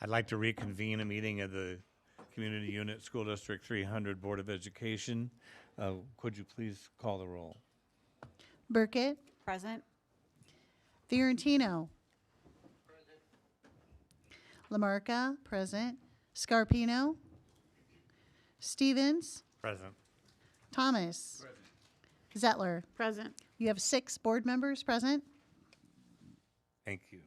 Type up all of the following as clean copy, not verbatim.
I'd like to reconvene a meeting of the Community Unit School District 300 Board of Education. Could you please call the roll? Burkett, Present. Fiorentino. Lamarca, present. Scarpino. Stevens. Present. Thomas. Zettler. Present. You have 6 board members present. Thank you.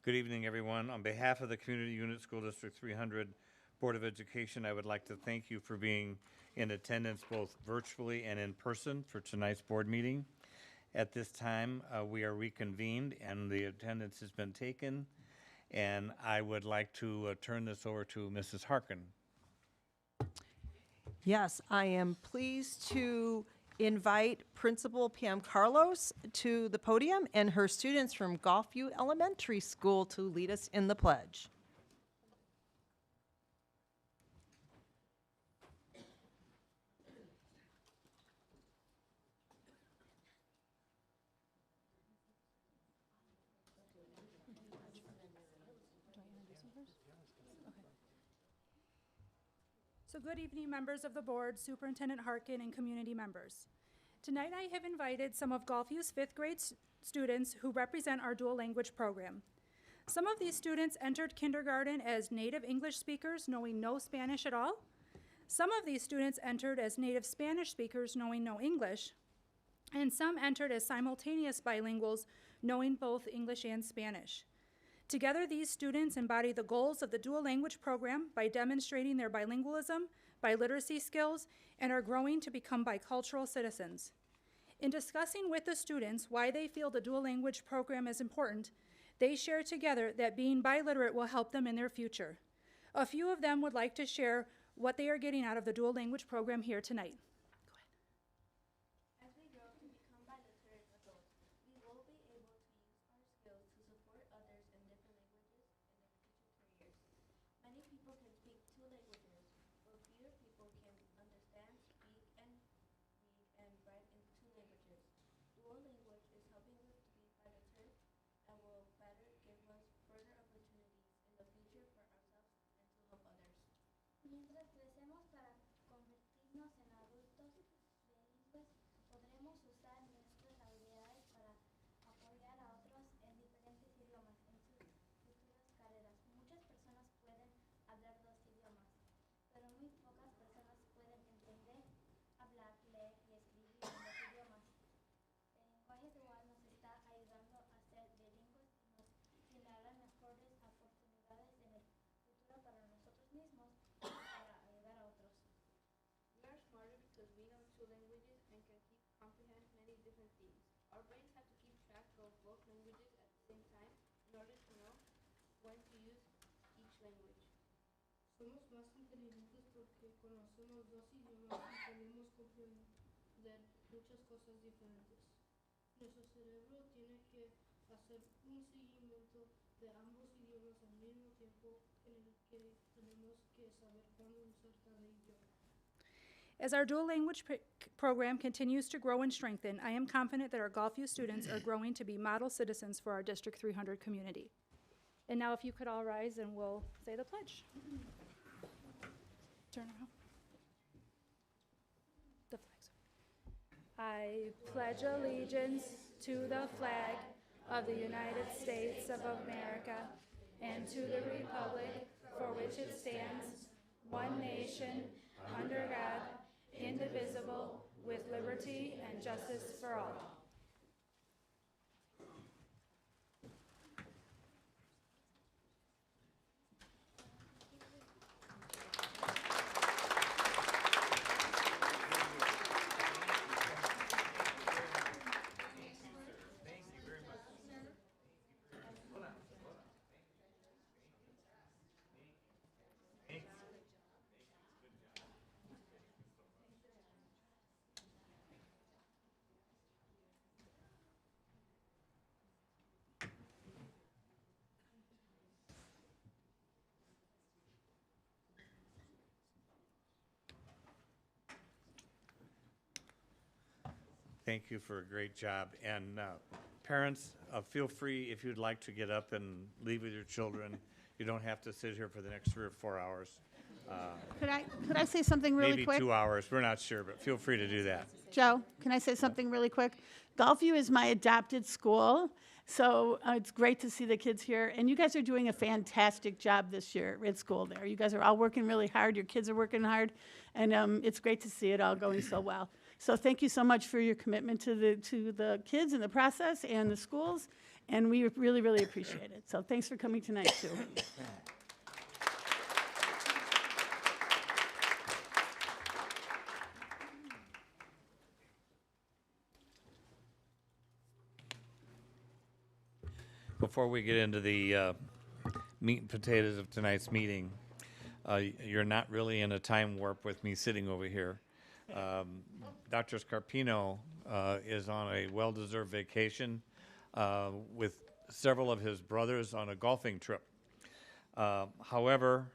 Good evening, everyone. On behalf of the Community Unit School District 300 Board of Education, I would like to thank you for being in attendance both virtually and in person for tonight's board meeting. At this time, we are reconvened and the attendance has been taken. And I would like to turn this over to Mrs. Harkin. Yes, I am pleased to invite Principal Pam Carlos to the podium and her students from Gulfview Elementary School to lead us in the pledge. So good evening, members of the board, Superintendent Harkin, and community members. Tonight I have invited some of Gulfview's 5th grade students who represent our dual language program. Some of these students entered kindergarten as native English speakers, knowing no Spanish at all. Some of these students entered as native Spanish speakers, knowing no English. And some entered as simultaneous bilinguals, knowing both English and Spanish. Together, these students embody the goals of the dual language program by demonstrating their bilingualism, biliteracy skills, and are growing to become bicultural citizens. In discussing with the students why they feel the dual language program is important, they share together that being biliterate will help them in their future. A few of them would like to share what they are getting out of the dual language program here tonight. As we grow to become biliterate adults, we will be able to use our skills to support others in different languages in their future careers. Many people can speak 2 languages, but fewer people can understand, speak, and read and write in 2 languages. Dual language is helping us to be biliterate and will better give us further opportunities in the future for ourselves and to help others. Mientras crecemos para convertirnos en adultos bilingües, podremos usar nuestras habilidades para apoyar a otros en diferentes idiomas en sus futuras carreras. Muchas personas pueden hablar 2 idiomas, pero muy pocas personas pueden entender, hablar, leer y escribir en los idiomas. El lenguaje dual nos está ayudando a ser bilingües y nos brindará mejores oportunidades en el futuro para nosotros mismos y para ayudar a otros. We are smarter because we know 2 languages and can comprehend many different things. Our brains have to keep track of both languages at the same time in order to know when to use each language. Somos más inteligentes porque conocemos 2 idiomas y podemos comprender muchas cosas diferentes. Nuestro cerebro tiene que hacer un seguimiento de ambos idiomas al mismo tiempo en el que tenemos que saber cuándo usar cada idioma. As our dual language program continues to grow and strengthen, I am confident that our Gulfview students are growing to be model citizens for our District 300 community. And now if you could all rise and we'll say the pledge. Turn around. The flags. I pledge allegiance to the flag of the United States of America and to the republic for which it stands, one nation, under God, indivisible, with liberty and justice for all. Thank you for a great job. And Parents, feel free if you'd like to get up and leave with your children. You don't have to sit here for the next 3 or 4 hours. Could I say something really Maybe quick? 2 hours, we're not sure, but feel free to do that. Joe, can I say something really quick? Gulfview is my adopted school, so it's great to see the kids here. And you guys are doing a fantastic job this year at school there. You guys are all working really hard. Your kids are working hard, and it's great to see it all going so well. So thank you so much for your commitment to the kids and the process and the schools, and we really, really appreciate it. So thanks for coming tonight, too. Before we get into the meat and potatoes of tonight's meeting, you're not really in a time warp with me sitting over here. Dr. Scarpino is on a well-deserved vacation with several of his brothers on a golfing trip. However,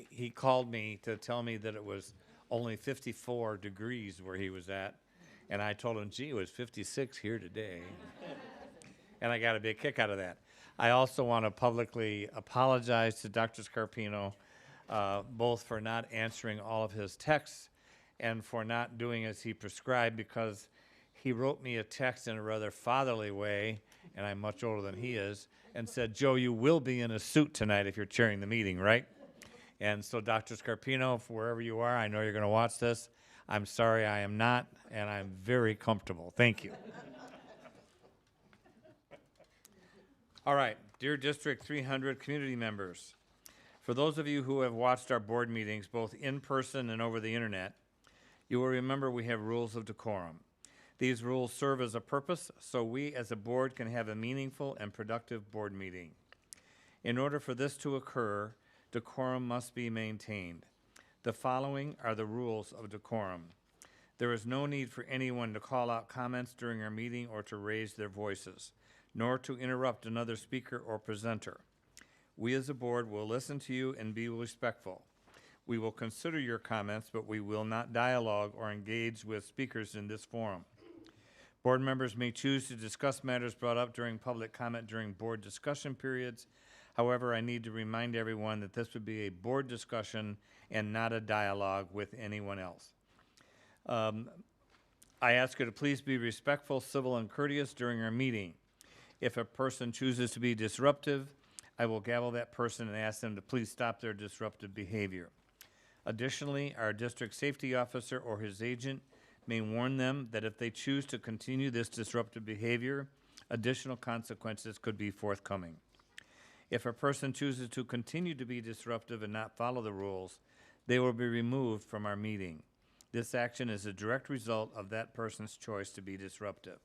he called me to tell me that it was only 54 degrees where he was at, and I told him, gee, it was 56 here today. And I got a big kick out of that. I also want to publicly apologize to Dr. Scarpino, both for not answering all of his texts and for not doing as he prescribed, because he wrote me a text in a rather fatherly way, and I'm much older than he is, and said, Joe, you will be in a suit tonight if you're chairing the meeting, right? And so, Dr. Scarpino, wherever you are, I know you're going to watch this. I'm sorry I am not, and I'm very comfortable. Thank you. All right, dear District 300 community members, for those of you who have watched our board meetings, both in person and over the internet, you will remember we have rules of decorum. These rules serve as a purpose so we as a board can have a meaningful and productive board meeting. In order for this to occur, decorum must be maintained. The following are the rules of decorum. There is no need for anyone to call out comments during our meeting or to raise their voices, nor to interrupt another speaker or presenter. We as a board will listen to you and be respectful. We will consider your comments, but we will not dialogue or engage with speakers in this forum. Board members may choose to discuss matters brought up during public comment during board discussion periods. However, I need to remind everyone that this would be a board discussion and not a dialogue with anyone else. I ask you to please be respectful, civil, and courteous during our meeting. If a person chooses to be disruptive, I will gavel that person and ask them to please stop their disruptive behavior. Additionally, our district safety officer or his agent may warn them that if they choose to continue this disruptive behavior, additional consequences could be forthcoming. If a person chooses to continue to be disruptive and not follow the rules, they will be removed from our meeting. This action is a direct result of that person's choice to be disruptive.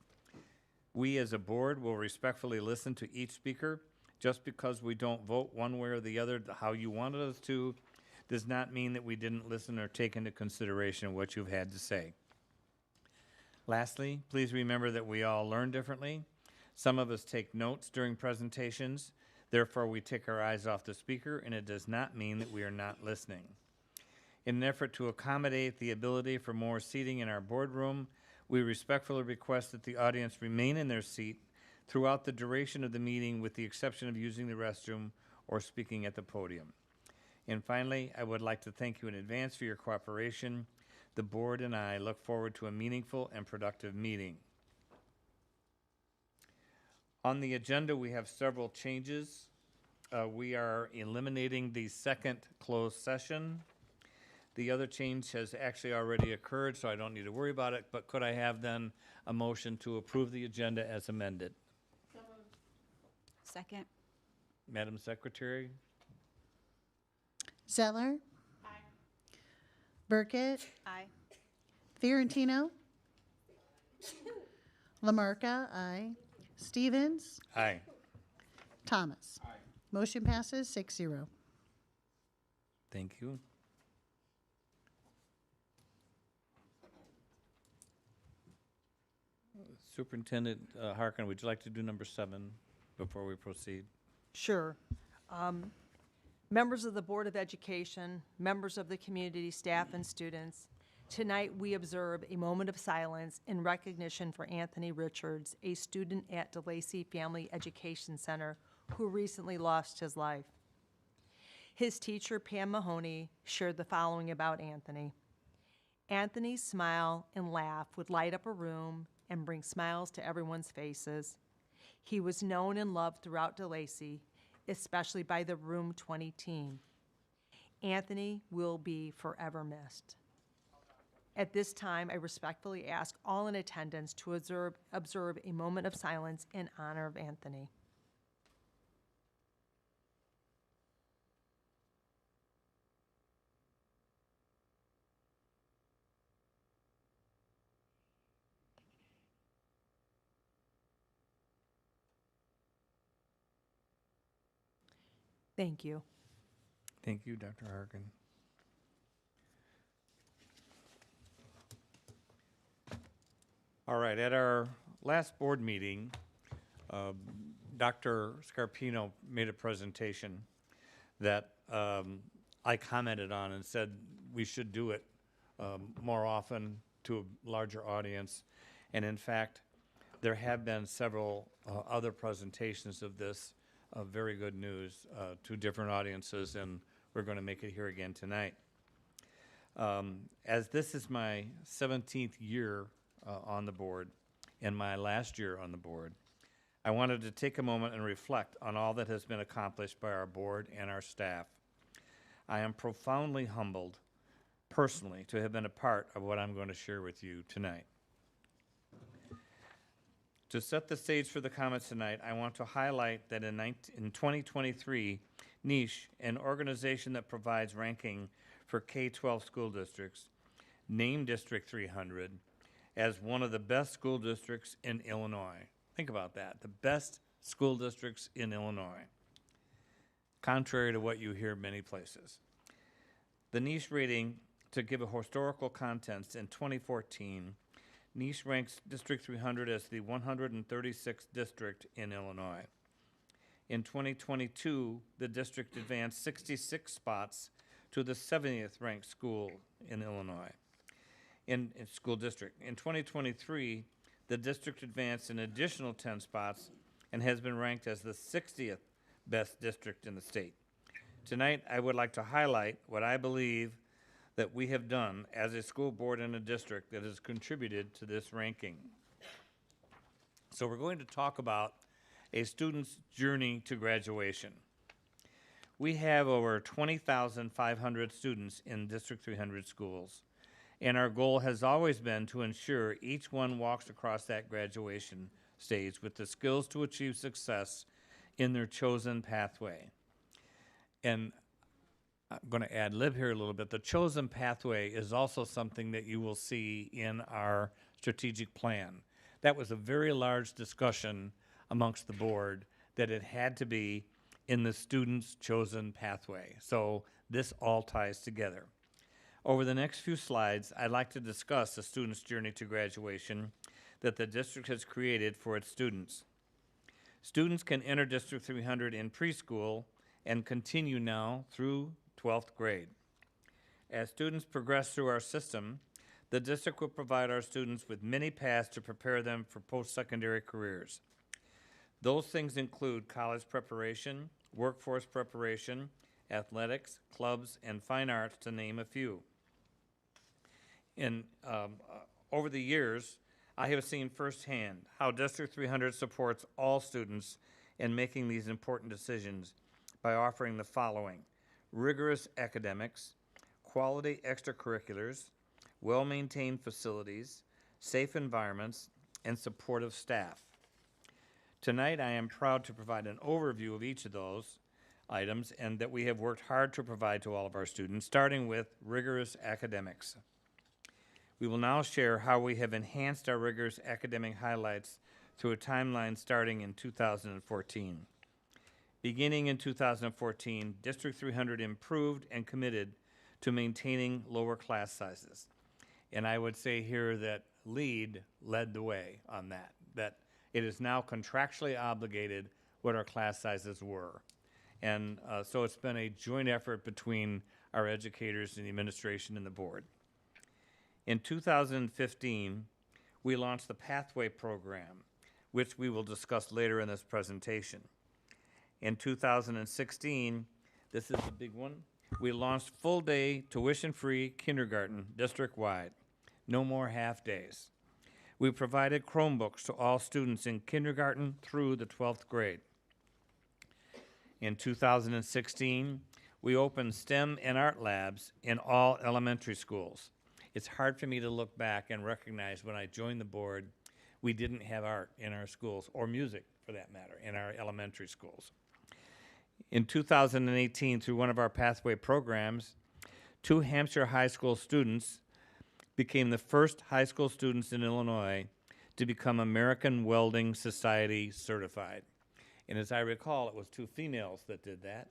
We as a board will respectfully listen to each speaker. Just because we don't vote one way or the other how you wanted us to does not mean that we didn't listen or take into consideration what you've had to say. Lastly, please remember that we all learn differently. Some of us take notes during presentations. Therefore, we take our eyes off the speaker, and it does not mean that we are not listening. In an effort to accommodate the ability for more seating in our boardroom, we respectfully request that the audience remain in their seat throughout the duration of the meeting, with the exception of using the restroom or speaking at the podium. And finally, I would like to thank you in advance for your cooperation. The board and I look forward to a meaningful and productive meeting. On the agenda, we have several changes. We are eliminating the second closed session. The other change has actually already occurred, so I don't need to worry about it, but could I have then a motion to approve the agenda as amended? Second. Madam Secretary? Zettler. Aye. Burkett. Aye. Fiorentino. Lamarca, aye. Stevens. Aye. Thomas. Aye. Motion passes 6-0. Thank you. Superintendent Harkin, would you like to do number 7 before we proceed? Sure. Members of the Board of Education, members of the community, staff, and students, Tonight, we observe a moment of silence in recognition for Anthony Richards, a student at DeLacy Family Education Center who recently lost his life. His teacher, Pam Mahoney, shared the following about Anthony. Anthony's smile and laugh would light up a room and bring smiles to everyone's faces. He was known and loved throughout DeLacy, especially by the Room 20 team. Anthony will be forever missed. At this time, I respectfully ask all in attendance to observe a moment of silence in honor of Anthony. Thank you. Thank you, Dr. Harkin. All right, at our last board meeting, Dr. Scarpino made a presentation that I commented on and said we should do it more often to a larger audience. And in fact, there have been several other presentations of this, very good news to different audiences, and we're going to make it here again tonight. As this is my 17th year on the board and my last year on the board, I wanted to take a moment and reflect on all that has been accomplished by our board and our staff. I am profoundly humbled personally to have been a part of what I'm going to share with you tonight. To set the stage for the comments tonight, I want to highlight that in 2023, Niche, an organization that provides ranking for K-12 school districts, named District 300 as one of the best school districts in Illinois. Think about that, the best school districts in Illinois, contrary to what you hear many places. The Niche rating, to give a historical context, in 2014, Niche ranks District 300 as the 136th district in Illinois. In 2022, the district advanced 66 spots to the 70th ranked school in Illinois, in school district. In 2023, the district advanced an additional 10 spots and has been ranked as the 60th best district in the state. Tonight, I would like to highlight what I believe that we have done as a school board in a district that has contributed to this ranking. So we're going to talk about a student's journey to graduation. We have over 20,500 students in District 300 schools, and our goal has always been to ensure each one walks across that graduation stage with the skills to achieve success in their chosen pathway. And I'm going to ad lib here a little bit. The chosen pathway is also something that you will see in our strategic plan. That was a very large discussion amongst the board that it had to be in the student's chosen pathway. So this all ties together. Over the next few slides, I'd like to discuss the student's journey to graduation that the district has created for its students. Students can enter District 300 in preschool and continue now through 12th grade. As students progress through our system, the district will provide our students with many paths to prepare them for post-secondary careers. Those things include college preparation, workforce preparation, athletics, clubs, and fine arts, to name a few. Over the years, I have seen firsthand how District 300 supports all students in making these important decisions by offering the following: rigorous academics, quality extracurriculars, well-maintained facilities, safe environments, and supportive staff. Tonight, I am proud to provide an overview of each of those items and that we have worked hard to provide to all of our students, starting with rigorous academics. We will now share how we have enhanced our rigorous academic highlights through a timeline starting in 2014. Beginning in 2014, District 300 improved and committed to maintaining lower class sizes. And I would say here that LEAD led the way on that, that it is now contractually obligated what our class sizes were. And so it's been a joint effort between our educators and the administration and the board. In 2015, we launched the Pathway Program, which we will discuss later in this presentation. In 2016, this is the big one, we launched full-day tuition-free kindergarten district-wide. No more half-days. We provided Chromebooks to all students in kindergarten through the 12th grade. In 2016, we opened STEM and art labs in all elementary schools. It's hard for me to look back and recognize when I joined the board, we didn't have art in our schools, or music for that matter, in our elementary schools. In 2018, through one of our Pathway programs, 2 Hampshire high school students became the first high school students in Illinois to become American Welding Society certified. And as I recall, it was 2 females that did that.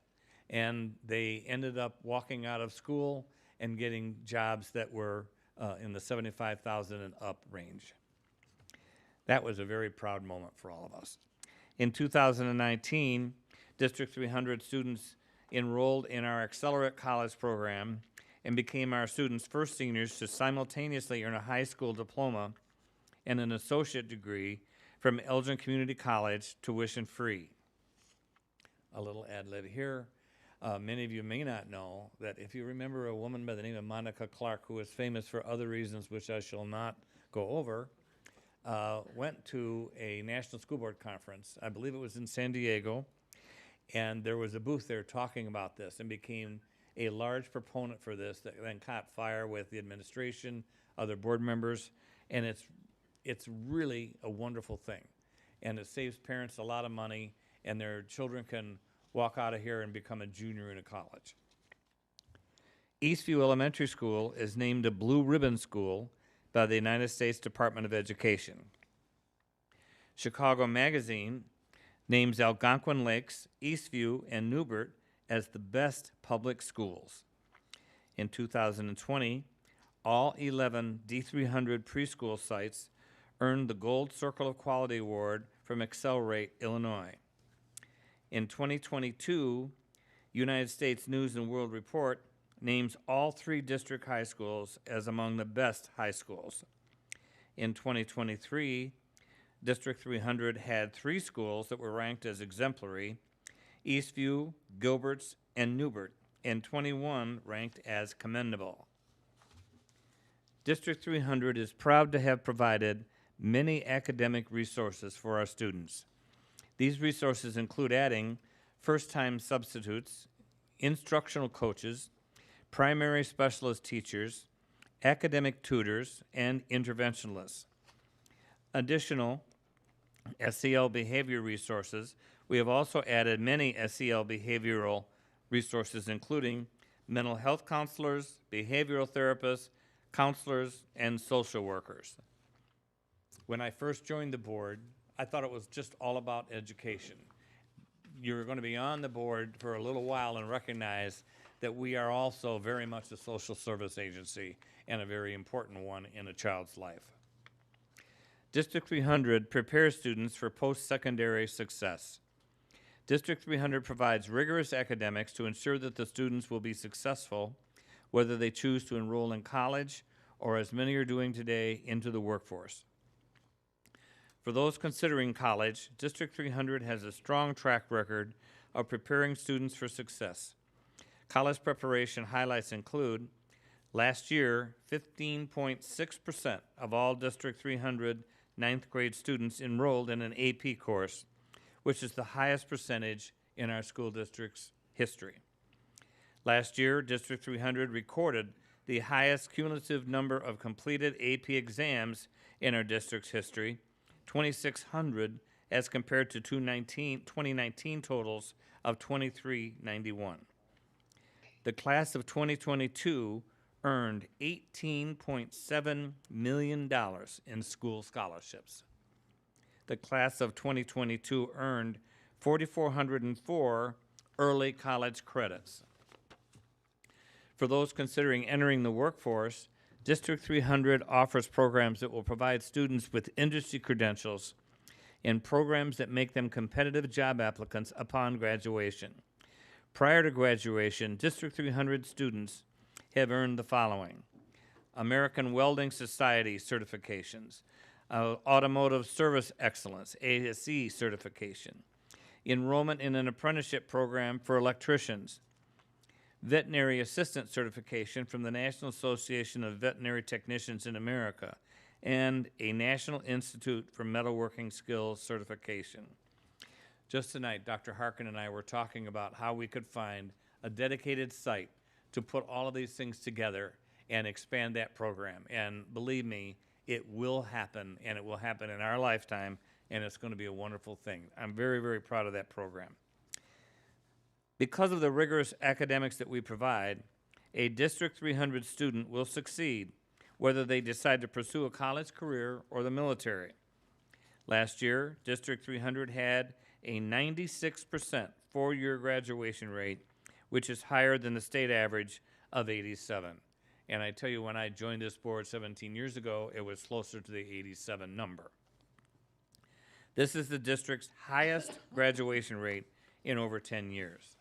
And they ended up walking out of school and getting jobs that were in the $75,000 and up range. That was a very proud moment for all of us. In 2019, District 300 students enrolled in our Accelerate College program and became our students' first seniors to simultaneously earn a high school diploma and an associate degree from Elgin Community College, tuition-free. A little ad lib here. Many of you may not know that if you remember a woman by the name of Monica Clark, who is famous for other reasons which I shall not go over, went to a National School Board conference, I believe it was in San Diego, and there was a booth there talking about this and became a large proponent for this that then caught fire with the administration, other board members, and it's really a wonderful thing. And it saves parents a lot of money, and their children can walk out of here and become a junior in a college. Eastview Elementary School is named a Blue Ribbon School by the United States Department of Education. Chicago Magazine names Algonquin Lakes, Eastview, and Newbert as the best public schools. In 2020, all 11 D300 preschool sites earned the Gold Circle of Quality Award from Accelerate Illinois. In 2022, United States News and World Report names all 3 district high schools as among the best high schools. In 2023, District 300 had 3 schools that were ranked as exemplary: Eastview, Gilbert's, and Newbert, and 21 ranked as commendable. District 300 is proud to have provided many academic resources for our students. These resources include adding first-time substitutes, instructional coaches, primary specialist teachers, academic tutors, and interventionalists. Additional SEL behavior resources, we have also added many SEL behavioral resources, including mental health counselors, behavioral therapists, counselors, and social workers. When I first joined the board, I thought it was just all about education. You're going to be on the board for a little while and recognize that we are also very much a social service agency and a very important one in a child's life. District 300 prepares students for post-secondary success. District 300 provides rigorous academics to ensure that the students will be successful, whether they choose to enroll in college or, as many are doing today, into the workforce. For those considering college, District 300 has a strong track record of preparing students for success. College preparation highlights include: last year, 15.6% of all District 300 ninth grade students enrolled in an AP course, which is the highest percentage in our school district's history. Last year, District 300 recorded the highest cumulative number of completed AP exams in our district's history, 2,600, as compared to 2019 totals of 2,391. The class of 2022 earned $18.7 million in school scholarships. The class of 2022 earned 4,404 early college credits. For those considering entering the workforce, District 300 offers programs that will provide students with industry credentials and programs that make them competitive job applicants upon graduation. Prior to graduation, District 300 students have earned the following: American Welding Society certifications, Automotive Service Excellence, ASE certification, enrollment in an apprenticeship program for electricians, veterinary assistant certification from the National Association of Veterinary Technicians in America, and a National Institute for Metalworking Skills certification. Just tonight, Dr. Harkin and I were talking about how we could find a dedicated site to put all of these things together and expand that program. And believe me, it will happen, and it will happen in our lifetime, and it's going to be a wonderful thing. I'm very, very proud of that program. Because of the rigorous academics that we provide, a District 300 student will succeed whether they decide to pursue a college career or the military. Last year, District 300 had a 96% four-year graduation rate, which is higher than the state average of 87. And I tell you, when I joined this board 17 years ago, it was closer to the 87 number. This is the district's highest graduation rate in over 10 years.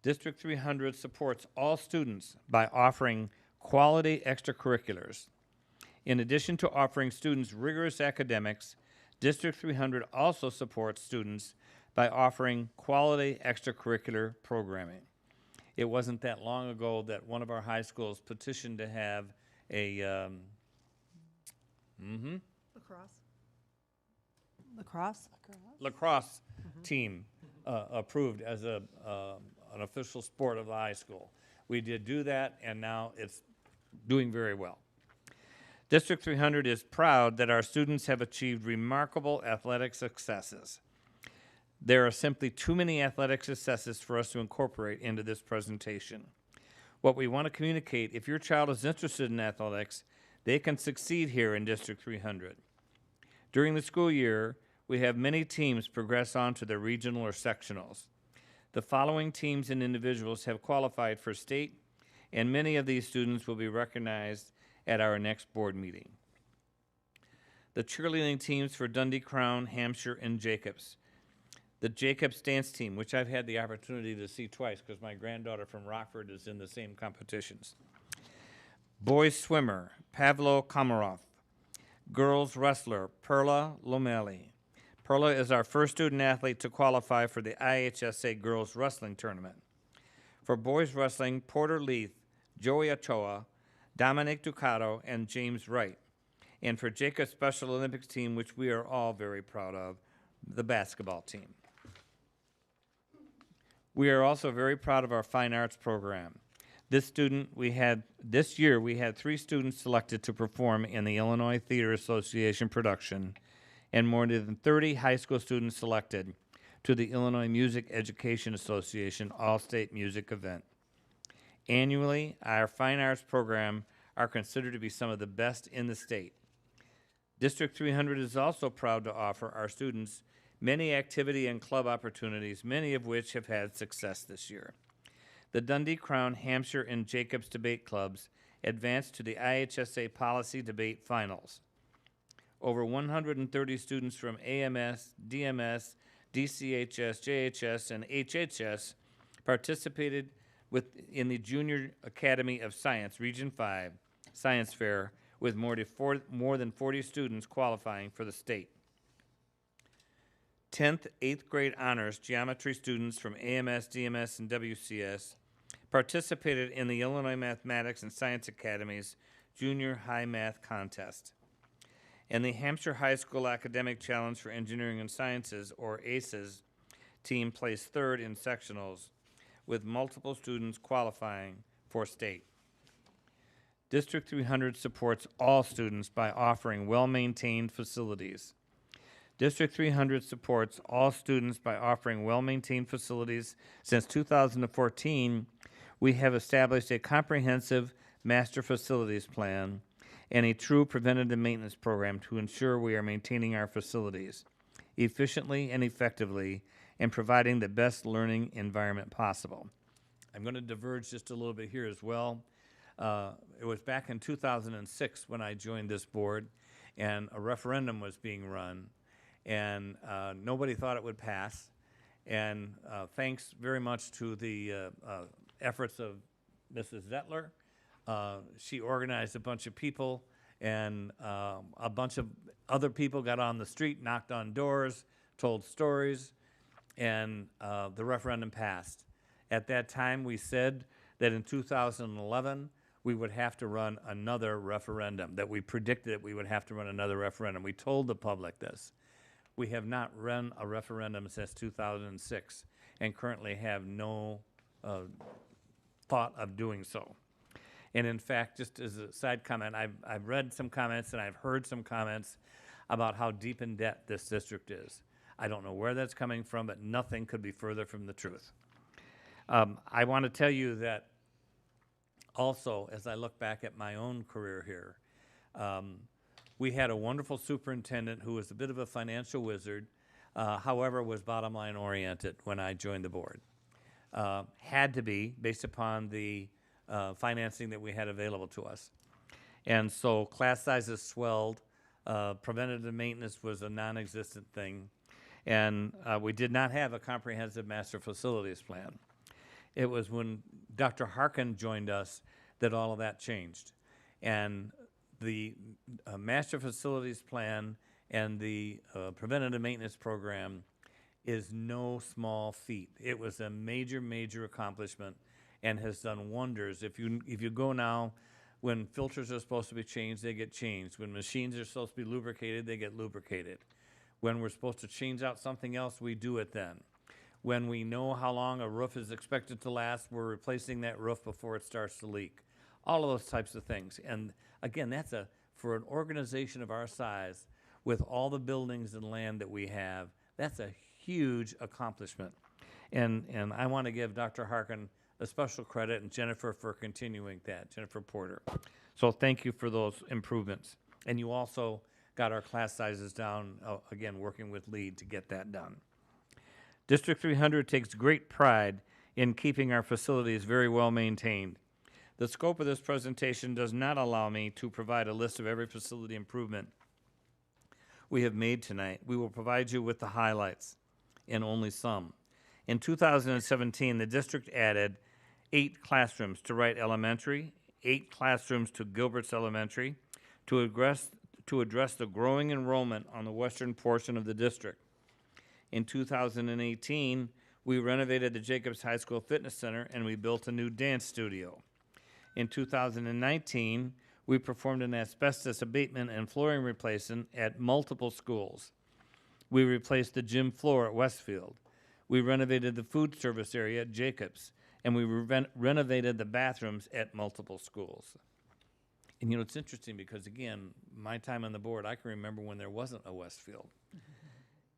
District 300 supports all students by offering quality extracurriculars. In addition to offering students rigorous academics, District 300 also supports students by offering quality extracurricular programming. It wasn't that long ago that one of our high schools petitioned to have a lacrosse team approved as an official sport of the high school. We did do that, and now it's doing very well. District 300 is proud that our students have achieved remarkable athletic successes. There are simply too many athletic successes for us to incorporate into this presentation. What we want to communicate, if your child is interested in athletics, they can succeed here in District 300. During the school year, we have many teams progress on to the regional or sectionals. The following teams and individuals have qualified for state, and many of these students will be recognized at our next board meeting. The cheerleading teams for Dundee Crown, Hampshire, and Jacobs. The Jacobs dance team, which I've had the opportunity to see twice because my granddaughter from Rockford is in the same competitions. Boys swimmer, Pavlo Komarov. Girls wrestler, Perla Lomeli. Perla is our first student athlete to qualify for the IHSA Girls Wrestling Tournament. For boys wrestling, Porter Leith, Joey Ochoa, Dominic Ducato, and James Wright. And for Jacobs Special Olympics team, which we are all very proud of, the basketball team. We are also very proud of our fine arts program. This year we had 3 students selected to perform in the Illinois Theater Association production, and more than 30 high school students selected to the Illinois Music Education Association All-State Music event. Annually, our fine arts program are considered to be some of the best in the state. District 300 is also proud to offer our students many activity and club opportunities, many of which have had success this year. The Dundee Crown, Hampshire, and Jacobs debate clubs advanced to the IHSA Policy Debate Finals. Over 130 students from AMS, DMS, DCHS, JHS, and HHS participated in the Junior Academy of Science, Region 5 Science Fair, with more than 40 students qualifying for the state. 10th, 8th grade honors geometry students from AMS, DMS, and WCS participated in the Illinois Mathematics and Science Academy's Junior High Math Contest. And the Hampshire High School Academic Challenge for Engineering and Sciences, or ACES, team placed 3rd in sectionals, with multiple students qualifying for state. District 300 supports all students by offering well-maintained facilities. District 300 supports all students by offering well-maintained facilities. Since 2014, we have established a comprehensive master facilities plan and a true preventative maintenance program to ensure we are maintaining our facilities efficiently and effectively and providing the best learning environment possible. I'm going to diverge just a little bit here as well. It was back in 2006 when I joined this board, and a referendum was being run, and nobody thought it would pass. And thanks very much to the efforts of Mrs. Zettler, She organized a bunch of people, and a bunch of other people got on the street, knocked on doors, told stories, and the referendum passed. At that time, we said that in 2011, we would have to run another referendum, that we predicted that we would have to run another referendum. We told the public this. We have not run a referendum since 2006 and currently have no thought of doing so. And in fact, just as a side comment, I've read some comments and I've heard some comments about how deep in debt this district is. I don't know where that's coming from, but nothing could be further from the truth. I want to tell you that also, as I look back at my own career here, we had a wonderful superintendent who was a bit of a financial wizard, however, was bottom line oriented when I joined the board. Had to be, based upon the financing that we had available to us. And so class sizes swelled, preventative maintenance was a non-existent thing, and we did not have a comprehensive master facilities plan. It was when Dr. Harkin joined us that all of that changed. And the master facilities plan and the preventative maintenance program is no small feat. It was a major, major accomplishment and has done wonders. If you go now, when filters are supposed to be changed, they get changed. When machines are supposed to be lubricated, they get lubricated. When we're supposed to change out something else, we do it then. When we know how long a roof is expected to last, we're replacing that roof before it starts to leak. All of those types of things. And again, that's for an organization of our size, with all the buildings and land that we have, that's a huge accomplishment. And I want to give Dr. Harkin a special credit, and Jennifer for continuing that, Jennifer Porter. So thank you for those improvements. And you also got our class sizes down, again, working with LEAD to get that done. District 300 takes great pride in keeping our facilities very well maintained. The scope of this presentation does not allow me to provide a list of every facility improvement we have made tonight. We will provide you with the highlights and only some. In 2017, the district added 8 classrooms to Wright Elementary, 8 classrooms to Gilbert's Elementary, to address the growing enrollment on the western portion of the district. In 2018, we renovated the Jacobs High School Fitness Center and we built a new dance studio. In 2019, we performed an asbestos abatement and flooring replacement at multiple schools. We replaced the gym floor at Westfield. We renovated the food service area at Jacobs, and we renovated the bathrooms at multiple schools. And you know, it's interesting because, again, my time on the board, I can remember when there wasn't a Westfield.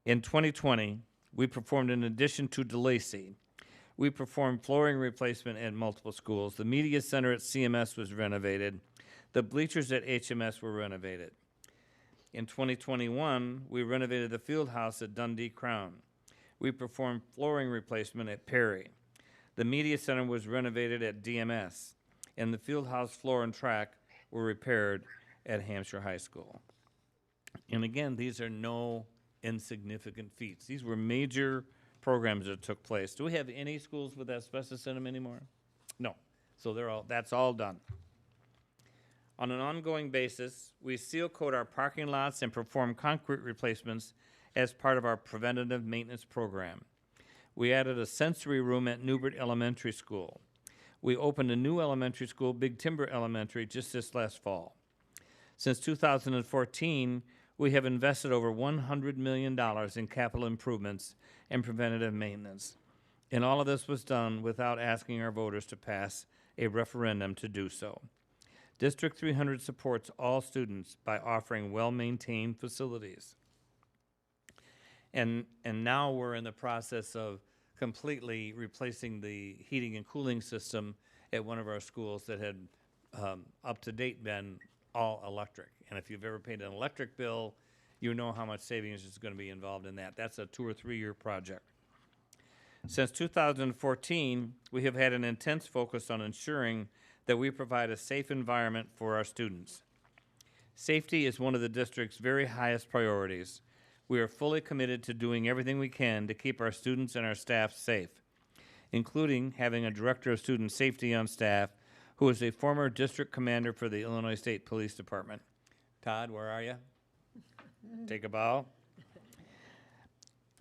In 2020, we performed an addition to DeLacy. We performed flooring replacement at multiple schools. The media center at CMS was renovated. The bleachers at HMS were renovated. In 2021, we renovated the field house at Dundee Crown. We performed flooring replacement at Perry. The media center was renovated at DMS, and the field house floor and track were repaired at Hampshire High School. And again, these are no insignificant feats. These were major programs that took place. Do we have any schools with asbestos in them anymore? No. So that's all done. On an ongoing basis, we seal coat our parking lots and perform concrete replacements as part of our preventative maintenance program. We added a sensory room at Newbert Elementary School. We opened a new elementary school, Big Timber Elementary, just this last fall. Since 2014, we have invested over $100 million in capital improvements and preventative maintenance. And all of this was done without asking our voters to pass a referendum to do so. District 300 supports all students by offering well-maintained facilities. And now we're in the process of completely replacing the heating and cooling system at one of our schools that had up to date been all electric. And if you've ever paid an electric bill, you know how much savings is going to be involved in that. That's a 2 or 3 year project. Since 2014, we have had an intense focus on ensuring that we provide a safe environment for our students. Safety is one of the district's very highest priorities. We are fully committed to doing everything we can to keep our students and our staff safe, including having a director of student safety on staff who is a former district commander for the Illinois State Police Department. Todd, where are you? Take a bow.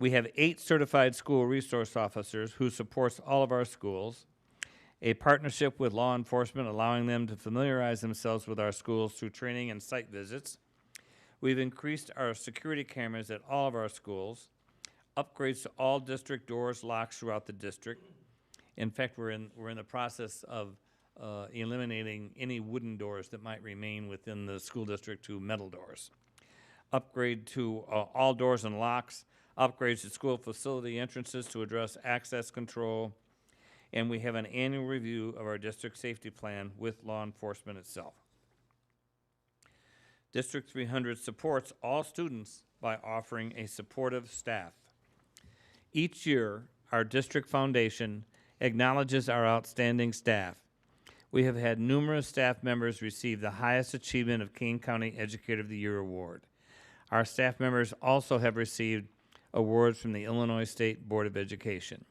We have 8 certified school resource officers who supports all of our schools, a partnership with law enforcement allowing them to familiarize themselves with our schools through training and site visits. We've increased our security cameras at all of our schools, upgrades to all district doors, locks throughout the district. In fact, we're in the process of eliminating any wooden doors that might remain within the school district to metal doors. Upgrade to all doors and locks, upgrades to school facility entrances to address access control, and we have an annual review of our district safety plan with law enforcement itself. District 300 supports all students by offering a supportive staff. Each year, our district foundation acknowledges our outstanding staff. We have had numerous staff members receive the highest achievement of Kane County Educator of the Year award. Our staff members also have received awards from the Illinois State Board of Education.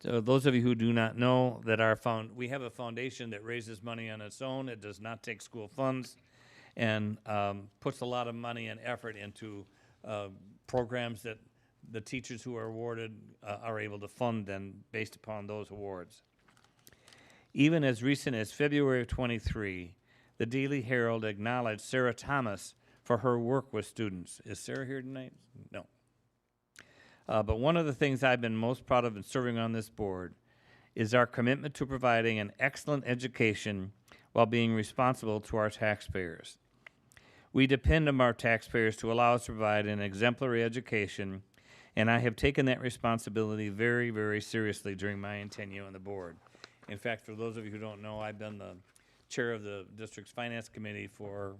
So those of you who do not know that we have a foundation that raises money on its own. It does not take school funds and puts a lot of money and effort into programs that the teachers who are awarded are able to fund then based upon those awards. Even as recent as February of 23, the Daily Herald acknowledged Sarah Thomas for her work with students. Is Sarah here tonight? No. But one of the things I've been most proud of in serving on this board is our commitment to providing an excellent education while being responsible to our taxpayers. We depend on our taxpayers to allow us to provide an exemplary education, and I have taken that responsibility very, very seriously during my tenure on the board. In fact, for those of you who don't know, I've been the chair of the district's finance committee for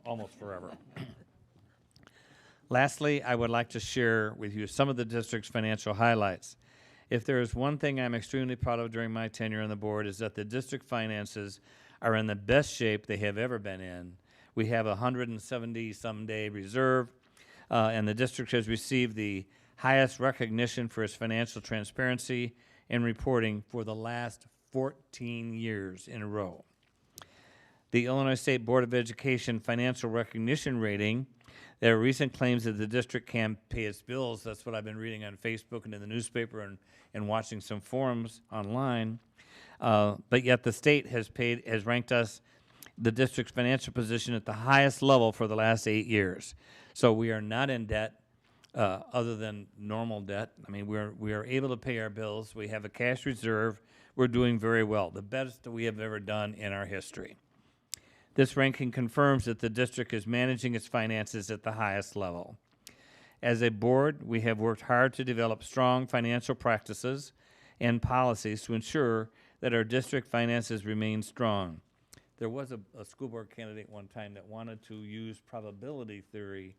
almost forever. Lastly, I would like to share with you some of the district's financial highlights. If there is one thing I'm extremely proud of during my tenure on the board is that the district finances are in the best shape they have ever been in. We have a 170-some day reserve, and the district has received the highest recognition for its financial transparency and reporting for the last 14 years in a row. The Illinois State Board of Education financial recognition rating. There are recent claims that the district can't pay its bills. That's what I've been reading on Facebook and in the newspaper and watching some forums online. But yet the state has ranked us, the district's financial position, at the highest level for the last 8 years. So we are not in debt other than normal debt. I mean, we are able to pay our bills. We have a cash reserve. We're doing very well, the best that we have ever done in our history. This ranking confirms that the district is managing its finances at the highest level. As a board, we have worked hard to develop strong financial practices and policies to ensure that our district finances remain strong. There was a school board candidate one time that wanted to use probability theory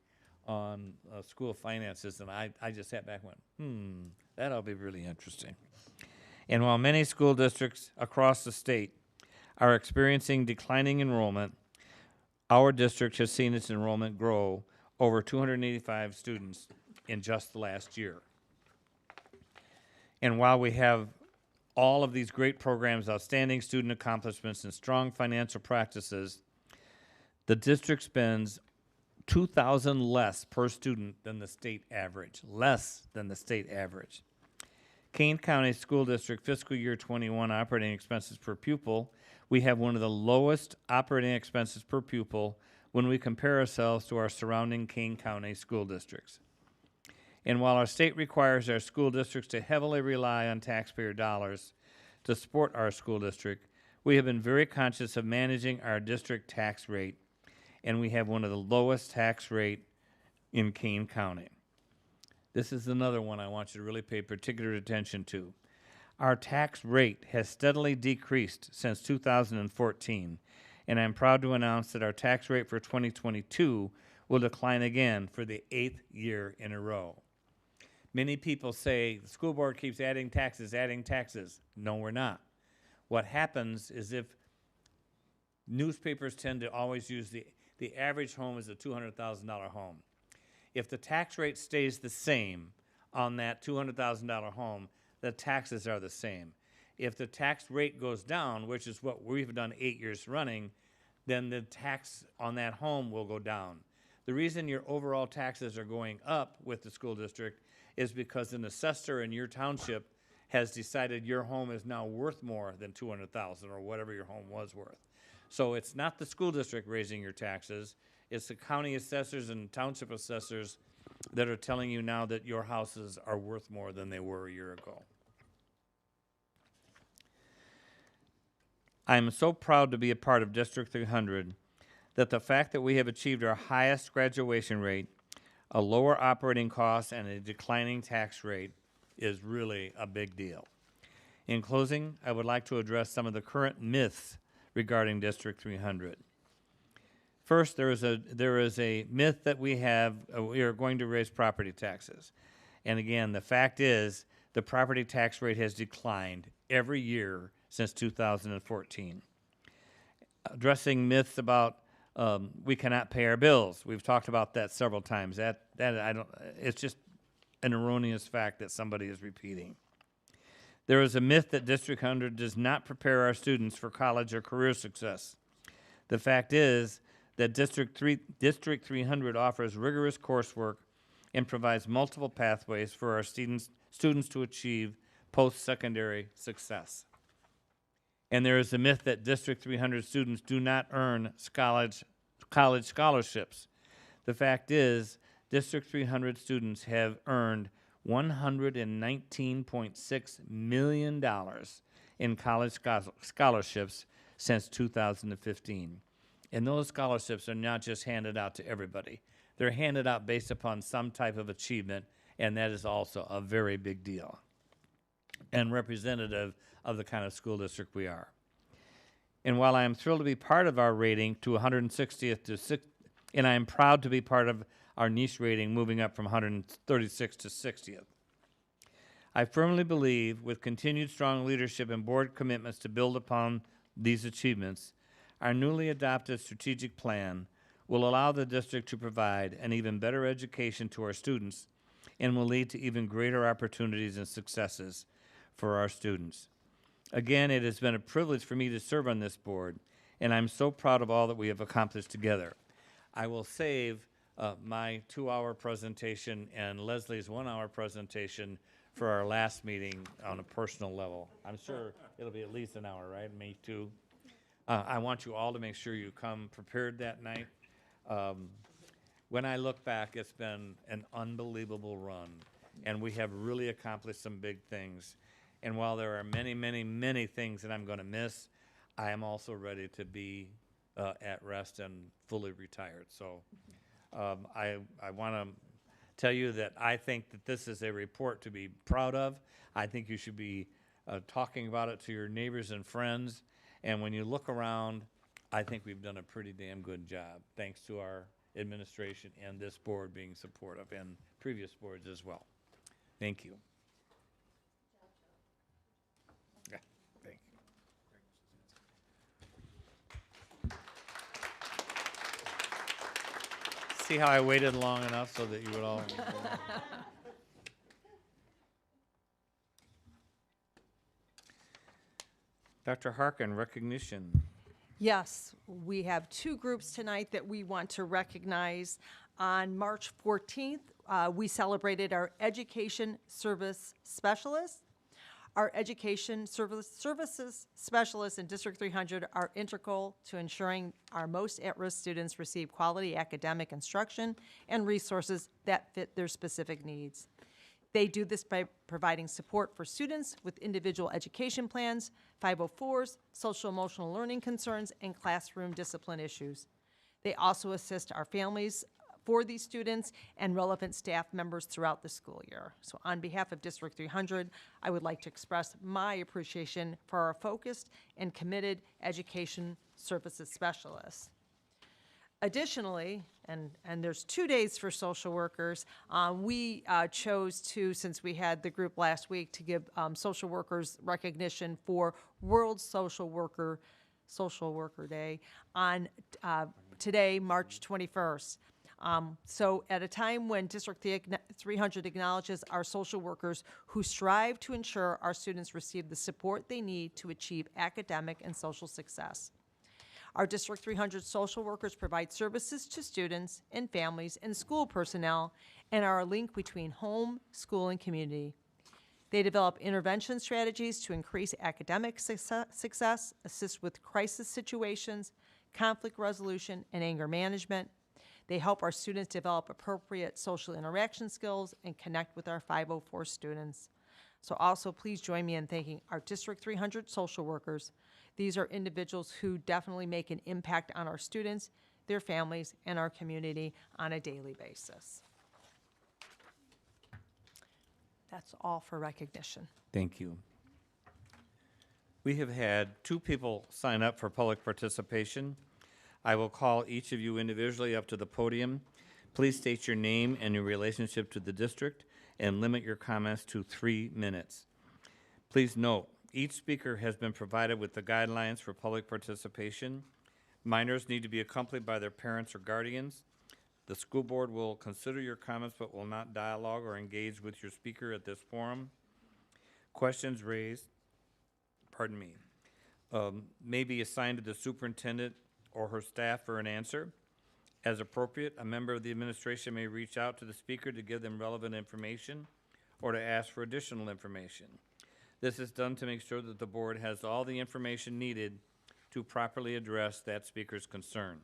on school finances, and I just sat back and went, that'll be really interesting. And while many school districts across the state are experiencing declining enrollment, our district has seen its enrollment grow over 285 students in just the last year. And while we have all of these great programs, outstanding student accomplishments, and strong financial practices, the district spends $2,000 less per student than the state average, less than the state average. Kane County School District fiscal year 21 operating expenses per pupil, we have one of the lowest operating expenses per pupil when we compare ourselves to our surrounding Kane County school districts. And while our state requires our school districts to heavily rely on taxpayer dollars to support our school district, we have been very conscious of managing our district tax rate, and we have one of the lowest tax rate in Kane County. This is another one I want you to really pay particular attention to. Our tax rate has steadily decreased since 2014, and I'm proud to announce that our tax rate for 2022 will decline again for the 8th year in a row. Many people say the school board keeps adding taxes, adding taxes. No, we're not. What happens is if newspapers tend to always use the average home is a $200,000 home. If the tax rate stays the same on that $200,000 home, the taxes are the same. If the tax rate goes down, which is what we've done 8 years running, then the tax on that home will go down. The reason your overall taxes are going up with the school district is because an assessor in your township has decided your home is now worth more than $200,000 or whatever your home was worth. So it's not the school district raising your taxes, it's the county assessors and township assessors that are telling you now that your houses are worth more than they were a year ago. I'm so proud to be a part of District 300 that the fact that we have achieved our highest graduation rate, a lower operating cost, and a declining tax rate is really a big deal. In closing, I would like to address some of the current myths regarding District 300. First, there is a myth that we are going to raise property taxes. And again, the fact is the property tax rate has declined every year since 2014. Addressing myths about we cannot pay our bills. We've talked about that several times. It's just an erroneous fact that somebody is repeating. There is a myth that District 100 does not prepare our students for college or career success. The fact is that District 300 offers rigorous coursework and provides multiple pathways for our students to achieve post-secondary success. And there is a myth that District 300 students do not earn college scholarships. The fact is, District 300 students have earned $119.6 million in college scholarships since 2015. And those scholarships are not just handed out to everybody. They're handed out based upon some type of achievement, and that is also a very big deal and representative of the kind of school district we are. And while I am thrilled to be part of our rating to 160th to 6th, and I am proud to be part of our niche rating moving up from 136th to 60th. I firmly believe with continued strong leadership and board commitments to build upon these achievements, our newly adopted strategic plan will allow the district to provide an even better education to our students and will lead to even greater opportunities and successes for our students. Again, it has been a privilege for me to serve on this board, and I'm so proud of all that we have accomplished together. I will save my 2-hour presentation and Leslie's 1-hour presentation for our last meeting on a personal level. I'm sure it'll be at least an hour, right? Me too. I want you all to make sure you come prepared that night. When I look back, it's been an unbelievable run, and we have really accomplished some big things. And while there are many, many, many things that I'm going to miss, I am also ready to be at rest and fully retired. So I want to tell you that I think that this is a report to be proud of. I think you should be talking about it to your neighbors and friends. And when you look around, I think we've done a pretty damn good job, thanks to our administration and this board being supportive, and previous boards as well. Thank you. Yeah, thank you. See how I waited long enough so that you would all. Dr. Harkin, recognition. Yes, we have 2 groups tonight that we want to recognize. On March 14th, we celebrated our Education Service Specialists. Our Education Services Specialists in District 300 are integral to ensuring our most at-risk students receive quality academic instruction and resources that fit their specific needs. They do this by providing support for students with individual education plans, 504s, social emotional learning concerns, and classroom discipline issues. They also assist our families for these students and relevant staff members throughout the school year. So on behalf of District 300, I would like to express my appreciation for our focused and committed education services specialists. Additionally, and there's 2 days for social workers, we chose to, since we had the group last week, to give social workers recognition for World Social Worker Day on today, March 21st. So at a time when District 300 acknowledges our social workers who strive to ensure our students receive the support they need to achieve academic and social success. Our District 300 social workers provide services to students and families and school personnel and are a link between home, school, and community. They develop intervention strategies to increase academic success, assist with crisis situations, conflict resolution, and anger management. They help our students develop appropriate social interaction skills and connect with our 504 students. So also, please join me in thanking our District 300 social workers. These are individuals who definitely make an impact on our students, their families, and our community on a daily basis. That's all for recognition. Thank you. We have had 2 people sign up for public participation. I will call each of you individually up to the podium. Please state your name and your relationship to the district and limit your comments to 3 minutes. Please note, each speaker has been provided with the guidelines for public participation. Minors need to be accompanied by their parents or guardians. The school board will consider your comments but will not dialogue or engage with your speaker at this forum. Questions raised, may be assigned to the superintendent or her staff for an answer. As appropriate, a member of the administration may reach out to the speaker to give them relevant information or to ask for additional information. This is done to make sure that the board has all the information needed to properly address that speaker's concern.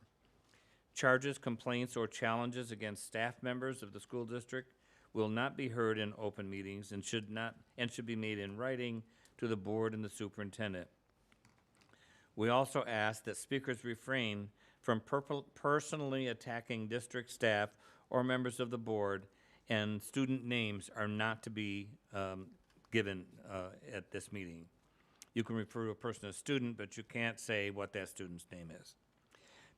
Charges, complaints, or challenges against staff members of the school district will not be heard in open meetings and should be made in writing to the board and the superintendent. We also ask that speakers refrain from personally attacking district staff or members of the board, and student names are not to be given at this meeting. You can refer to a person as student, but you can't say what that student's name is.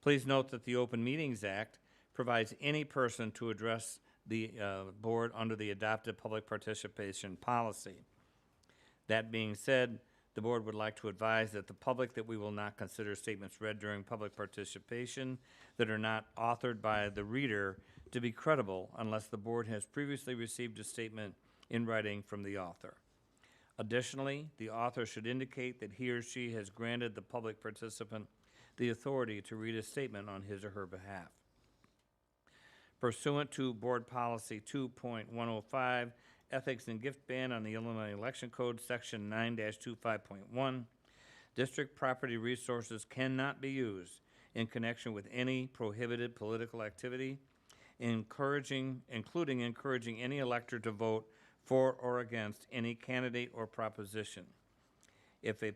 Please note that the Open Meetings Act provides any person to address the board under the adopted public participation policy. That being said, the board would like to advise that the public that we will not consider statements read during public participation that are not authored by the reader to be credible unless the board has previously received a statement in writing from the author. Additionally, the author should indicate that he or she has granted the public participant the authority to read a statement on his or her behalf. Pursuant to Board Policy 2.105, Ethics and Gift Ban on the Illinois Election Code, Section 9-25.1, district property resources cannot be used in connection with any prohibited political activity, including encouraging any elector to vote for or against any candidate or proposition. If a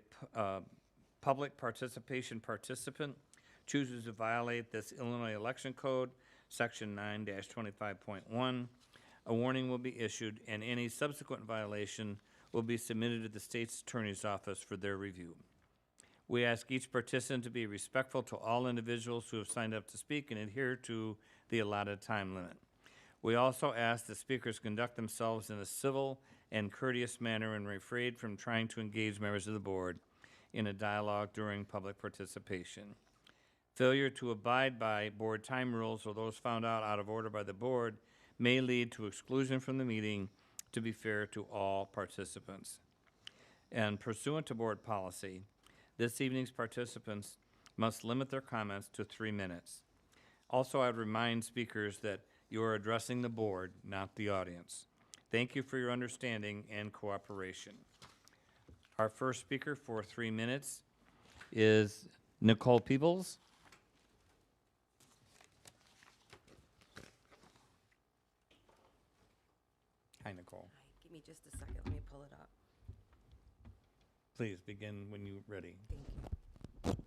public participation participant chooses to violate this Illinois Election Code, Section 9-25.1, a warning will be issued and any subsequent violation will be submitted to the state's attorney's office for their review. We ask each participant to be respectful to all individuals who have signed up to speak and adhere to the allotted time limit. We also ask that speakers conduct themselves in a civil and courteous manner and refrain from trying to engage members of the board in a dialogue during public participation. Failure to abide by board time rules or those found out of order by the board may lead to exclusion from the meeting, to be fair to all participants. And pursuant to board policy, this evening's participants must limit their comments to 3 minutes. Also, I'd remind speakers that you are addressing the board, not the audience. Thank you for your understanding and cooperation. Our first speaker for 3 minutes is Nicole Peebles. Hi, Nicole. Hi, give me just a second, let me pull it up. Please begin when you're ready. Thank you.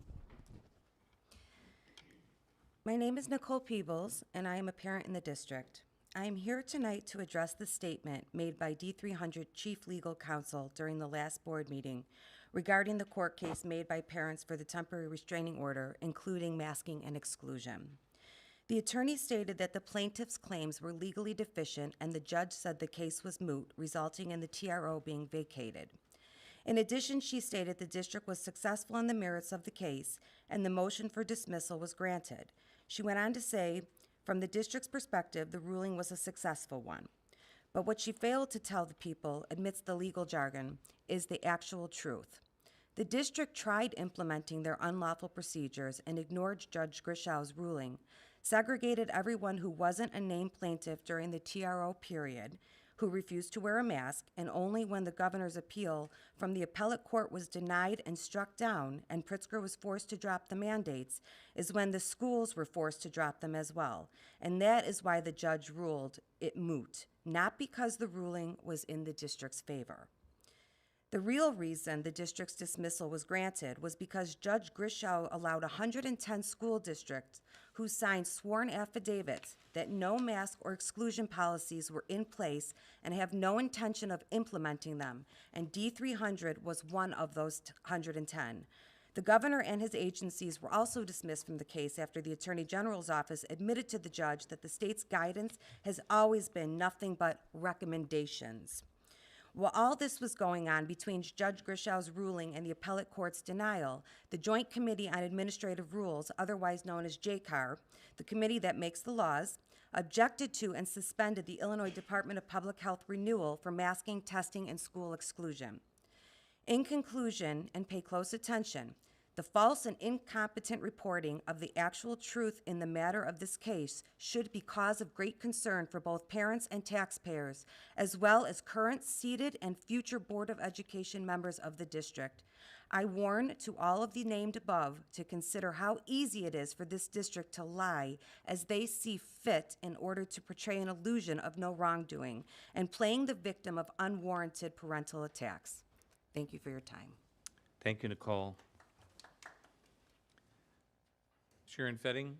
My name is Nicole Peebles, and I am a parent in the district. I am here tonight to address the statement made by D300 Chief Legal Counsel during the last board meeting regarding the court case made by parents for the temporary restraining order, including masking and exclusion. The attorney stated that the plaintiff's claims were legally deficient and the judge said the case was moot, resulting in the TRO being vacated. In addition, she stated the district was successful in the merits of the case and the motion for dismissal was granted. She went on to say, From the district's perspective, the ruling was a successful one. But what she failed to tell the people, amidst the legal jargon, is the actual truth. The district tried implementing their unlawful procedures and ignored Judge Grishow's ruling, segregated everyone who wasn't a named plaintiff during the TRO period, who refused to wear a mask, and only when the governor's appeal from the appellate court was denied and struck down and Pritzker was forced to drop the mandates is when the schools were forced to drop them as well. And that is why the judge ruled it moot, not because the ruling was in the district's favor. The real reason the district's dismissal was granted was because Judge Grishow allowed 110 school districts who signed sworn affidavits that no mask or exclusion policies were in place and have no intention of implementing them, and D300 was one of those 110. The governor and his agencies were also dismissed from the case after the Attorney General's office admitted to the judge that the state's guidance has always been nothing but recommendations. While all this was going on between Judge Grishow's ruling and the appellate court's denial, the Joint Committee on Administrative Rules, otherwise known as JCAR, the committee that makes the laws, objected to and suspended the Illinois Department of Public Health renewal for masking, testing, and school exclusion. In conclusion, and pay close attention, the false and incompetent reporting of the actual truth in the matter of this case should be cause of great concern for both parents and taxpayers, as well as current, seated, and future Board of Education members of the district. I warn to all of the named above to consider how easy it is for this district to lie as they see fit in order to portray an illusion of no wrongdoing and playing the victim of unwarranted parental attacks. Thank you for your time. Thank you, Nicole. Sharon Fetting?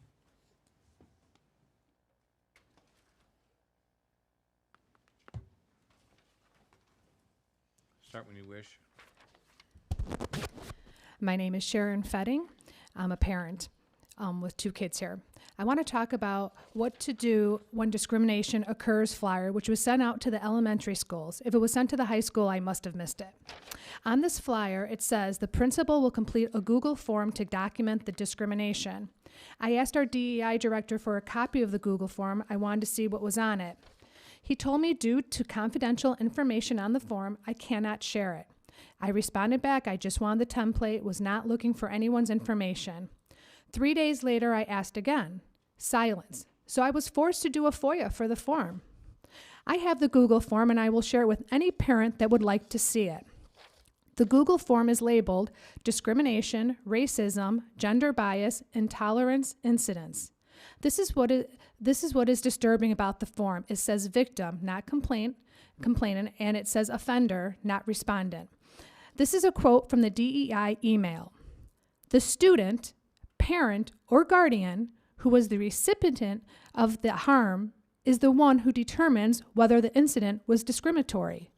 Start when you wish. My name is Sharon Fetting. I'm a parent with 2 kids here. I want to talk about what to do when discrimination occurs flyer, which was sent out to the elementary schools. If it was sent to the high school, I must have missed it. On this flyer, it says the principal will complete a Google form to document the discrimination. I asked our DEI director for a copy of the Google form. I wanted to see what was on it. He told me due to confidential information on the form, I cannot share it. I responded back, I just wanted the template, was not looking for anyone's information. 3 days later, I asked again. Silence. So I was forced to do a FOIA for the form. I have the Google form and I will share it with any parent that would like to see it. The Google form is labeled Discrimination, Racism, Gender Bias, Intolerance Incidents. This is what is disturbing about the form. It says victim, not complainant, and it says offender, not respondent. This is a quote from the DEI email. The student, parent, or guardian who was the recipient of the harm is the one who determines whether the incident was discriminatory.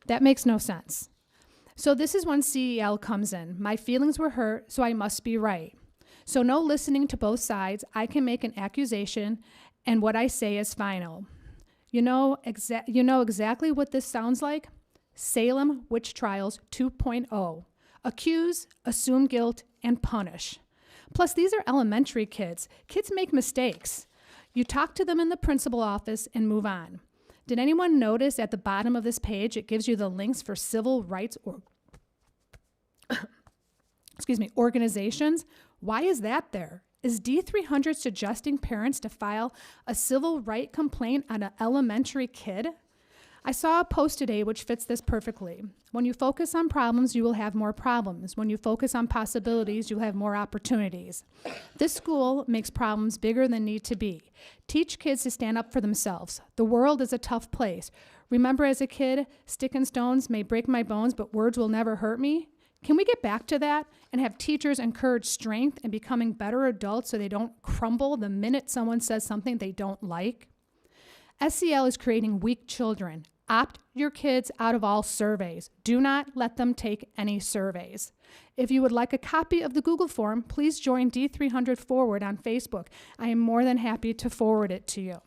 That makes no sense. So this is when CEL comes in. My feelings were hurt, so I must be right. So no listening to both sides. I can make an accusation, and what I say is final. You know exactly what this sounds like? Salem Witch Trials 2.0. Accuse, assume guilt, and punish. Plus, these are elementary kids. Kids make mistakes. You talk to them in the principal office and move on. Did anyone notice at the bottom of this page, it gives you the links for civil rights or organizations? Why is that there? Is D300 suggesting parents to file a civil right complaint on an elementary kid? I saw a post today which fits this perfectly. When you focus on problems, you will have more problems. When you focus on possibilities, you'll have more opportunities. This school makes problems bigger than need to be. Teach kids to stand up for themselves. The world is a tough place. Remember as a kid, stick and stones may break my bones, but words will never hurt me? Can we get back to that and have teachers encourage strength and becoming better adults so they don't crumble the minute someone says something they don't like? SEL is creating weak children. Opt your kids out of all surveys. Do not let them take any surveys. If you would like a copy of the Google form, please join D300 Forward on Facebook. I am more than happy to forward it to you.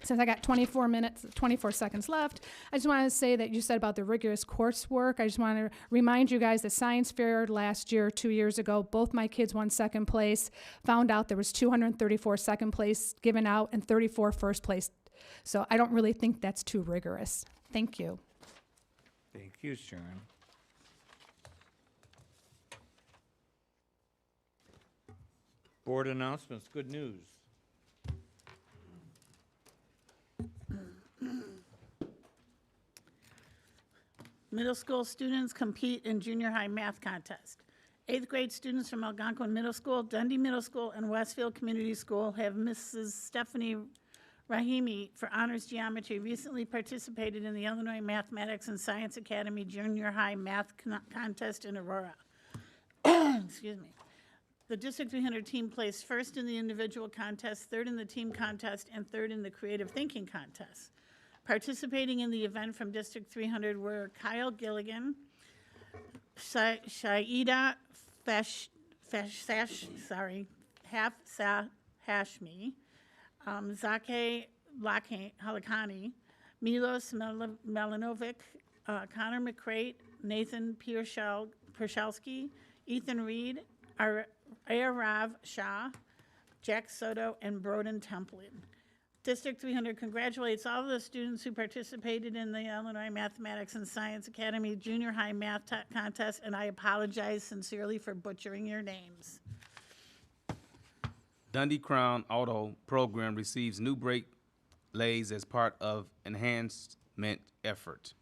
Since I got 24 seconds left, I just want to say that you said about the rigorous coursework. I just want to remind you guys that science fair last year, 2 years ago, both my kids won second place. Found out there was 234 second place given out and 34 first place. So I don't really think that's too rigorous. Thank you. Thank you, Sharon. Board announcements, good news. Middle school students compete in junior high math contest. 8th grade students from Algonquin Middle School, Dundee Middle School, and Westfield Community School have Mrs. Stephanie Rahimi for honors geometry recently participated in the Illinois Mathematics and Science Academy Junior High Math Contest in Aurora. Excuse me. The District 300 team placed first in the individual contest, third in the team contest, and third in the creative thinking contest. Participating in the event from District 300 were Kyle Gilligan, Shaida Hashmi, Zake Halakani, Milos Melanovic, Connor McCrate, Nathan Piershalski, Ethan Reed, Ayarav Shah, Jack Soto, and Broden Templin. District 300 congratulates all of the students who participated in the Illinois Mathematics and Science Academy Junior High Math Contest, and I apologize sincerely for butchering your names. Dundee Crown Auto Program receives new brake lays as part of enhancement effort.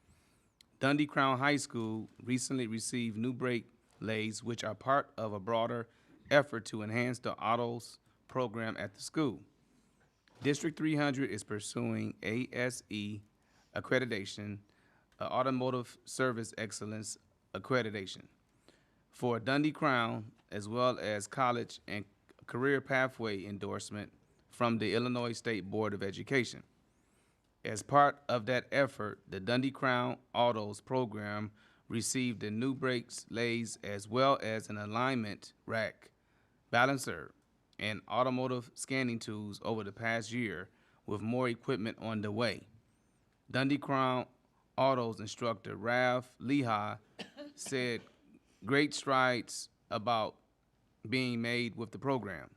Dundee Crown High School recently received new brake lays, which are part of a broader effort to enhance the autos program at the school. District 300 is pursuing ASE accreditation, Automotive Service Excellence accreditation, for Dundee Crown, as well as college and career pathway endorsement from the Illinois State Board of Education. As part of that effort, the Dundee Crown Autos program received the new brakes lays as well as an alignment rack, balancer, and automotive scanning tools over the past year, with more equipment on the way. Dundee Crown Autos instructor Rav Lehigh said great strides about being made with the program.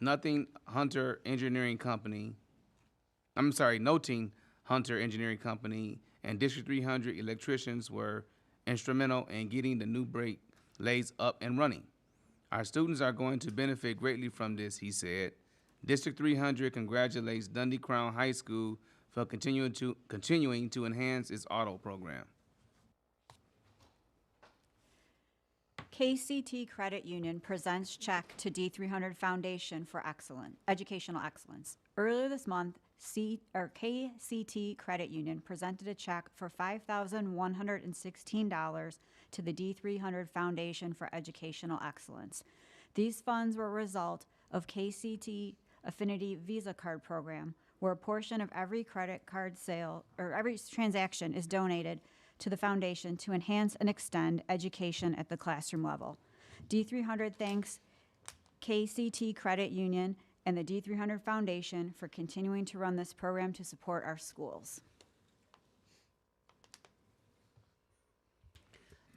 Noting Hunter Engineering Company and District 300 electricians were instrumental in getting the new brake lays up and running. Our students are going to benefit greatly from this, he said. District 300 congratulates Dundee Crown High School for continuing to enhance its auto program. KCT Credit Union presents check to D300 Foundation for Educational Excellence. Earlier this month, KCT Credit Union presented a check for $5,116 to the D300 Foundation for Educational Excellence. These funds were a result of KCT Affinity Visa Card Program, where a portion of every credit card sale or every transaction is donated to the foundation to enhance and extend education at the classroom level. D300 thanks KCT Credit Union and the D300 Foundation for continuing to run this program to support our schools.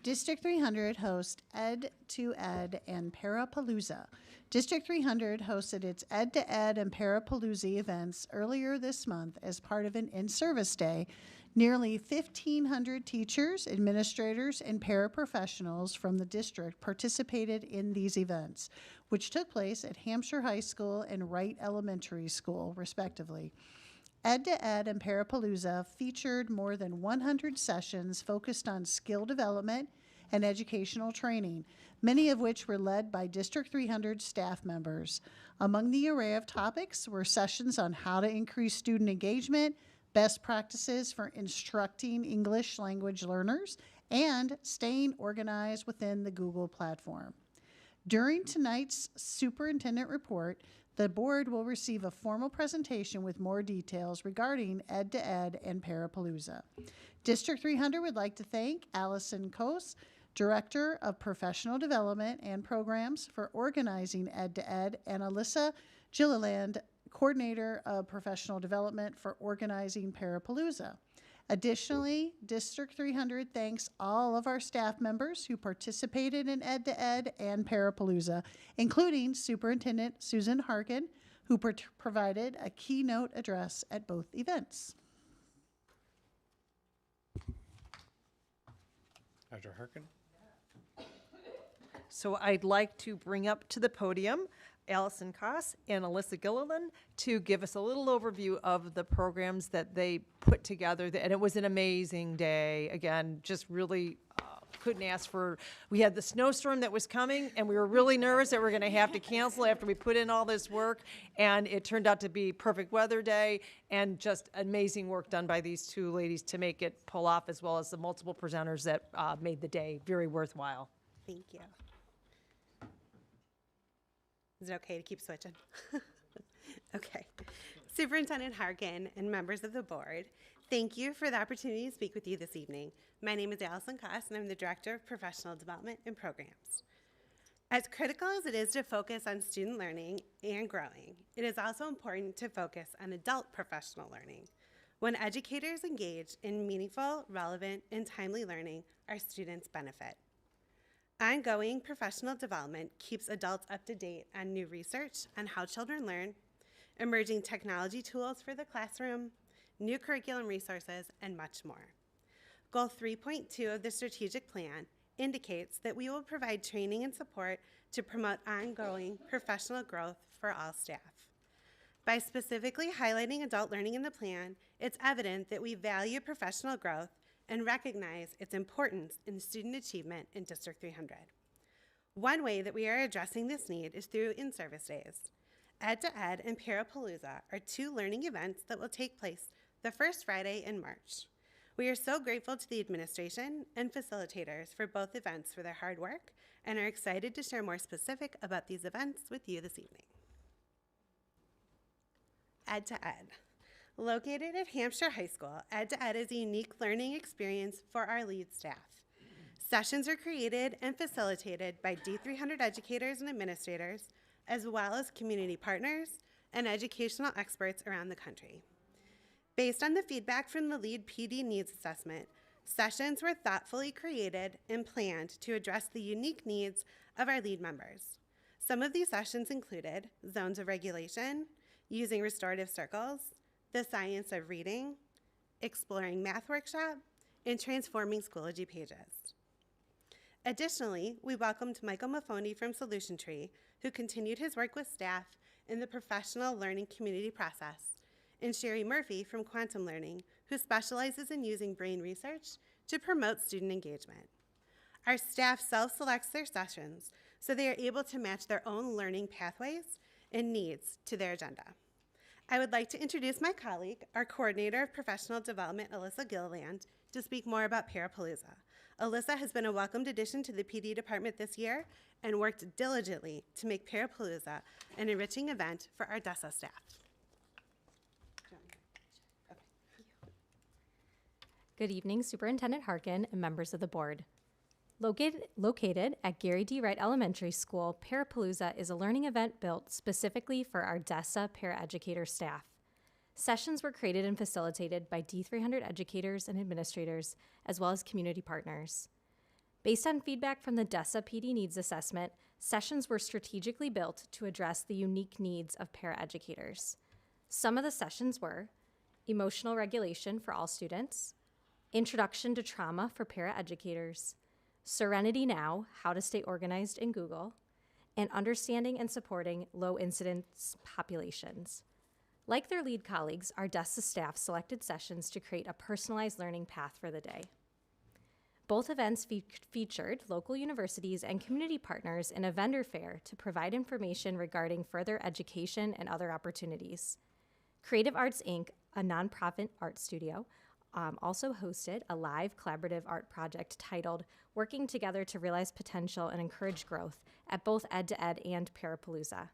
District 300 hosts Ed to Ed and Parapalooza. District 300 hosted its Ed to Ed and Parapalooza events earlier this month as part of an in-service day. Nearly 1,500 teachers, administrators, and paraprofessionals from the district participated in these events, which took place at Hampshire High School and Wright Elementary School, respectively. Ed to Ed and Parapalooza featured more than 100 sessions focused on skill development and educational training, many of which were led by District 300 staff members. Among the array of topics were sessions on how to increase student engagement, best practices for instructing English language learners, and staying organized within the Google platform. During tonight's superintendent report, the board will receive a formal presentation with more details regarding Ed to Ed and Parapalooza. District 300 would like to thank Allison Kos, Director of Professional Development and Programs, for organizing Ed to Ed, and Alyssa Gilliland, Coordinator of Professional Development, for organizing Parapalooza. Additionally, District 300 thanks all of our staff members who participated in Ed to Ed and Parapalooza, including Superintendent Susan Harkin, who provided a keynote address at both events. Dr. Harkin? So I'd like to bring up to the podium Allison Koss and Alyssa Gilliland to give us a little overview of the programs that they put together. And it was an amazing day. Again, just really couldn't ask for, we had the snowstorm that was coming and we were really nervous that we were going to have to cancel after we put in all this work. And it turned out to be perfect weather day and just amazing work done by these two ladies to make it pull off, as well as the multiple presenters that made the day very worthwhile. Thank you. Is it okay to keep switching? Okay. Superintendent Harkin and members of the board, thank you for the opportunity to speak with you this evening. My name is Allison Koss, and I'm the Director of Professional Development and Programs. As critical as it is to focus on student learning and growing, it is also important to focus on adult professional learning. When educators engage in meaningful, relevant, and timely learning, our students benefit. Ongoing professional development keeps adults up to date on new research on how children learn, emerging technology tools for the classroom, new curriculum resources, and much more. Goal 3.2 of the strategic plan indicates that we will provide training and support to promote ongoing professional growth for all staff. By specifically highlighting adult learning in the plan, it's evident that we value professional growth and recognize its importance in student achievement in District 300. One way that we are addressing this need is through in-service days. Ed to Ed and Parapalooza are two learning events that will take place the first Friday in March. We are so grateful to the administration and facilitators for both events for their hard work and are excited to share more specific about these events with you this evening. Ed to Ed. Located at Hampshire High School, Ed to Ed is a unique learning experience for our lead staff. Sessions are created and facilitated by D300 educators and administrators, as well as community partners and educational experts around the country. Based on the feedback from the lead PD needs assessment, sessions were thoughtfully created and planned to address the unique needs of our lead members. Some of these sessions included zones of regulation, using restorative circles, the science of reading, exploring math workshop, and transforming Schoology pages. Additionally, we welcomed Michael Maffoni from Solution Tree, who continued his work with staff in the professional learning community process, and Sherry Murphy from Quantum Learning, who specializes in using brain research to promote student engagement. Our staff self-selects their sessions, so they are able to match their own learning pathways and needs to their agenda. I would like to introduce my colleague, our Coordinator of Professional Development, Alyssa Gilliland, to speak more about Parapalooza. Alyssa has been a welcomed addition to the PD department this year and worked diligently to make Parapalooza an enriching event for our DESA staff. Good evening, Superintendent Harkin and members of the board. Located at Gary D. Wright Elementary School, Parapalooza is a learning event built specifically for our DESA paraeducator staff. Sessions were created and facilitated by D300 educators and administrators, as well as community partners. Based on feedback from the DESA PD needs assessment, sessions were strategically built to address the unique needs of paraeducators. Some of the sessions were emotional regulation for all students, introduction to trauma for paraeducators, Serenity Now, how to stay organized in Google, and understanding and supporting low incidence populations. Like their lead colleagues, our DESA staff selected sessions to create a personalized learning path for the day. Both events featured local universities and community partners in a vendor fair to provide information regarding further education and other opportunities. Creative Arts Inc., a nonprofit art studio, also hosted a live collaborative art project titled Working Together to Realize Potential and Encourage Growth at both Ed to Ed and Parapalooza.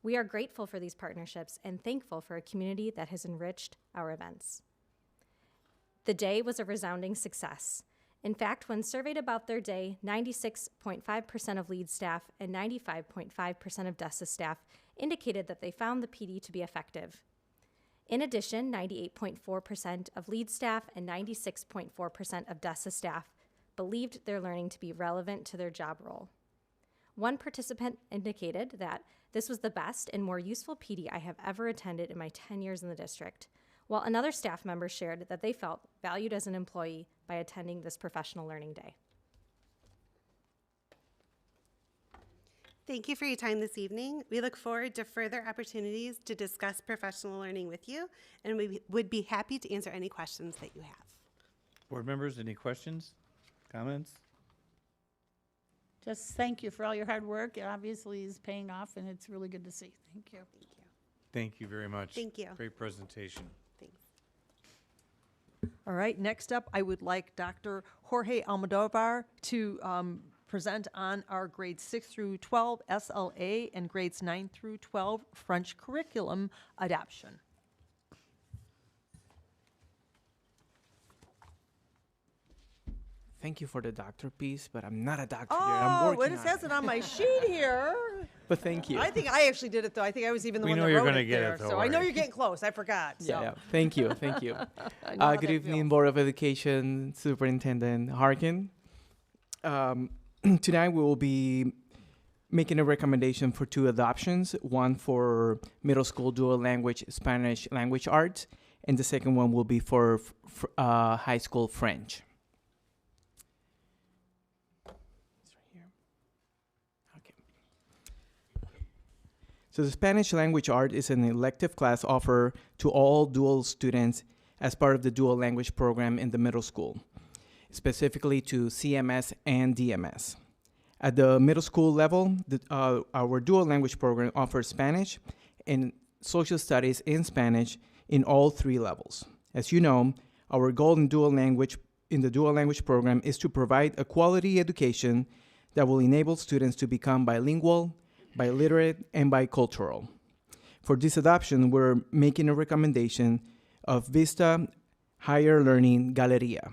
We are grateful for these partnerships and thankful for a community that has enriched our events. The day was a resounding success. In fact, when surveyed about their day, 96.5% of lead staff and 95.5% of DESA staff indicated that they found the PD to be effective. In addition, 98.4% of lead staff and 96.4% of DESA staff believed their learning to be relevant to their job role. One participant indicated that this was the best and more useful PD I have ever attended in my 10 years in the district, while another staff member shared that they felt valued as an employee by attending this professional learning day. Thank you for your time this evening. We look forward to further opportunities to discuss professional learning with you, and we would be happy to answer any questions that you have. Board members, any questions, comments? Just thank you for all your hard work. It obviously is paying off, and it's really good to see. Thank you. Thank you. Thank you very much. Thank you. Great presentation. Thanks. All right, next up, I would like Dr. Jorge Almodovar to present on our grades 6 through 12 SLA and grades 9 through 12 French curriculum adoption. Thank you for the doctor piece, but I'm not a doctor yet. I'm working Well, it on says it on my sheet here. But thank you. I think I actually did it, though. I think I was even the We one know that you're wrote gonna it get there. it, though, So I know Lori. you're getting close. I forgot. So. Yeah. Thank you. Thank you. I know how Good that evening, feels. Board of Education Superintendent Harkin. Tonight we will be making a recommendation for 2 adoptions, one for middle school dual language Spanish language arts, and the second one will be for high school French. It's right here. Okay. So the Spanish language art is an elective class offered to all dual students as part of the dual language program in the middle school, specifically to CMS and DMS. At the middle school level, our dual language program offers Spanish and social studies in Spanish in all 3 levels. As you know, our goal in the dual language program is to provide a quality education that will enable students to become bilingual, biliterate, and bicultural. For this adoption, we're making a recommendation of Vista Higher Learning Galeria.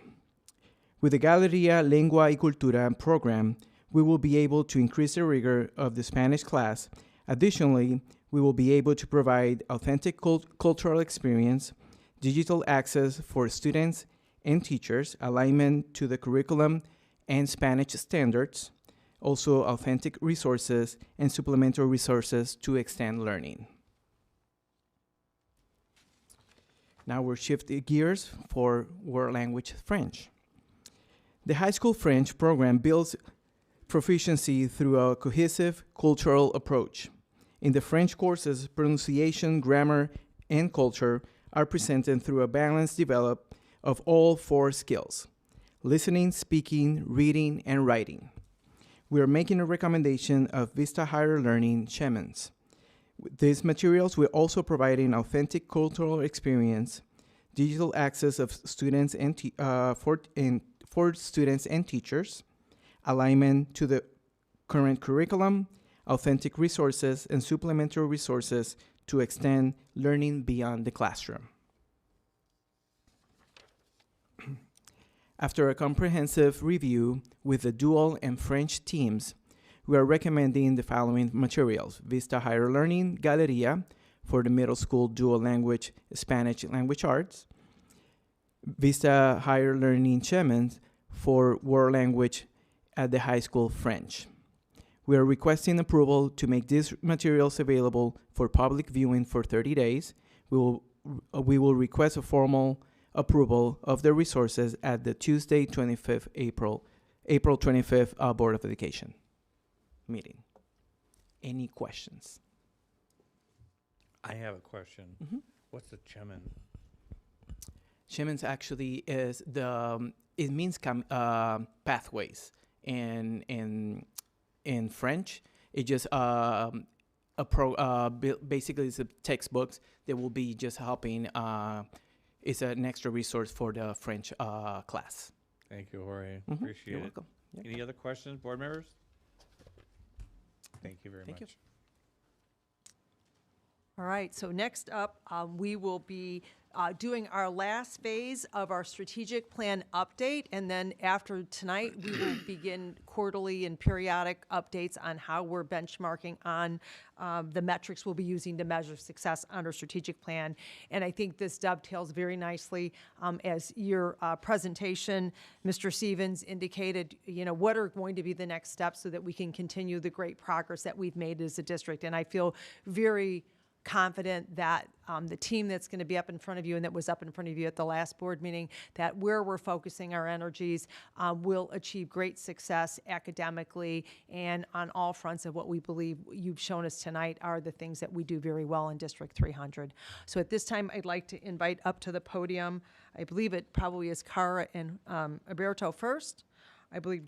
With the Galeria Lengua y Cultura program, we will be able to increase the rigor of the Spanish class. Additionally, we will be able to provide authentic cultural experience, digital access for students and teachers, alignment to the curriculum and Spanish standards, also authentic resources and supplementary resources to extend learning. Now we're shifting gears for world language French. The high school French program builds proficiency through a cohesive cultural approach. In the French courses, pronunciation, grammar, and culture are presented through a balanced development of all 4 skills: listening, speaking, reading, and writing. We are making a recommendation of Vista Higher Learning Chemins. These materials will also provide an authentic cultural experience, digital access of students and for students and teachers, alignment to the current curriculum, authentic resources, and supplementary resources to extend learning beyond the classroom. After a comprehensive review with the dual and French teams, we are recommending the following materials: Vista Higher Learning Galeria for the middle school dual language Spanish language arts, Vista Higher Learning Chemins for world language at the high school French. We are requesting approval to make these materials available for public viewing for 30 days. We will request a formal approval of the resources at the Tuesday, April 25th Board of Education meeting. Any questions? I have a question. Mm-hmm. What's the Chemin? Chemins actually is it means pathways. In French, it just basically it's a textbooks that will be just helping. It's an extra resource for the French class. Thank you, Jorge. Mhm. Appreciate You're it. welcome. Yep. Any other questions, board members? Thank you very Thank you. much. All right, so next up, we will be doing our last phase of our strategic plan update, and then after tonight, we will begin quarterly and periodic updates on how we're benchmarking on the metrics we'll be using to measure success on our strategic plan. And I think this dovetails very nicely as your presentation, Mr. Stevens indicated, what are going to be the next steps so that we can continue the great progress that we've made as a district. And I feel very confident that the team that's going to be up in front of you and that was up in front of you at the last board meeting, that where we're focusing our energies will achieve great success academically and on all fronts of what we believe you've shown us tonight are the things that we do very well in District 300. So at this time, I'd like to invite up to the podium, I believe it probably is Cara and Alberto first. I believe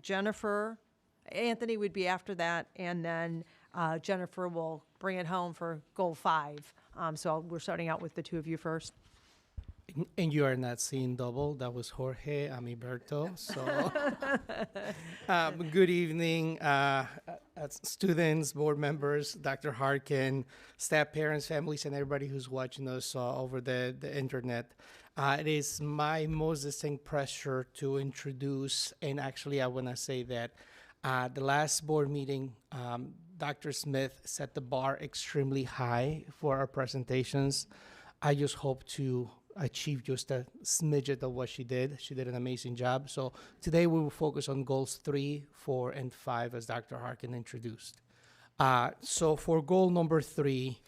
Anthony would be after that, and then Jennifer will bring it home for goal 5. So we're starting out with the two of you first. And you are not seeing double. That was Jorge. I'm Alberto. So good evening, students, board members, Dr. Harkin, staff, parents, families, and everybody who's watching us over the internet. It is my most distinct pleasure to introduce, and actually I want to say that the last board meeting, Dr. Smith set the bar extremely high for our presentations. I just hope to achieve just a smidget of what she did. She did an amazing job. So today we will focus on goals 3, 4, and 5 as Dr. Harkin introduced. So for goal number 3,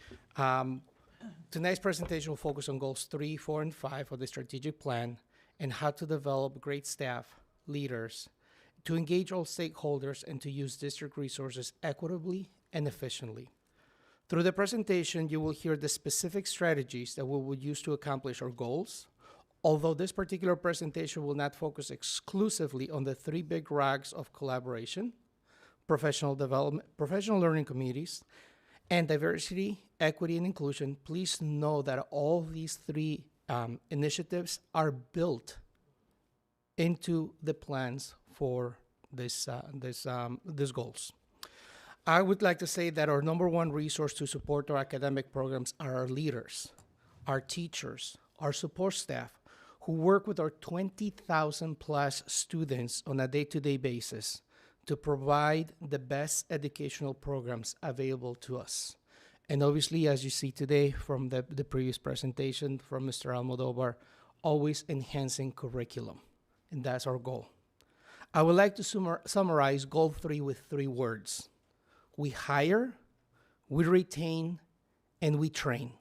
tonight's presentation will focus on goals 3, 4, and 5 of the strategic plan and how to develop great staff, leaders, to engage all stakeholders and to use district resources equitably and efficiently. Through the presentation, you will hear the specific strategies that we will use to accomplish our goals, although this particular presentation will not focus exclusively on the 3 big rocks of collaboration, professional development, professional learning communities, and diversity, equity, and inclusion. Please know that all these 3 initiatives are built into the plans for these goals. I would like to say that our number 1 resource to support our academic programs are our leaders, our teachers, our support staff, who work with our 20,000 plus students on a day-to-day basis to provide the best educational programs available to us. And obviously, as you see today from the previous presentation from Mr. Almodovar, always enhancing curriculum, and that's our goal. I would like to summarize goal 3 with 3 words. We hire, we retain, and we train.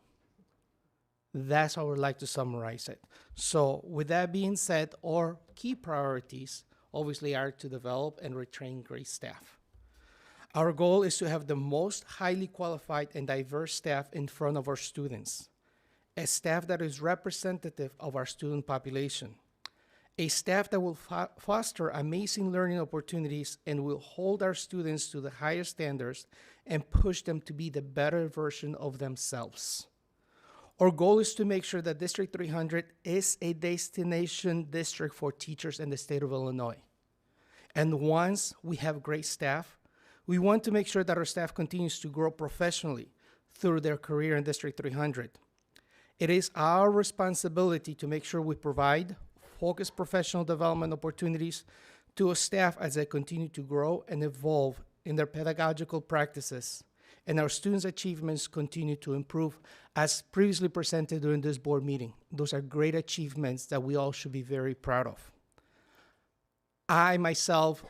That's how I would like to summarize it. So with that being said, our key priorities obviously are to develop and retain great staff. Our goal is to have the most highly qualified and diverse staff in front of our students, a staff that is representative of our student population, a staff that will foster amazing learning opportunities and will hold our students to the highest standards and push them to be the better version of themselves. Our goal is to make sure that District 300 is a destination district for teachers in the state of Illinois. And once we have great staff, we want to make sure that our staff continues to grow professionally through their career in District 300. It is our responsibility to make sure we provide focused professional development opportunities to a staff as they continue to grow and evolve in their pedagogical practices, and our students' achievements continue to improve as previously presented during this board meeting. Those are great achievements that we all should be very proud of. I myself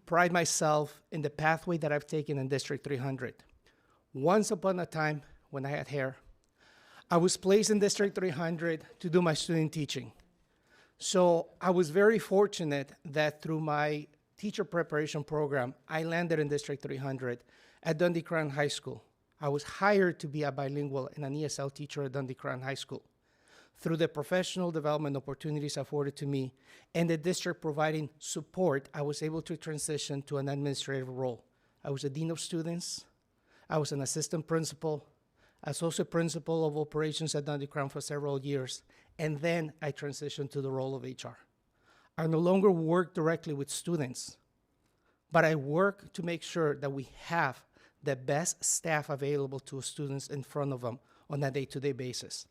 pride myself in the pathway that I've taken in District 300. Once upon a time, when I had hair, I was placed in District 300 to do my student teaching. So I was very fortunate that through my teacher preparation program, I landed in District 300 at Dundee Crown High School. I was hired to be a bilingual and an ESL teacher at Dundee Crown High School. Through the professional development opportunities afforded to me and the district providing support, I was able to transition to an administrative role. I was a dean of students. I was an assistant principal, associate principal of operations at Dundee Crown for several years, and then I transitioned to the role of HR. I no longer work directly with students, but I work to make sure that we have the best staff available to students in front of them on a day-to-day basis.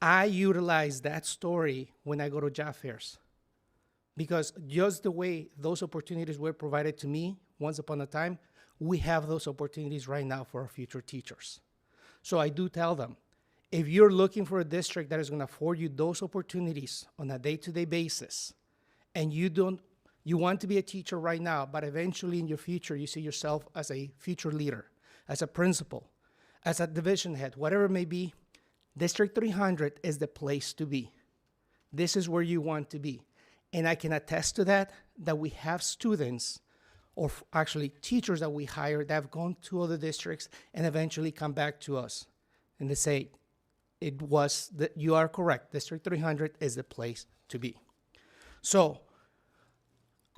I utilize that story when I go to job fairs, because just the way those opportunities were provided to me once upon a time, we have those opportunities right now for our future teachers. So I do tell them, if you're looking for a district that is going to afford you those opportunities on a day-to-day basis, and you want to be a teacher right now, but eventually in your future you see yourself as a future leader, as a principal, as a division head, whatever it may be, District 300 is the place to be. This is where you want to be. And I can attest to that we have students, or actually teachers that we hire that have gone to other districts and eventually come back to us. And they say, you are correct, District 300 is the place to be. So,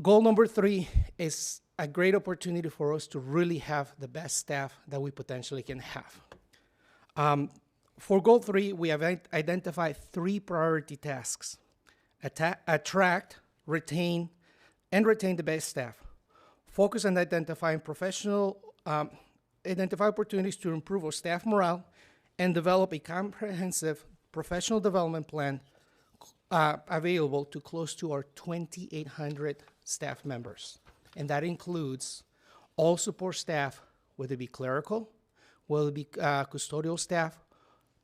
goal number 3 is a great opportunity for us to really have the best staff that we potentially can have. For goal 3, we have identified 3 priority tasks: attract, retain the best staff. Focus on identify opportunities to improve our staff morale, and develop a comprehensive professional development plan available to close to our 2,800 staff members. And that includes all support staff, whether it be clerical, whether it be custodial staff,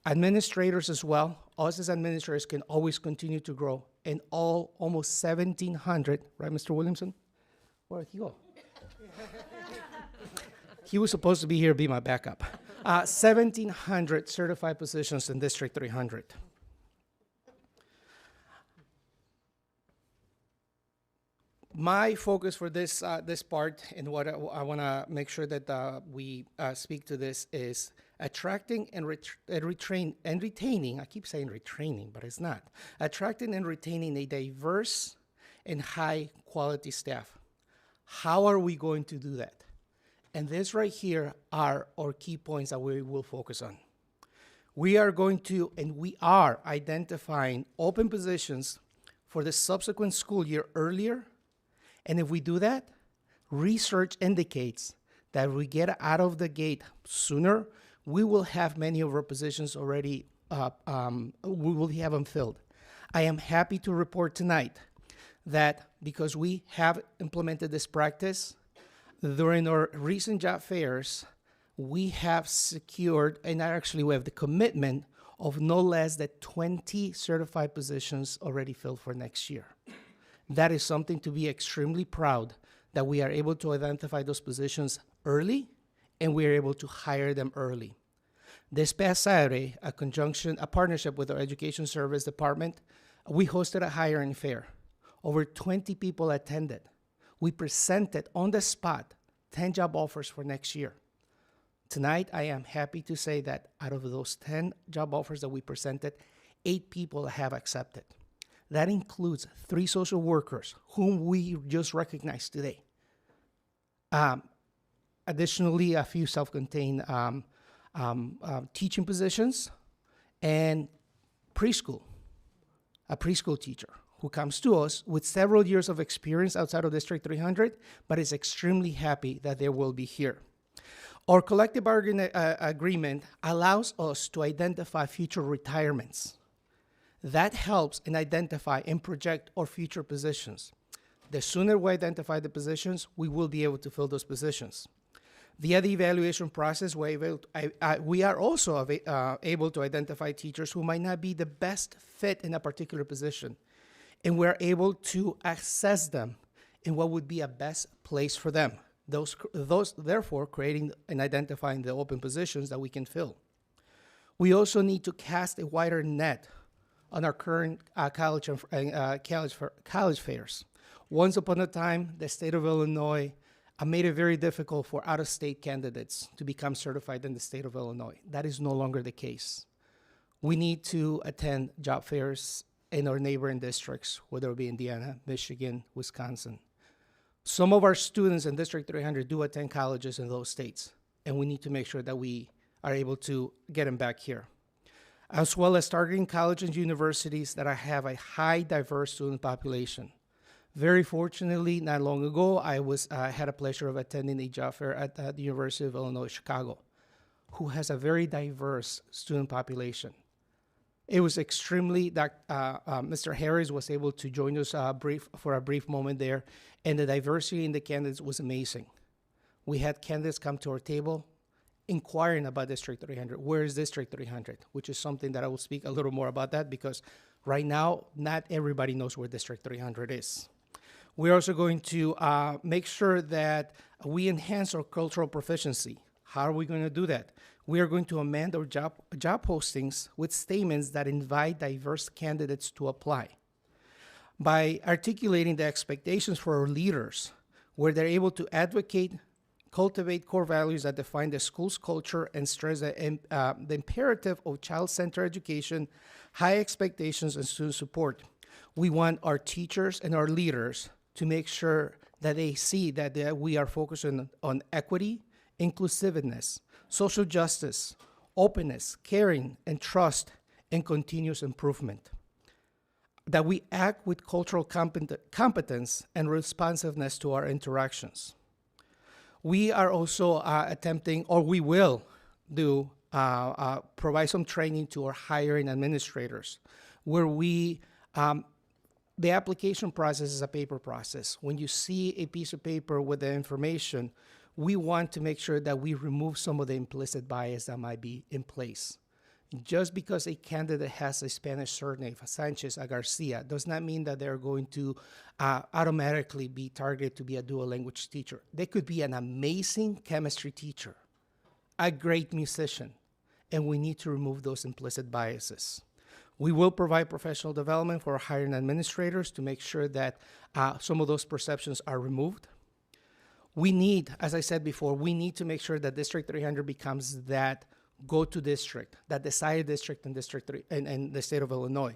administrators as well. Us as administrators can always continue to grow, and almost 1,700, right, Mr. Williamson? Where'd he go? He was supposed to be here, be my backup. 1,700 certified positions in District 300. My focus for this part, and what I want to make sure that we speak to this, is attracting and retaining. I keep saying retraining, but it's not. Attracting and retaining a diverse and high quality staff. How are we going to do that? And this right here are our key points that we will focus on. We are going to, and we are identifying open positions for the subsequent school year earlier. And if we do that, research indicates that if we get out of the gate sooner, we will have many of our positions already, we will have them filled. I am happy to report tonight that because we have implemented this practice, during our recent job fairs, we have secured, and actually we have the commitment of no less than 20 certified positions already filled for next year. That is something to be extremely proud that we are able to identify those positions early, and we are able to hire them early. This past Saturday, a partnership with our Education Service Department, we hosted a hiring fair. Over 20 people attended. We presented on the spot 10 job offers for next year. Tonight, I am happy to say that out of those 10 job offers that we presented, 8 people have accepted. That includes 3 social workers, whom we just recognized today. Additionally, a few self-contained teaching positions, and a preschool teacher who comes to us with several years of experience outside of District 300, but is extremely happy that they will be here. Our collective bargaining agreement allows us to identify future retirements. That helps in identify and project our future positions. The sooner we identify the positions, we will be able to fill those positions. Via the evaluation process, we are also able to identify teachers who might not be the best fit in a particular position, and we're able to assess them in what would be a best place for them. Those therefore creating and identifying the open positions that we can fill. We also need to cast a wider net on our current college fairs. Once upon a time, the state of Illinois made it very difficult for out-of-state candidates to become certified in the state of Illinois. That is no longer the case. We need to attend job fairs in our neighboring districts, whether it be Indiana, Michigan, Wisconsin. Some of our students in District 300 do attend colleges in those states, and we need to make sure that we are able to get them back here. As well as targeting colleges and universities that have a high diverse student population. Very fortunately, not long ago, I had a pleasure of attending a job fair at the University of Illinois, Chicago, who has a very diverse student population. It was extremely that Mr. Harris was able to join us for a brief moment there, and the diversity in the candidates was amazing. We had candidates come to our table inquiring about District 300. Where is District 300? Which is something that I will speak a little more about that, because right now, not everybody knows where District 300 is. We're also going to make sure that we enhance our cultural proficiency. How are we going to do that? We are going to amend our job postings with statements that invite diverse candidates to apply. By articulating the expectations for our leaders, where they're able to advocate, cultivate core values that define the school's culture and stress the imperative of child-centered education, high expectations, and student support. We want our teachers and our leaders to make sure that they see that we are focusing on equity, inclusiveness, social justice, openness, caring, and trust, and continuous improvement. That we act with cultural competence and responsiveness to our interactions. We are also attempting, or we will do, provide some training to our hiring administrators, where the application process is a paper process. When you see a piece of paper with the information, we want to make sure that we remove some of the implicit bias that might be in place. Just because a candidate has a Spanish surname, a Sanchez, a Garcia, does not mean that they're going to automatically be targeted to be a dual language teacher. They could be an amazing chemistry teacher, a great musician, and we need to remove those implicit biases. We will provide professional development for our hiring administrators to make sure that some of those perceptions are removed. We need, as I said before, we need to make sure that District 300 becomes that go-to district, that desired district in District 3 and the state of Illinois.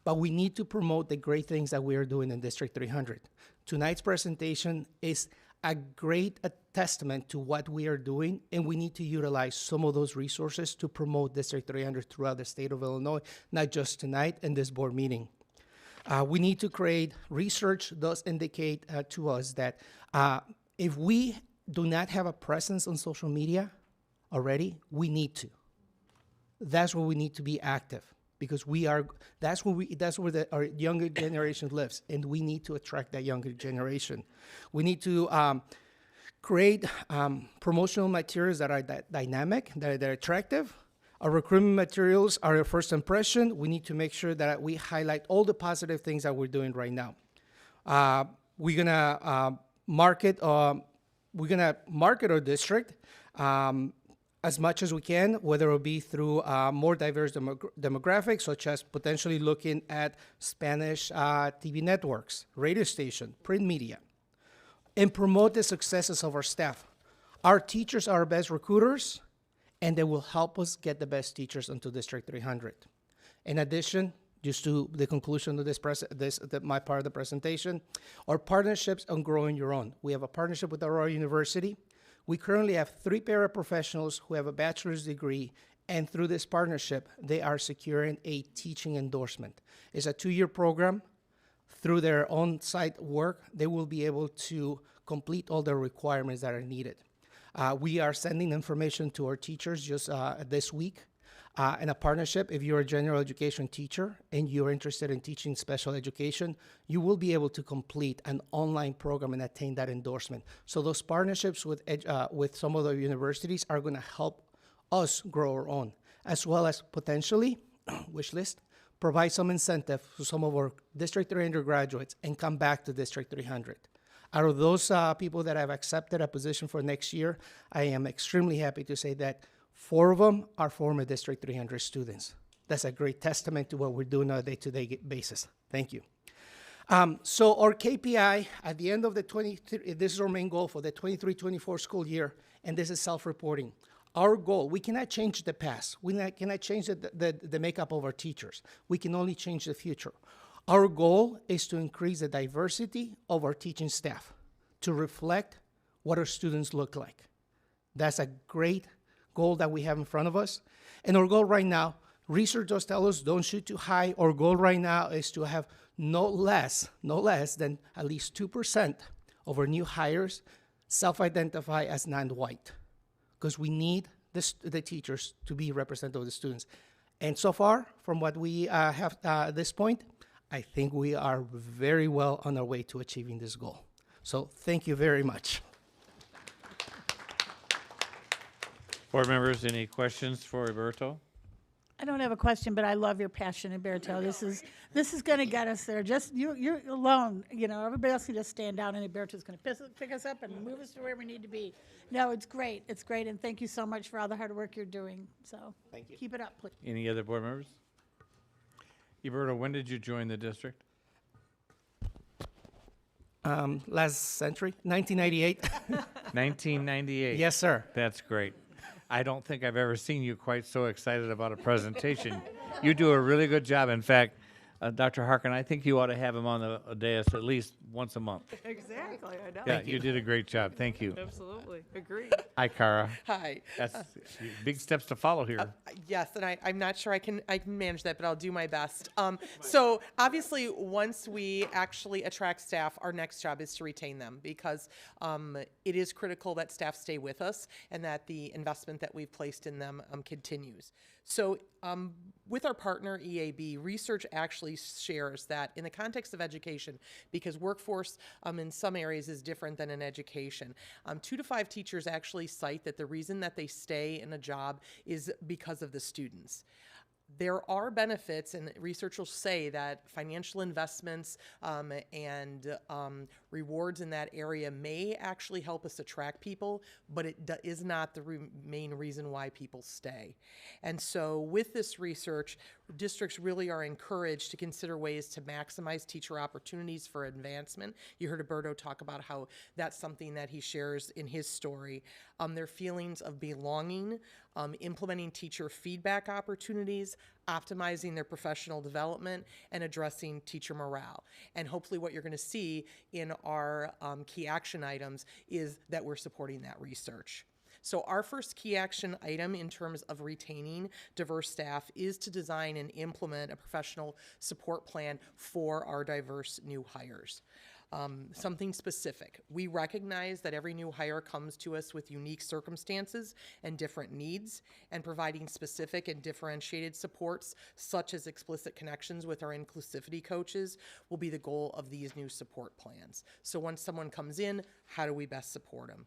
But we need to promote the great things that we are doing in District 300. Tonight's presentation is a great testament to what we are doing, and we need to utilize some of those resources to promote District 300 throughout the state of Illinois, not just tonight in this board meeting. We need to create research does indicate to us that if we do not have a presence on social media already, we need to. That's where we need to be active, because that's where our younger generation lives, and we need to attract that younger generation. We need to create promotional materials that are dynamic, that are attractive. Our recruitment materials are a first impression. We need to make sure that we highlight all the positive things that we're doing right now. We're gonna market our district as much as we can, whether it be through more diverse demographics, such as potentially looking at Spanish TV networks, radio station, print media, and promote the successes of our staff. Our teachers are our best recruiters, and they will help us get the best teachers into District 300. In addition, just to the conclusion of my part of the presentation, our partnerships on Growing Your Own. We have a partnership with Aurora University. We currently have 3 paraprofessionals who have a bachelor's degree, and through this partnership, they are securing a teaching endorsement. It's a 2-year program. Through their on-site work, they will be able to complete all the requirements that are needed. We are sending information to our teachers just this week in a partnership. If you're a general education teacher and you're interested in teaching special education, you will be able to complete an online program and attain that endorsement. So those partnerships with some of the universities are going to help us grow our own, as well as potentially, wish list, provide some incentive to some of our District 300 graduates and come back to District 300. Out of those people that have accepted a position for next year, I am extremely happy to say that 4 of them are former District 300 students. That's a great testament to what we're doing on a day-to-day basis. Thank you. So our KPI at the end of this is our main goal for the 23-24 school year, and this is self-reporting. Our goal, we cannot change the past. We cannot change the makeup of our teachers. We can only change the future. Our goal is to increase the diversity of our teaching staff to reflect what our students look like. That's a great goal that we have in front of us. And our goal right now Research does tell us don't shoot too high. Our goal right now is to have no less than at least 2% of our new hires self-identify as non-white, because we need the teachers to be representative of the students. And so far, from what we have at this point, I think we are very well on our way to achieving this goal. So thank you very much. Board members, any questions for Roberto? I don't have a question, but I love your passion, Roberto. This is going to get us there. Just you're alone. You know, everybody else can just stand down, and Roberto's going to pick us up and move us to where we need to be. No, it's great. It's great, and thank you so much for all the hard work you're doing. So thank you. Keep it up, please. Any other board members? Roberto, when did you join the district? Last century, 1998. 1998. Yes, sir. That's great. I don't think I've ever seen you quite so excited about a presentation. You do a really good job. In fact, Dr. Harkin, I think you ought to have him on the dais at least once a month. Exactly, I know. Yeah, you did a great job. Thank you. Absolutely, agree. Hi, Cara. Hi. That's big steps to follow here. Yes, and I'm not sure I can manage that, but I'll do my best. So obviously, once we actually attract staff, our next job is to retain them, because it is critical that staff stay with us and that the investment that we've placed in them continues. So with our partner EAB, research actually shares that in the context of education, because workforce in some areas is different than in education, 2 to 5 teachers actually cite that the reason that they stay in a job is because of the students. There are benefits, and research will say that financial investments and rewards in that area may actually help us attract people, but it is not the main reason why people stay. And so with this research, districts really are encouraged to consider ways to maximize teacher opportunities for advancement. You heard Roberto talk about how that's something that he shares in his story. Their feelings of belonging, implementing teacher feedback opportunities, optimizing their professional development, and addressing teacher morale. And hopefully what you're going to see in our key action items is that we're supporting that research. So our first key action item in terms of retaining diverse staff is to design and implement a professional support plan for our diverse new hires. Something specific. We recognize that every new hire comes to us with unique circumstances and different needs, and providing specific and differentiated supports, such as explicit connections with our inclusivity coaches, will be the goal of these new support plans. So once someone comes in, how do we best support them?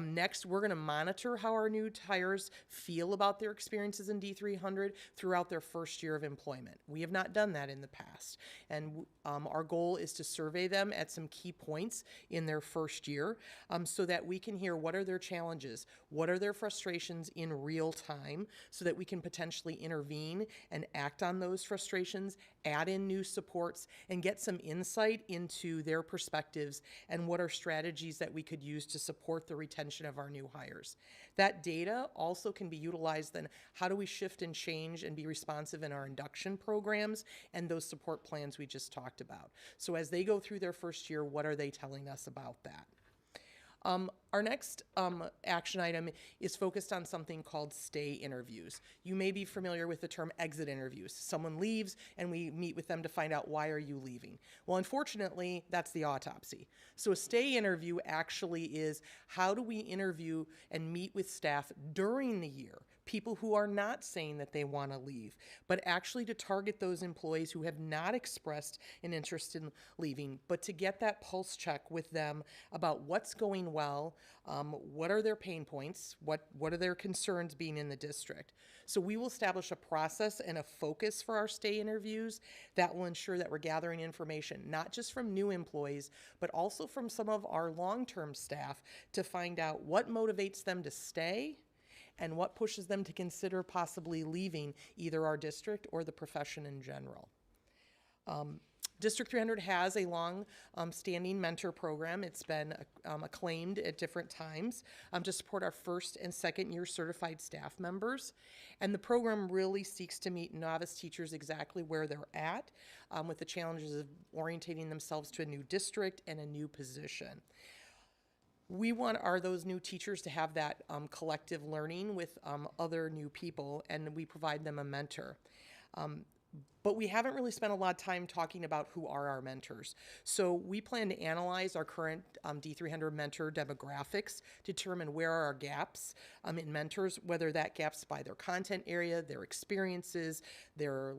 Next, we're going to monitor how our new hires feel about their experiences in D300 throughout their first year of employment. We have not done that in the past, and our goal is to survey them at some key points in their first year, so that we can hear what are their challenges, what are their frustrations in real time, so that we can potentially intervene and act on those frustrations, add in new supports, and get some insight into their perspectives and what are strategies that we could use to support the retention of our new hires. That data also can be utilized then. How do we shift and change and be responsive in our induction programs and those support plans we just talked about? So as they go through their first year, what are they telling us about that? Our next action item is focused on something called stay interviews. You may be familiar with the term exit interviews. Someone leaves and we meet with them to find out, why are you leaving? Well, unfortunately, that's the autopsy. So a stay interview actually is, how do we interview and meet with staff during the year? People who are not saying that they want to leave, but actually to target those employees who have not expressed an interest in leaving, but to get that pulse check with them about what's going well, what are their pain points, what are their concerns being in the district. So we will establish a process and a focus for our stay interviews that will ensure that we're gathering information, not just from new employees, but also from some of our long-term staff, to find out what motivates them to stay and what pushes them to consider possibly leaving either our district or the profession in general. District 300 has a long-standing mentor program. It's been acclaimed at different times to support our first and second year certified staff members. And the program really seeks to meet novice teachers exactly where they're at, with the challenges of orientating themselves to a new district and a new position. we want those new teachers to have that collective learning with other new people, and we provide them a mentor. But we haven't really spent a lot of time talking about who are our mentors. So we plan to analyze our current D300 mentor demographics, determine where are our gaps in mentors, whether that gaps by their content area, their experiences, their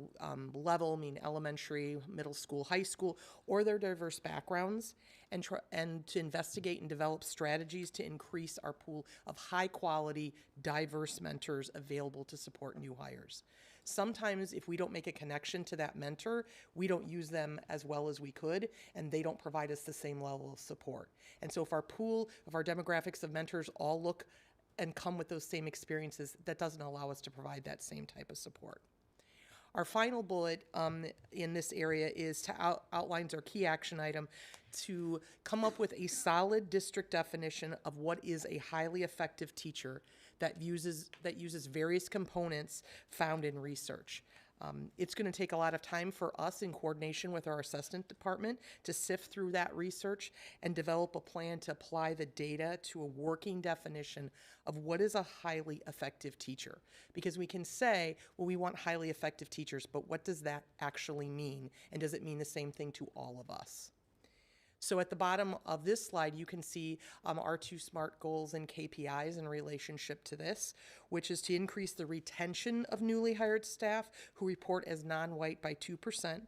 level, elementary, middle school, high school, or their diverse backgrounds, and to investigate and develop strategies to increase our pool of high quality, diverse mentors available to support new hires. Sometimes if we don't make a connection to that mentor, we don't use them as well as we could, and they don't provide us the same level of support. And so if our pool of our demographics of mentors all look and come with those same experiences, that doesn't allow us to provide that same type of support. Our final bullet in this area is to outlines our key action item to come up with a solid district definition of what is a highly effective teacher that uses various components found in research. It's going to take a lot of time for us in coordination with our assessment department to sift through that research and develop a plan to apply the data to a working definition of what is a highly effective teacher. Because we can say, well, we want highly effective teachers, but what does that actually mean? And does it mean the same thing to all of us? So at the bottom of this slide, you can see our 2 SMART goals and KPIs in relationship to this, which is to increase the retention of newly hired staff who report as non-white by 2%.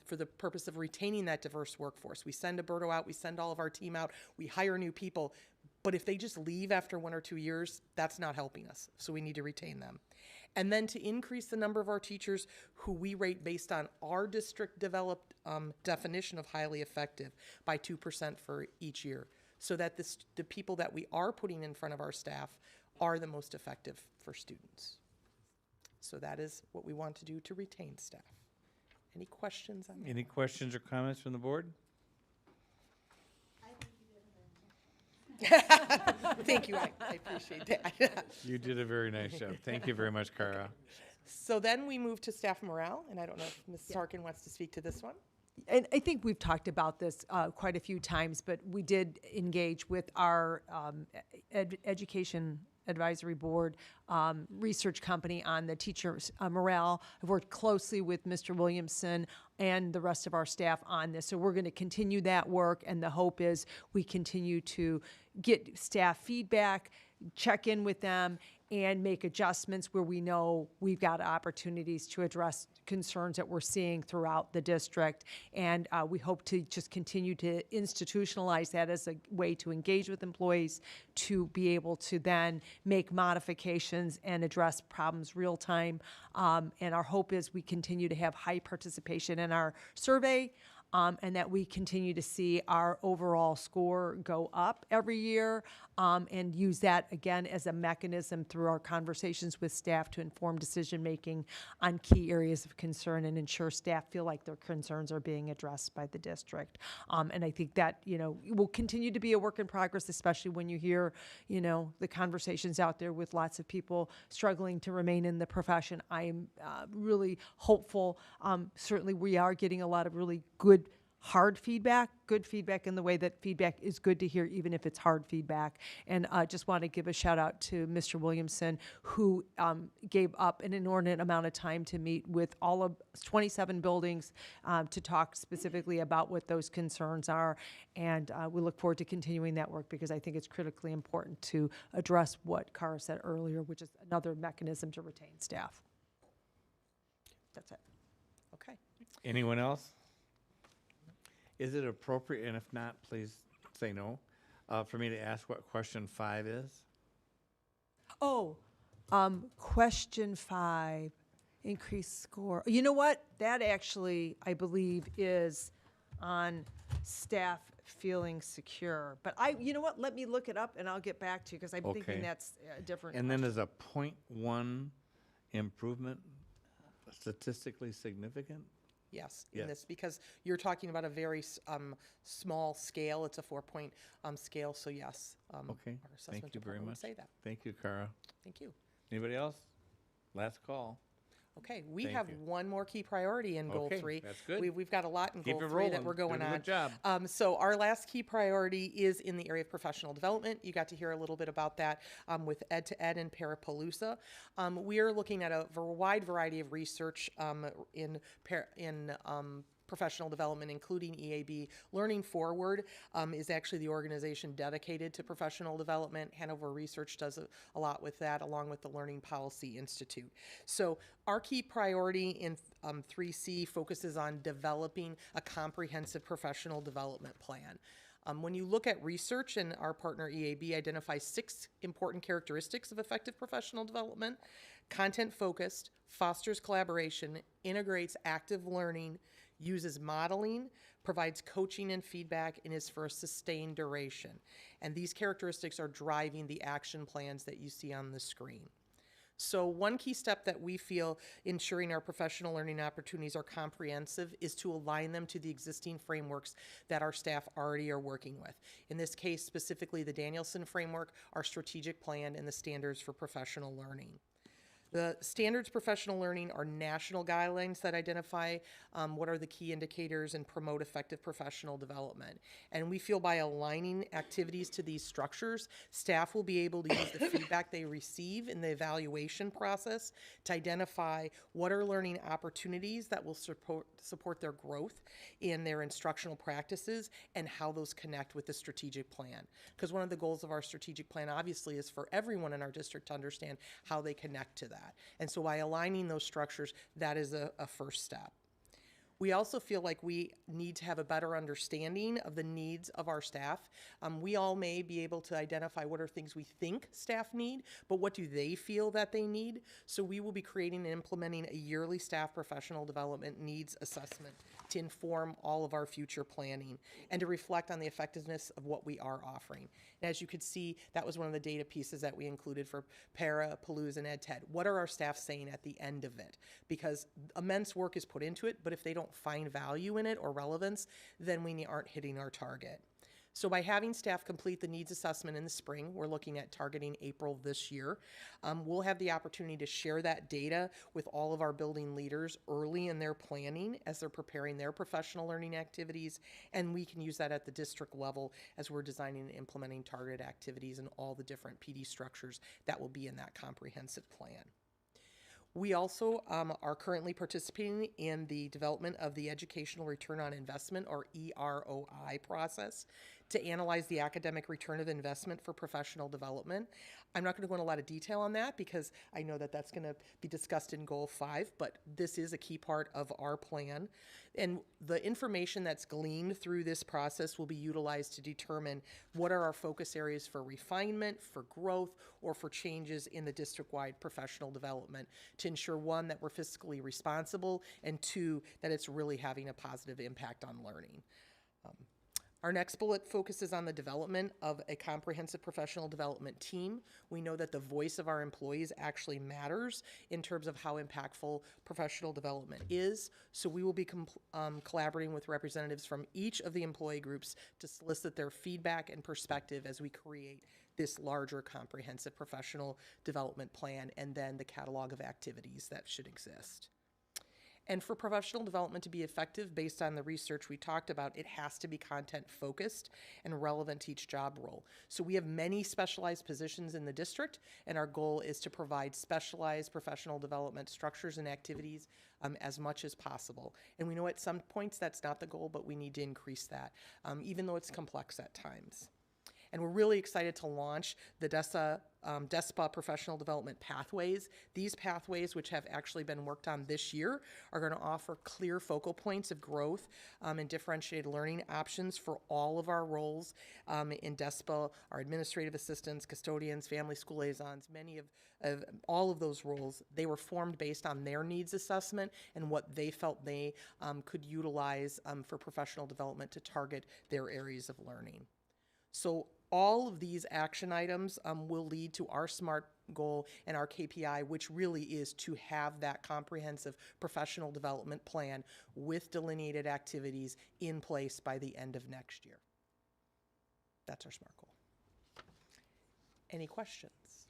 For the purpose of retaining that diverse workforce. We send Alberto out, we send all of our team out, we hire new people, but if they just leave after 1 or 2 years, that's not helping us, so we need to retain them. And then to increase the number of our teachers who we rate based on our district developed definition of highly effective by 2% for each year, so that the people that we are putting in front of our staff are the most effective for students. So that is what we want to do to retain staff. Any questions on that? Any questions or comments from the board? Thank you, I appreciate that. You did a very nice job. Thank you very much, Cara. So then we move to staff morale, and I don't know if Ms. Harkin wants to speak to this one. And I think we've talked about this quite a few times, but we did engage with our education advisory board research company on the teachers' morale. I've worked closely with Mr. Williamson and the rest of our staff on this. So we're going to continue that work, and the hope is we continue to get staff feedback, check in with them, and make adjustments where we know we've got opportunities to address concerns that we're seeing throughout the district. And we hope to just continue to institutionalize that as a way to engage with employees, to be able to then make modifications and address problems real time. And our hope is we continue to have high participation in our survey, and that we continue to see our overall score go up every year, and use that again as a mechanism through our conversations with staff to inform decision-making on key areas of concern and ensure staff feel like their concerns are being addressed by the district. And I think that, will continue to be a work in progress, especially when you hear, the conversations out there with lots of people struggling to remain in the profession. I am really hopeful. Certainly we are getting a lot of really good hard feedback, good feedback in the way that feedback is good to hear, even if it's hard feedback. And I just want to give a shout out to Mr. Williamson, who gave up an inordinate amount of time to meet with all of 27 buildings to talk specifically about what those concerns are. And we look forward to continuing that work, because I think it's critically important to address what Cara said earlier, which is another mechanism to retain staff. That's it. Okay. Anyone else? Is it appropriate, and if not, please say no, for me to ask what question 5 is? Oh, question 5, increased score. You know what? That actually, I believe, is on staff feeling secure. But you know what? Let me look it up, and I'll get back to you, because I'm thinking that's a different And question. then is a 0.1 improvement statistically significant? Yes, in this, because you're talking about a very small scale. It's a 4-point scale, so yes. Okay, our assessment thank you very department would much. say that. Thank you, Cara. Thank you. Anybody else? Last call. Okay, we Thank have you. one more key priority in Goal Okay, 3. that's good. We've got a lot in Keep Goal it 3 that rolling. we're going Doing a on. good job. So our last key priority is in the area of professional development. You got to hear a little bit about that with Ed to Ed and Parapalooza. We are looking at a wide variety of research in professional development, including EAB. Learning Forward is actually the organization dedicated to professional development. Hanover Research does a lot with that, along with the Learning Policy Institute. So our key priority in 3C focuses on developing a comprehensive professional development plan. When you look at research, and our partner EAB identifies 6 important characteristics of effective professional development: content focused, fosters collaboration, integrates active learning, uses modeling, provides coaching and feedback, and is for a sustained duration. And these characteristics are driving the action plans that you see on the screen. So one key step that we feel ensuring our professional learning opportunities are comprehensive is to align them to the existing frameworks that our staff already are working with. In this case, specifically the Danielson framework, our strategic plan, and the standards for professional learning. The standards professional learning are national guidelines that identify what are the key indicators and promote effective professional development. And we feel by aligning activities to these structures, staff will be able to use the feedback they receive in the evaluation process to identify what are learning opportunities that will support their growth in their instructional practices and how those connect with the strategic plan. Because one of the goals of our strategic plan obviously is for everyone in our district to understand how they connect to that. And so by aligning those structures, that is a first step. We also feel like we need to have a better understanding of the needs of our staff. We all may be able to identify what are things we think staff need, but what do they feel that they need? So we will be creating and implementing a yearly staff professional development needs assessment to inform all of our future planning and to reflect on the effectiveness of what we are offering. And as you could see, that was one of the data pieces that we included for Parapalooza and EdTed. What are our staff saying at the end of it? Because immense work is put into it, but if they don't find value in it or relevance, then we aren't hitting our target. So by having staff complete the needs assessment in the spring, we're looking at targeting April this year, we'll have the opportunity to share that data with all of our building leaders early in their planning as they're preparing their professional learning activities, and we can use that at the district level as we're designing and implementing targeted activities and all the different PD structures that will be in that comprehensive plan. We also are currently participating in the development of the Educational Return on Investment, or EROI, process to analyze the academic return of investment for professional development. I'm not going to go into a lot of detail on that because I know that that's going to be discussed in Goal 5, but this is a key part of our plan. And the information that's gleaned through this process will be utilized to determine what are our focus areas for refinement, for growth, or for changes in the district-wide professional development to ensure, one, that we're fiscally responsible, and two, that it's really having a positive impact on learning. Our next bullet focuses on the development of a comprehensive professional development team. We know that the voice of our employees actually matters in terms of how impactful professional development is. So we will be collaborating with representatives from each of the employee groups to solicit their feedback and perspective as we create this larger comprehensive professional development plan and then the catalog of activities that should exist. And for professional development to be effective based on the research we talked about, it has to be content focused and relevant to each job role. So we have many specialized positions in the district, and our goal is to provide specialized professional development structures and activities as much as possible. And we know at some points that's not the goal, but we need to increase that, even though it's complex at times. And we're really excited to launch the DESPA Professional Development Pathways. These pathways, which have actually been worked on this year, are going to offer clear focal points of growth and differentiated learning options for all of our roles in DESPA, our administrative assistants, custodians, family school liaisons, many of all of those roles. They were formed based on their needs assessment and what they felt they could utilize for professional development to target their areas of learning. So all of these action items will lead to our SMART goal and our KPI, which really is to have that comprehensive professional development plan with delineated activities in place by the end of next year. That's our SMART goal. Any questions?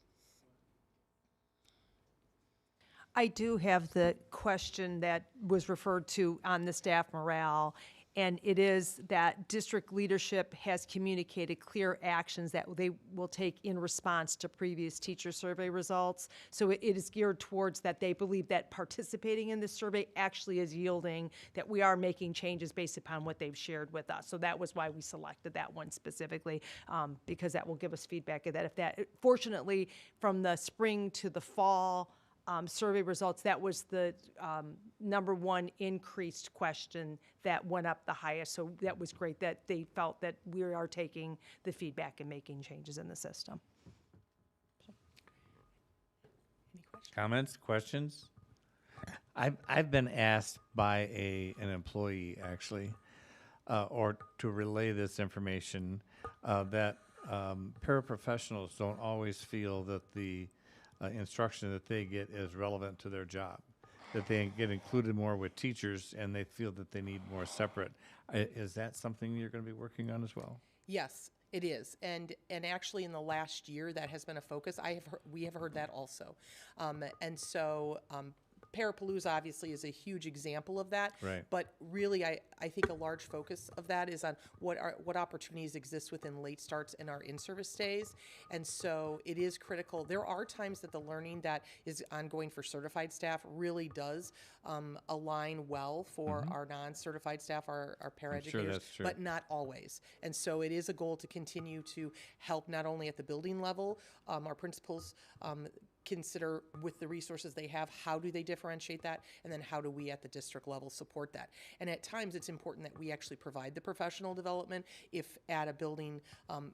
I do have the question that was referred to on the staff morale, and it is that district leadership has communicated clear actions that they will take in response to previous teacher survey results. So it is geared towards that they believe that participating in this survey actually is yielding, that we are making changes based upon what they've shared with us. So that was why we selected that one specifically, because that will give us feedback of that. If that, fortunately, from the spring to the fall, survey results, that was the number one increased question that went up the highest. So that was great that they felt that we are taking the feedback and making changes in the system. Comments, questions? I've been asked by an employee, actually, or to relay this information, that paraprofessionals don't always feel that the instruction that they get is relevant to their job, that they get included more with teachers and they feel that they need more separate. Is that something you're going to be working on as well? Yes, it is, and actually in the last year that has been a focus. We have heard that also, and so. Parapalooza obviously is a huge example of that. Right. But really, I think a large focus of that is on what opportunities exist within late starts and our in-service stays. And so it is critical. There are times that the learning that is ongoing for certified staff really does align well for our non-certified staff, our paraeducators, sure that's true. but not always. And so it is a goal to continue to help not only at the building level, our principals consider with the resources they have, how do they differentiate that, and then how do we at the district level support that. And at times it's important that we actually provide the professional development if at a building,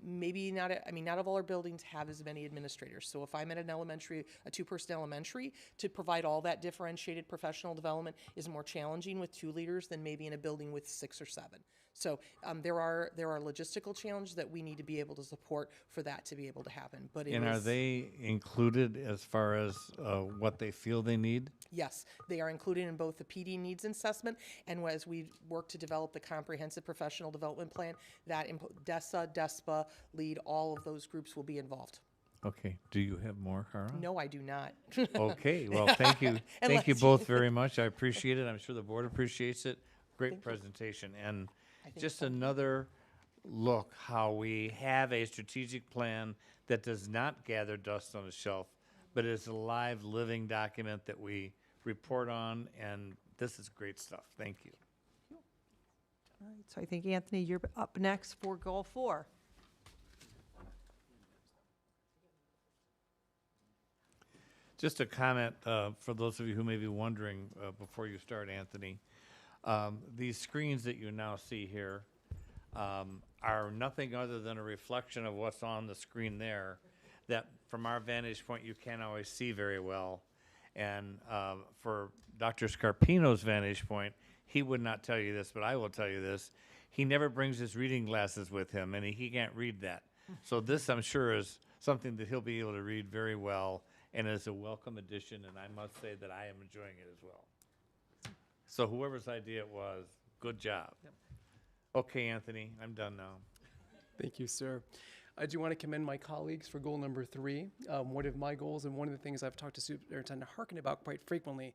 maybe not, not all our buildings have as many administrators. So if I'm at an elementary, a two-person elementary, to provide all that differentiated professional development is more challenging with 2 leaders than maybe in a building with 6 or 7. So there are logistical challenges that we need to be able to support for that to be able to happen. But are they included as far as what they feel they need? Yes, they are included in both the PD needs assessment and as we work to develop the comprehensive professional development plan, that DESA, DESPA, LEAD, all of those groups will be involved. Okay. Do you have more, Cara? No, I do not. Okay. Well, thank you. Thank you both very much. I appreciate it. I'm sure the board appreciates it. Great presentation. And just another look how we have a strategic plan that does not gather dust on a shelf, but is a live, living document that we report on, and this is great stuff. Thank you. All right, so I think, Anthony, you're up next for goal 4. Just a comment for those of you who may be wondering before you start, Anthony. These screens that you now see here are nothing other than a reflection of what's on the screen there that from our vantage point you can't always see very well. And for Dr. Scarpino's vantage point, he would not tell you this, but I will tell you this. He never brings his reading glasses with him, and he can't read that. So this, I'm sure, is something that he'll be able to read very well and is a welcome addition, and I must say that I am enjoying it as well. So whoever's idea it was, good job. Yep. Okay, Anthony, I'm done now. Thank you, sir. I do want to commend my colleagues for goal number 3. One of my goals, and one of the things I've talked to Superintendent Harkin about quite frequently,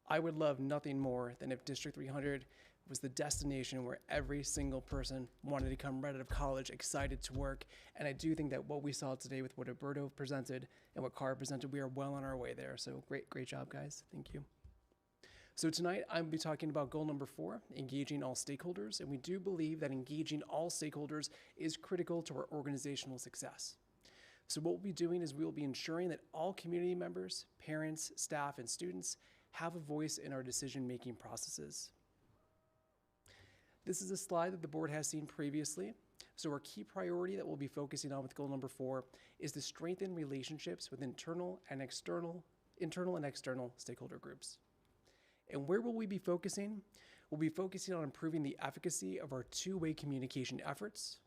I would love nothing more than if District 300 was the destination where every single person wanted to come right out of college excited to work. And I do think that what we saw today with what Alberto presented and what Cara presented, we are well on our way there. So great job, guys. Thank you. So tonight, I'm going to be talking about goal number 4, engaging all stakeholders, and we do believe that engaging all stakeholders is critical to our organizational success. So what we'll be doing is we will be ensuring that all community members, parents, staff, and students have a voice in our decision-making processes. This is a slide that the board has seen previously. So our key priority that we'll be focusing on with goal number 4 is to strengthen relationships with internal and external stakeholder groups. And where will we be focusing? We'll be focusing on improving the efficacy of our two-way communication efforts.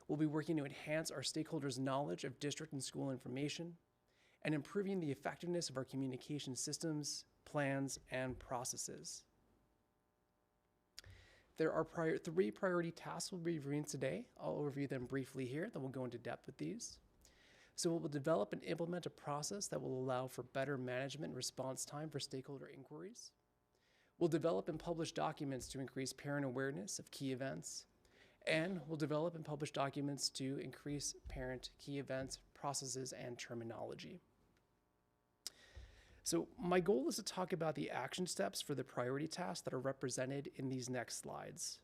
We'll be working to enhance our stakeholders' knowledge of district and school information and improving the effectiveness of our communication systems, plans, and processes. There are 3 priority tasks we'll be reviewing today. I'll overview them briefly here, then we'll go into depth with these. So we'll develop and implement a process that will allow for better management and response time for stakeholder inquiries. We'll develop and publish documents to increase parent awareness of key events. And we'll develop and publish documents to increase parent key events, processes, and terminology. So my goal is to talk about the action steps for the priority tasks that are represented in these next slides.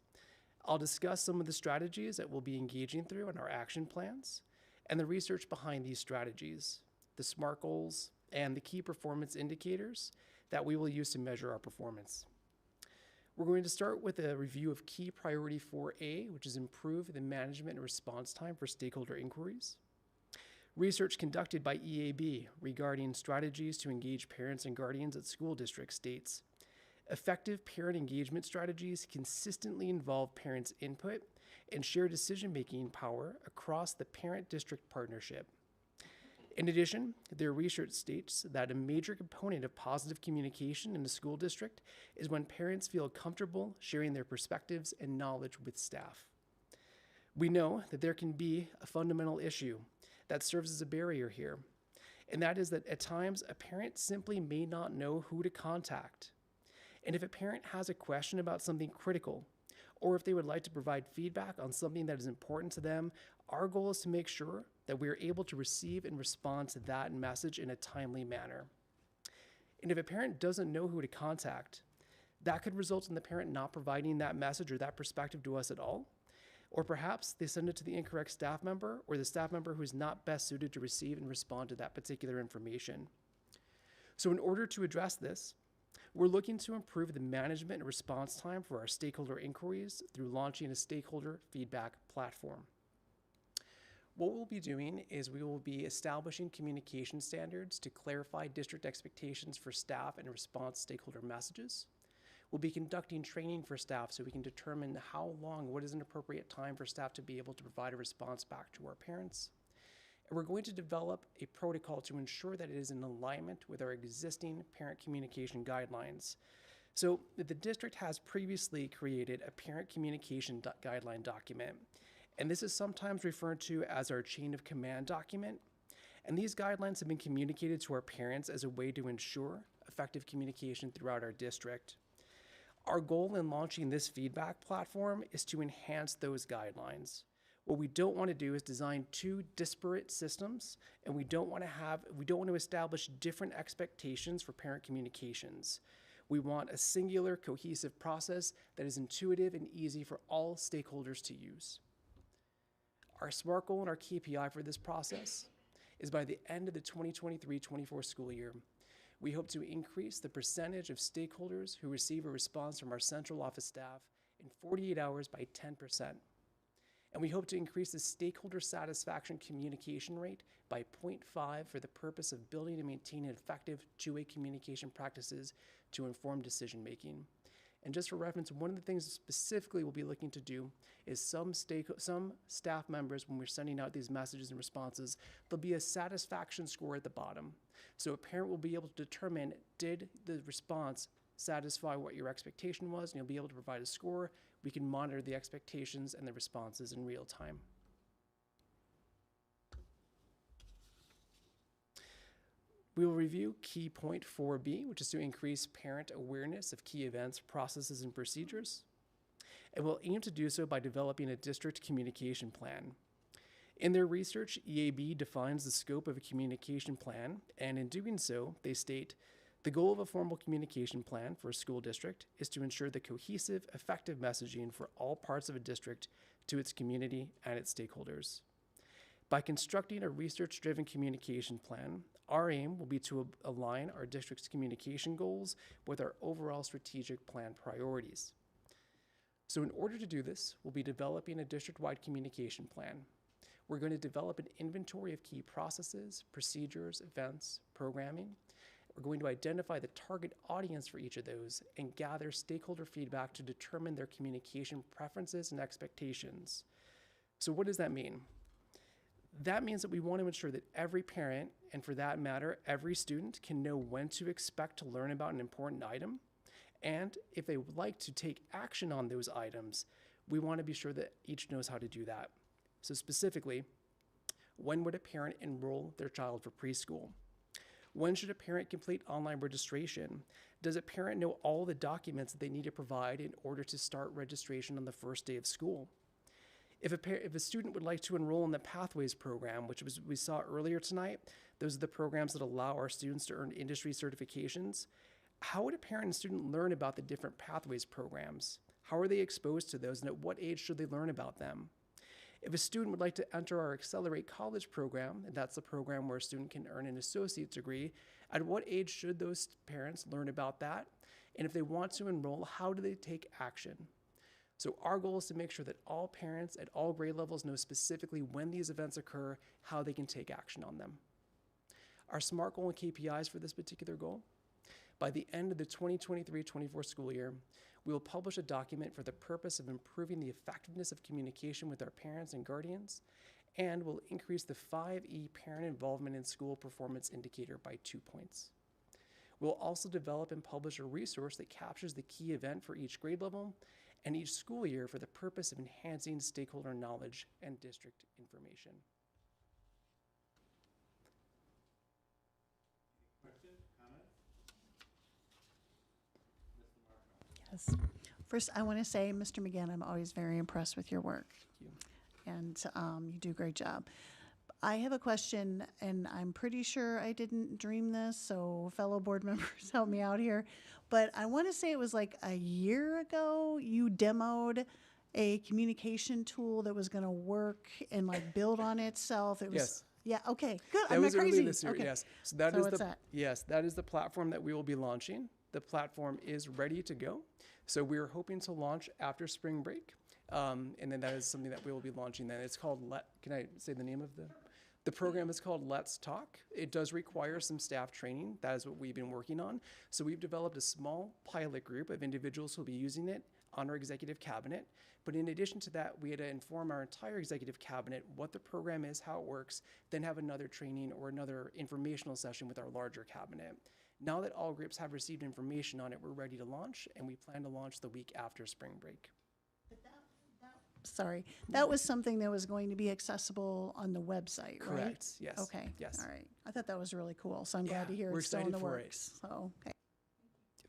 I'll discuss some of the strategies that we'll be engaging through in our action plans and the research behind these strategies, the SMART goals, and the key performance indicators that we will use to measure our performance. We're going to start with a review of key priority 4A, which is improve the management and response time for stakeholder inquiries. Research conducted by EAB regarding strategies to engage parents and guardians at school districts states, effective parent engagement strategies consistently involve parents' input and share decision-making power across the parent-district partnership. In addition, their research states that a major component of positive communication in the school district is when parents feel comfortable sharing their perspectives and knowledge with staff. We know that there can be a fundamental issue that serves as a barrier here, and that is that at times a parent simply may not know who to contact. And if a parent has a question about something critical, or if they would like to provide feedback on something that is important to them, our goal is to make sure that we are able to receive and respond to that message in a timely manner. And if a parent doesn't know who to contact, that could result in the parent not providing that message or that perspective to us at all. Or perhaps they send it to the incorrect staff member or the staff member who is not best suited to receive and respond to that particular information. So in order to address this, we're looking to improve the management and response time for our stakeholder inquiries through launching a stakeholder feedback platform. What we'll be doing is we will be establishing communication standards to clarify district expectations for staff and response stakeholder messages. We'll be conducting training for staff so we can determine how long, what is an appropriate time for staff to be able to provide a response back to our parents. And we're going to develop a protocol to ensure that it is in alignment with our existing parent communication guidelines. So the district has previously created a parent communication guideline document, and this is sometimes referred to as our chain of command document. And these guidelines have been communicated to our parents as a way to ensure effective communication throughout our district. Our goal in launching this feedback platform is to enhance those guidelines. What we don't want to do is design two disparate systems, and we don't want to establish different expectations for parent communications. We want a singular, cohesive process that is intuitive and easy for all stakeholders to use. Our SMART goal and our KPI for this process is by the end of the 2023-24 school year, we hope to increase the percentage of stakeholders who receive a response from our central office staff in 48 hours by 10%. And we hope to increase the stakeholder satisfaction communication rate by 0.5 for the purpose of building and maintaining effective two-way communication practices to inform decision-making. And just for reference, one of the things specifically we'll be looking to do is some staff members, when we're sending out these messages and responses, there'll be a satisfaction score at the bottom. So a parent will be able to determine, did the response satisfy what your expectation was, and you'll be able to provide a score. We can monitor the expectations and the responses in real time. We will review key point 4B, which is to increase parent awareness of key events, processes, and procedures. And we'll aim to do so by developing a district communication plan. In their research, EAB defines the scope of a communication plan, and in doing so, they state, the goal of a formal communication plan for a school district is to ensure the cohesive, effective messaging for all parts of a district to its community and its stakeholders. By constructing a research-driven communication plan, our aim will be to align our district's communication goals with our overall strategic plan priorities. So in order to do this, we'll be developing a district-wide communication plan. We're going to develop an inventory of key processes, procedures, events, programming. We're going to identify the target audience for each of those and gather stakeholder feedback to determine their communication preferences and expectations. So what does that mean? That means that we want to ensure that every parent, and for that matter, every student, can know when to expect to learn about an important item. And if they would like to take action on those items, we want to be sure that each knows how to do that. So specifically, When would a parent enroll their child for preschool? When should a parent complete online registration? Does a parent know all the documents that they need to provide in order to start registration on the first day of school? If a student would like to enroll in the Pathways program, which we saw earlier tonight, those are the programs that allow our students to earn industry certifications. How would a parent and student learn about the different Pathways programs? How are they exposed to those, and at what age should they learn about them? If a student would like to enter our Accelerate College program, and that's the program where a student can earn an associate's degree, at what age should those parents learn about that? And if they want to enroll, how do they take action? So our goal is to make sure that all parents at all grade levels know specifically when these events occur, how they can take action on them. Our SMART goal and KPIs for this particular goal: by the end of the 2023-24 school year, we will publish a document for the purpose of improving the effectiveness of communication with our parents and guardians, and will increase the 5E parent involvement in school performance indicator by 2 points. We'll also develop and publish a resource that captures the key event for each grade level and each school year for the purpose of enhancing stakeholder knowledge and district information. Yes. First, I want to say, Mr. McGann, I'm always very impressed with your work. Thank you. And you do a great job. I have a question, and I'm pretty sure I didn't dream this, so fellow board members help me out here. But I want to say it was like a year ago you demoed a communication tool that was going to work and like build on itself. It was, Yes. Yeah. Okay. Good. That I'm was not crazy. earlier this year, Okay. yes. So that So is what's the that? yes, that is the platform that we will be launching. The platform is ready to go. So we are hoping to launch after spring break. And then that is something that we will be launching then. It's called can I say the name of the program is called Let's Talk. It does require some staff training. That is what we've been working on. So we've developed a small pilot group of individuals who will be using it on our executive cabinet. But in addition to that, we had to inform our entire executive cabinet what the program is, how it works, then have another training or another informational session with our larger cabinet. Now that all groups have received information on it, we're ready to launch, and we plan to launch the week after spring break. Sorry. That was something that was going to be accessible on the website, right? Correct, yes. Okay. Yes. All right. I thought that was really cool. So I'm glad to Yeah, hear we're it's still in excited the for it. works. So, okay.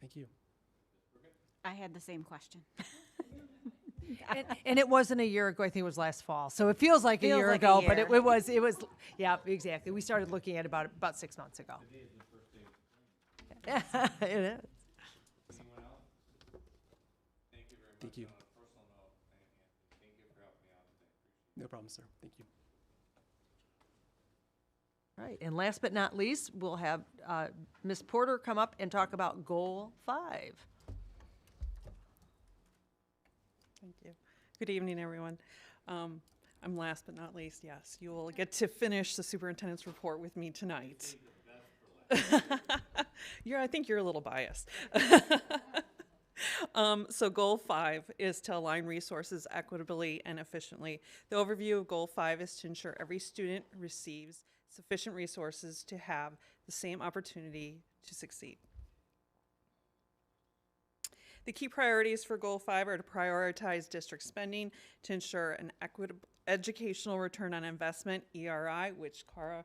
Thank you. I had the same question. And it wasn't a year ago. I think it was last fall. So it feels like a Feels year like a ago, but year. it was, yeah, exactly. We started looking at about 6 months ago. It is. Thank you. No problem, sir. Thank you. All right, and last but not least, we'll have Ms. Porter come up and talk about Goal 5. Thank you. Good evening, everyone. I'm last but not least, yes. You will get to finish the superintendent's report with me tonight. I think you're a little biased. So Goal 5 is to align resources equitably and efficiently. The overview of Goal 5 is to ensure every student receives sufficient resources to have the same opportunity to succeed. The key priorities for Goal 5 are to prioritize district spending to ensure an equitable educational return on investment, ERI, which Cara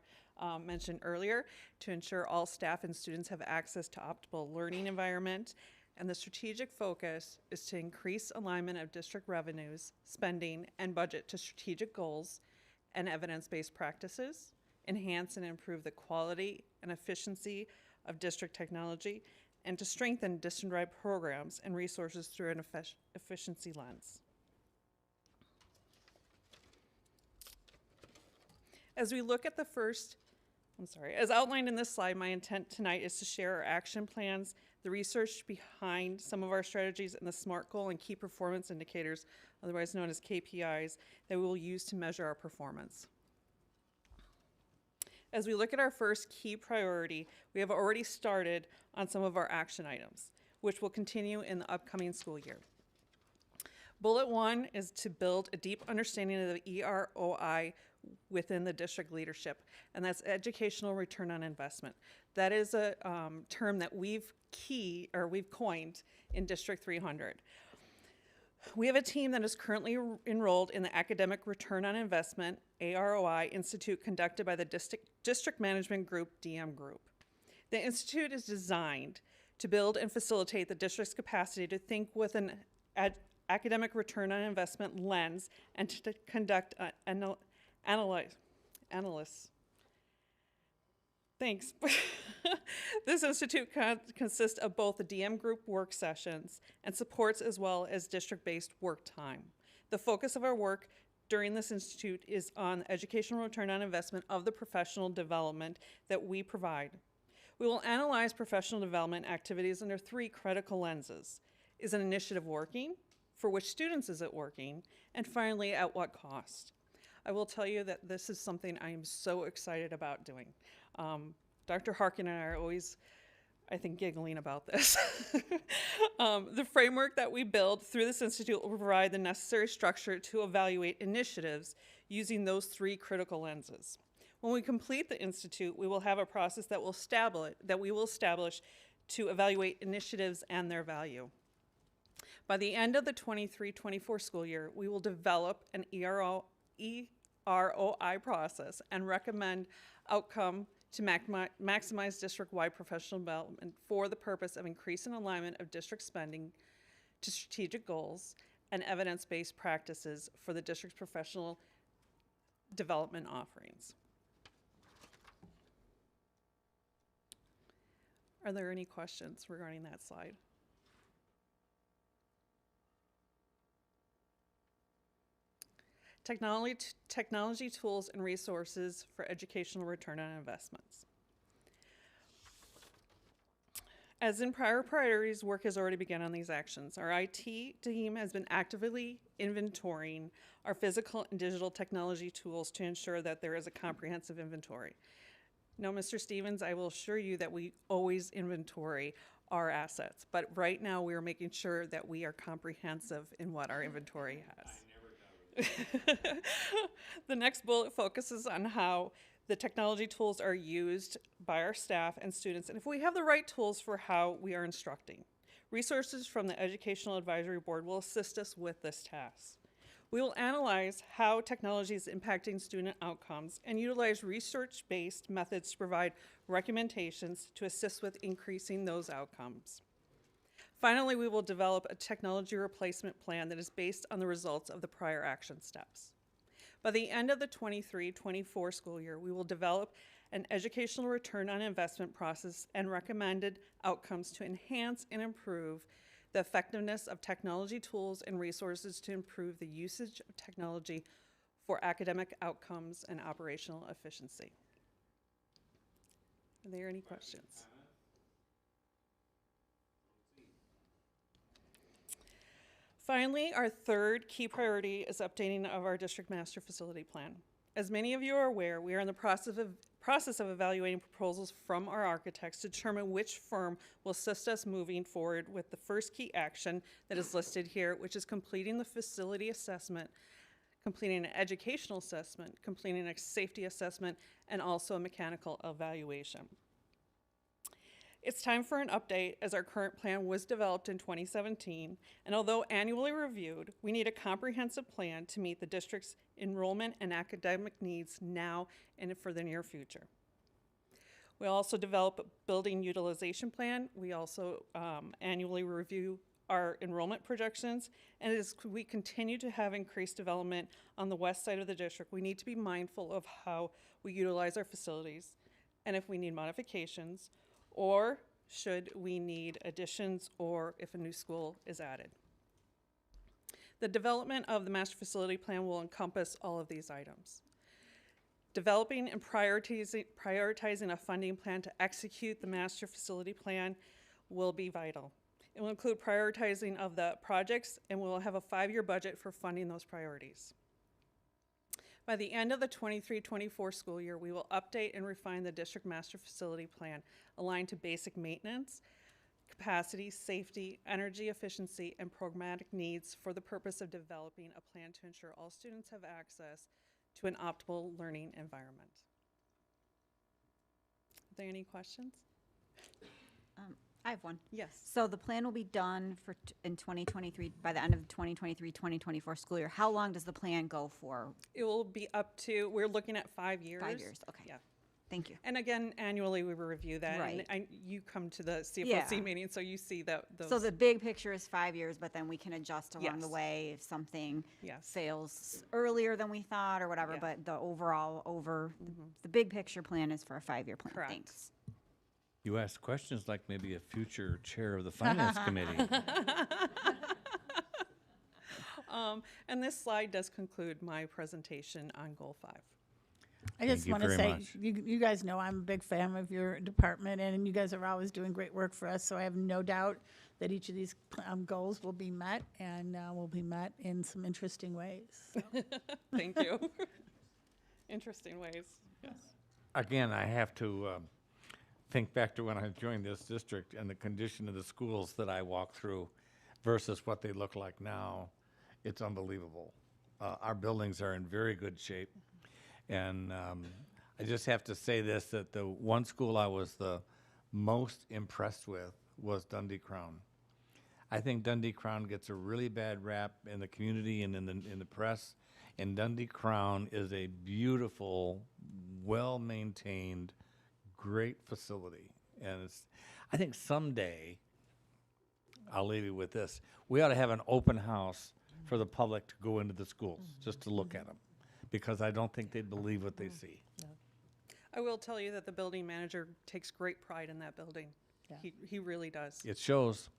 mentioned earlier, to ensure all staff and students have access to optimal learning environment. And the strategic focus is to increase alignment of district revenues, spending, and budget to strategic goals and evidence-based practices, enhance and improve the quality and efficiency of district technology, and to strengthen district-wide programs and resources through an efficiency lens. As we look at as outlined in this slide, my intent tonight is to share our action plans, the research behind some of our strategies, and the SMART goal and key performance indicators, otherwise known as KPIs, that we will use to measure our performance. As we look at our first key priority, we have already started on some of our action items, which will continue in the upcoming school year. Bullet 1 is to build a deep understanding of the EROI within the district leadership, and that's educational return on investment. That is a term that we've coined in District 300. We have a team that is currently enrolled in the Academic Return on Investment, AROI, Institute conducted by the District Management Group, DM Group. The institute is designed to build and facilitate the district's capacity to think with an academic return on investment lens and to conduct analysis. Thanks. This institute consists of both the DM group work sessions and supports as well as district-based work time. The focus of our work during this institute is on the educational return on investment of the professional development that we provide. We will analyze professional development activities under 3 critical lenses. Is an initiative working? For which students is it working? And finally, at what cost? I will tell you that this is something I am so excited about doing. Dr. Harkin and I are always, I think, giggling about this. The framework that we build through this institute will provide the necessary structure to evaluate initiatives using those 3 critical lenses. When we complete the institute, we will have a process that we will establish to evaluate initiatives and their value. By the end of the 23-24 school year, we will develop an EROI process and recommend outcome to maximize district-wide professional development for the purpose of increasing alignment of district spending to strategic goals and evidence-based practices for the district's professional development offerings. Are there any questions regarding that slide? Technology tools and resources for educational return on investments. As in prior priorities, work has already begun on these actions. Our IT team has been actively inventorying our physical and digital technology tools to ensure that there is a comprehensive inventory. No, Mr. Stevens, I will assure you that we always inventory our assets, but right now we are making sure that we are comprehensive in what our inventory has. The next bullet focuses on how the technology tools are used by our staff and students, and if we have the right tools for how we are instructing. Resources from the Educational Advisory Board will assist us with this task. We will analyze how technology is impacting student outcomes and utilize research-based methods to provide recommendations to assist with increasing those outcomes. Finally, we will develop a technology replacement plan that is based on the results of the prior action steps. By the end of the 23-24 school year, we will develop an educational return on investment process and recommended outcomes to enhance and improve the effectiveness of technology tools and resources to improve the usage of technology for academic outcomes and operational efficiency. Are there any questions? Finally, our third key priority is updating of our district master facility plan. As many of you are aware, we are in the process of evaluating proposals from our architects to determine which firm will assist us moving forward with the first key action that is listed here, which is completing the facility assessment, completing an educational assessment, completing a safety assessment, and also a mechanical evaluation. It's time for an update as our current plan was developed in 2017, and although annually reviewed, we need a comprehensive plan to meet the district's enrollment and academic needs now and for the near future. We also develop a building utilization plan. We also annually review our enrollment projections, and as we continue to have increased development on the west side of the district, we need to be mindful of how we utilize our facilities and if we need modifications, or should we need additions, or if a new school is added. The development of the master facility plan will encompass all of these items. Developing and prioritizing a funding plan to execute the master facility plan will be vital. It will include prioritizing of the projects, and we will have a 5-year budget for funding those priorities. By the end of the 23-24 school year, we will update and refine the district master facility plan aligned to basic maintenance, capacity, safety, energy efficiency, and programmatic needs for the purpose of developing a plan to ensure all students have access to an optimal learning environment. Are there any questions? I have one. Yes. So the plan will be done for in 2023, by the end of the 2023-2024 school year. How long does the plan go for? It will be up to, we're looking at 5 years. 5 years, okay. Yeah. Thank you. And again, annually we will review that. Right. And you come to the CFOC Yeah. meeting, so you see that. Those. So the big picture is 5 years, but then we can adjust along the Yes. way if something Yes. fails earlier than we thought or whatever. Yeah. But the overall, the big picture plan is for a 5-year plan. Correct. Thanks. You asked questions like maybe a future chair of the finance committee. And this slide does conclude my presentation on Goal 5. I just you want to very say, much. you guys know I'm a big fan of your department, and you guys are always doing great work for us. So I have no doubt that each of these goals will be met, and will be met in some interesting ways. So. Thank you. Interesting ways, yes. Again, I have to think back to when I joined this district and the condition of the schools that I walked through versus what they look like now. It's unbelievable. Our buildings are in very good shape. And I just have to say this, that the one school I was the most impressed with was Dundee Crown. I think Dundee Crown gets a really bad rap in the community and in the press. And Dundee Crown is a beautiful, well-maintained, great facility. And I think someday, I'll leave you with this, we ought to have an open house for the public to go into the schools, just to look at them, because I don't think they'd believe what they see. I will tell you that the building manager takes great pride in that building. Yeah. He really does. It shows.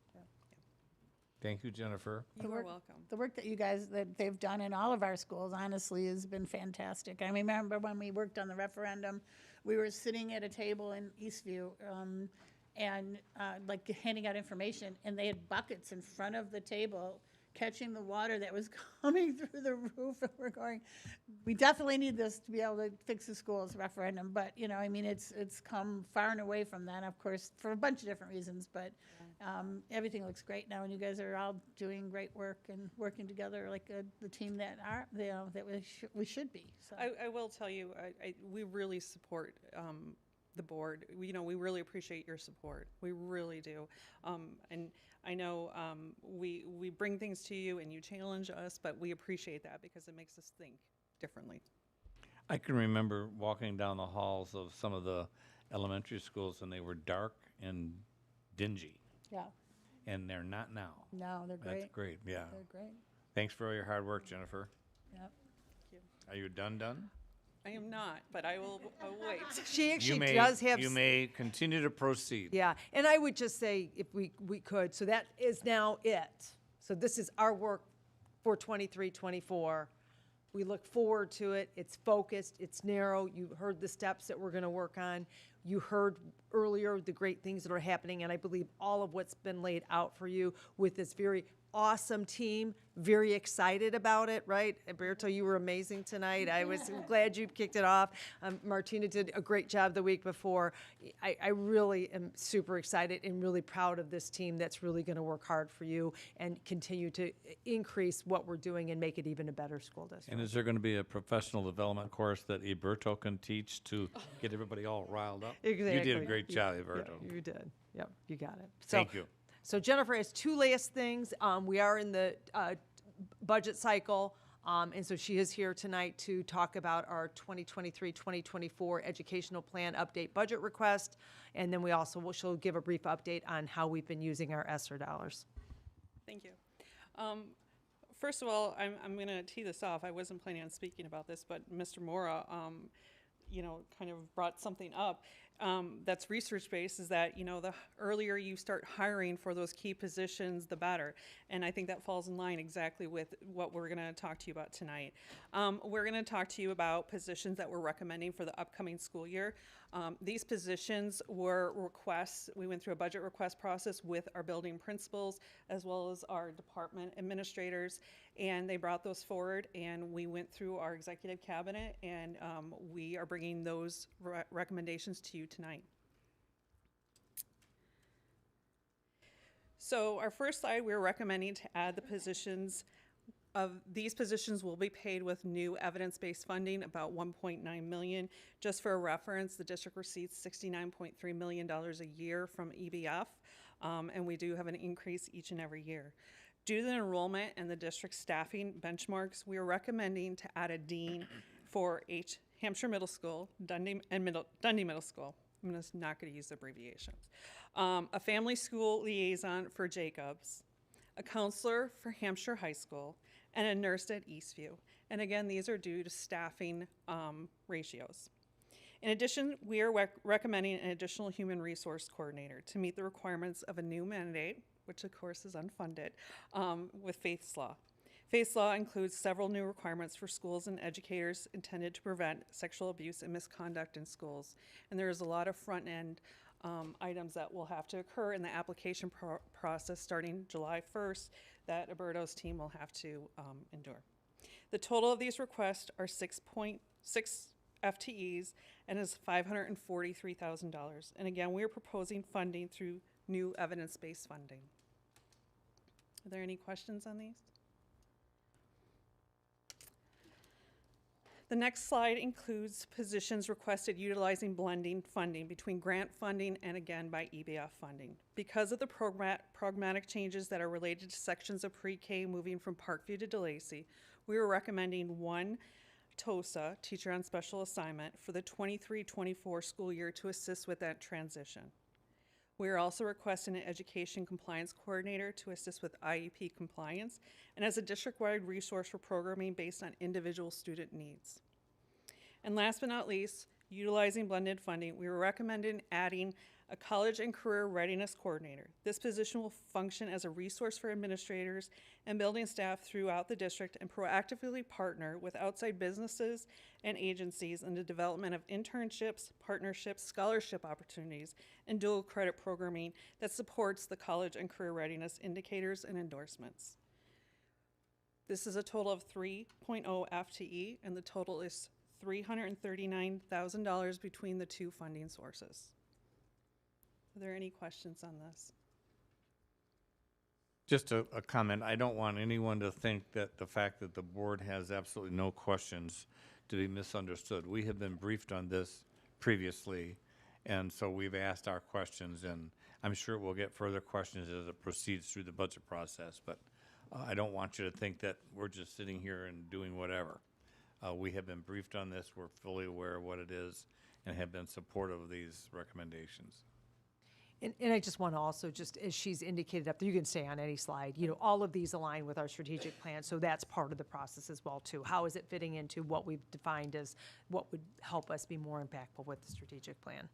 Thank you, Jennifer. You are welcome. The work that you guys, that they've done in all of our schools, honestly, has been fantastic. I remember when we worked on the referendum, we were sitting at a table in Eastview, and like handing out information, and they had buckets in front of the table catching the water that was coming through the roof, and we're going, we definitely need this to be able to fix the schools referendum. But, you know, I mean, it's come far and away from that, of course, for a bunch of different reasons. But everything looks great now, and you guys are all doing great work and working together like the team that we should be. So I will tell you, we really support the board. We really appreciate your support. We really do. And I know we bring things to you and you challenge us, but we appreciate that because it makes us think differently. I can remember walking down the halls of some of the elementary schools, and they were dark and dingy. Yeah. And they're not now. No, they're great. That's great, yeah. They're great. Thanks for all your hard work, Jennifer. Yep. Thank you. Are you done? I am not, but I will wait. She actually You may, does have. you may continue to proceed. Yeah, and I would just say, if we could, so that is now it. So this is our work for 23, 24. We look forward to it. It's focused, it's narrow. You heard the steps that we're gonna work on. You heard earlier the great things that are happening, and I believe all of what's been laid out for you with this very awesome team, very excited about it, right? Alberto, you were amazing tonight. I was glad you kicked it off. Martina did a great job the week before. I really am super excited and really proud of this team that's really going to work hard for you and continue to increase what we're doing and make it even a better school district. And is there going to be a professional development course that Alberto can teach to get everybody all riled up? Exactly. You did a great job, Alberto. Yeah, you did. Yep, you got it. Thank you. So Jennifer has two last things. We are in the budget cycle, and so she is here tonight to talk about our 2023-2024 educational plan update budget request, and then she'll give a brief update on how we've been using our ESSER dollars. Thank you. First of all, I'm going to tee this off. I wasn't planning on speaking about this, but Mr. Mora, kind of brought something up that's research-based, is that, the earlier you start hiring for those key positions, the better. And I think that falls in line exactly with what we're going to talk to you about tonight. We're going to talk to you about positions that we're recommending for the upcoming school year. These positions were requests. We went through a budget request process with our building principals as well as our department administrators, and they brought those forward, and we went through our executive cabinet, and we are bringing those recommendations to you tonight. So our first slide, we're recommending to add the positions. These positions will be paid with new evidence-based funding, about $1.9 million. Just for a reference, the district receives $69.3 million a year from EBF. and we do have an increase each and every year. Due to the enrollment and the district staffing benchmarks, we are recommending to add a dean for Hampshire Middle School, Dundee Middle School. I'm not going to use abbreviations. A family school liaison for Jacobs, a counselor for Hampshire High School, and a nurse at Eastview. And again, these are due to staffing ratios. In addition, we are recommending an additional human resource coordinator to meet the requirements of a new mandate, which of course is unfunded, with Faith's Law. Faith's Law includes several new requirements for schools and educators intended to prevent sexual abuse and misconduct in schools. And there is a lot of front-end items that will have to occur in the application process starting July 1st that Alberto's team will have to endure. The total of these requests are 6.6 FTEs and is $543,000. And again, we are proposing funding through new evidence-based funding. Are there any questions on these? The next slide includes positions requested utilizing blending funding between grant funding and again by EBF funding. Because of the pragmatic changes that are related to sections of pre-K moving from Parkview to DeLacy, we are recommending one TOSA, Teacher on Special Assignment, for the 23-24 school year to assist with that transition. We are also requesting an education compliance coordinator to assist with IEP compliance and as a district-wide resource for programming based on individual student needs. And last but not least, utilizing blended funding, we are recommending adding a college and career readiness coordinator. This position will function as a resource for administrators and building staff throughout the district and proactively partner with outside businesses and agencies in the development of internships, partnerships, scholarship opportunities, and dual credit programming that supports the college and career readiness indicators and endorsements. This is a total of 3.0 FTE, and the total is $339,000 between the two funding sources. Are there any questions on this? Just a comment. I don't want anyone to think that the fact that the board has absolutely no questions to be misunderstood. We have been briefed on this previously, and so we've asked our questions, and I'm sure we'll get further questions as it proceeds through the budget process, but I don't want you to think that we're just sitting here and doing whatever. We have been briefed on this. We're fully aware of what it is and have been supportive of these recommendations. And I just want to also, just as she's indicated up there, you can stay on any slide, you know, all of these align with our strategic plan, so that's part of the process as well, too. How is it fitting into what we've defined as what would help us be more impactful with the strategic plan?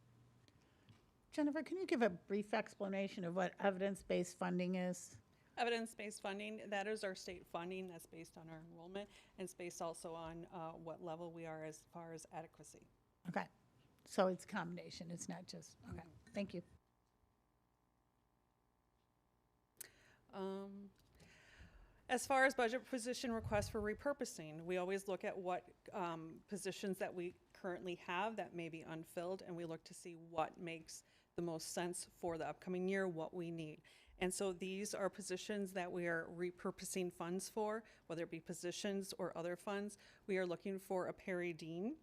Jennifer, can you give a brief explanation of what evidence-based funding is? Evidence-based funding, that is our state funding that's based on our enrollment and it's based also on what level we are as far as adequacy. Okay, so it's a combination, it's not just, okay, thank you. As far as budget position requests for repurposing, we always look at what positions that we currently have that may be unfilled, and we look to see what makes the most sense for the upcoming year, what we need. And so these are positions that we are repurposing funds for, whether it be positions or other funds. We are looking for a Perry Dean.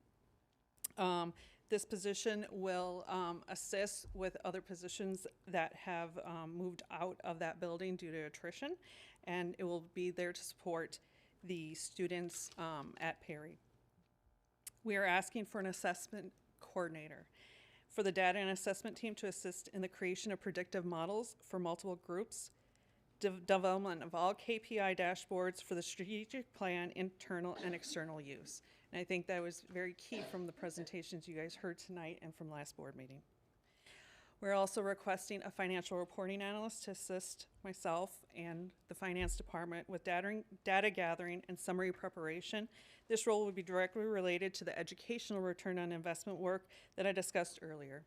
This position will assist with other positions that have moved out of that building due to attrition, and it will be there to support the students at Perry. We are asking for an assessment coordinator for the data and assessment team to assist in the creation of predictive models for multiple groups, development of all KPI dashboards for the strategic plan, internal and external use. And I think that was very key from the presentations you guys heard tonight and from last board meeting. We're also requesting a financial reporting analyst to assist myself and the finance department with data gathering and summary preparation. This role would be directly related to the educational return on investment work that I discussed earlier.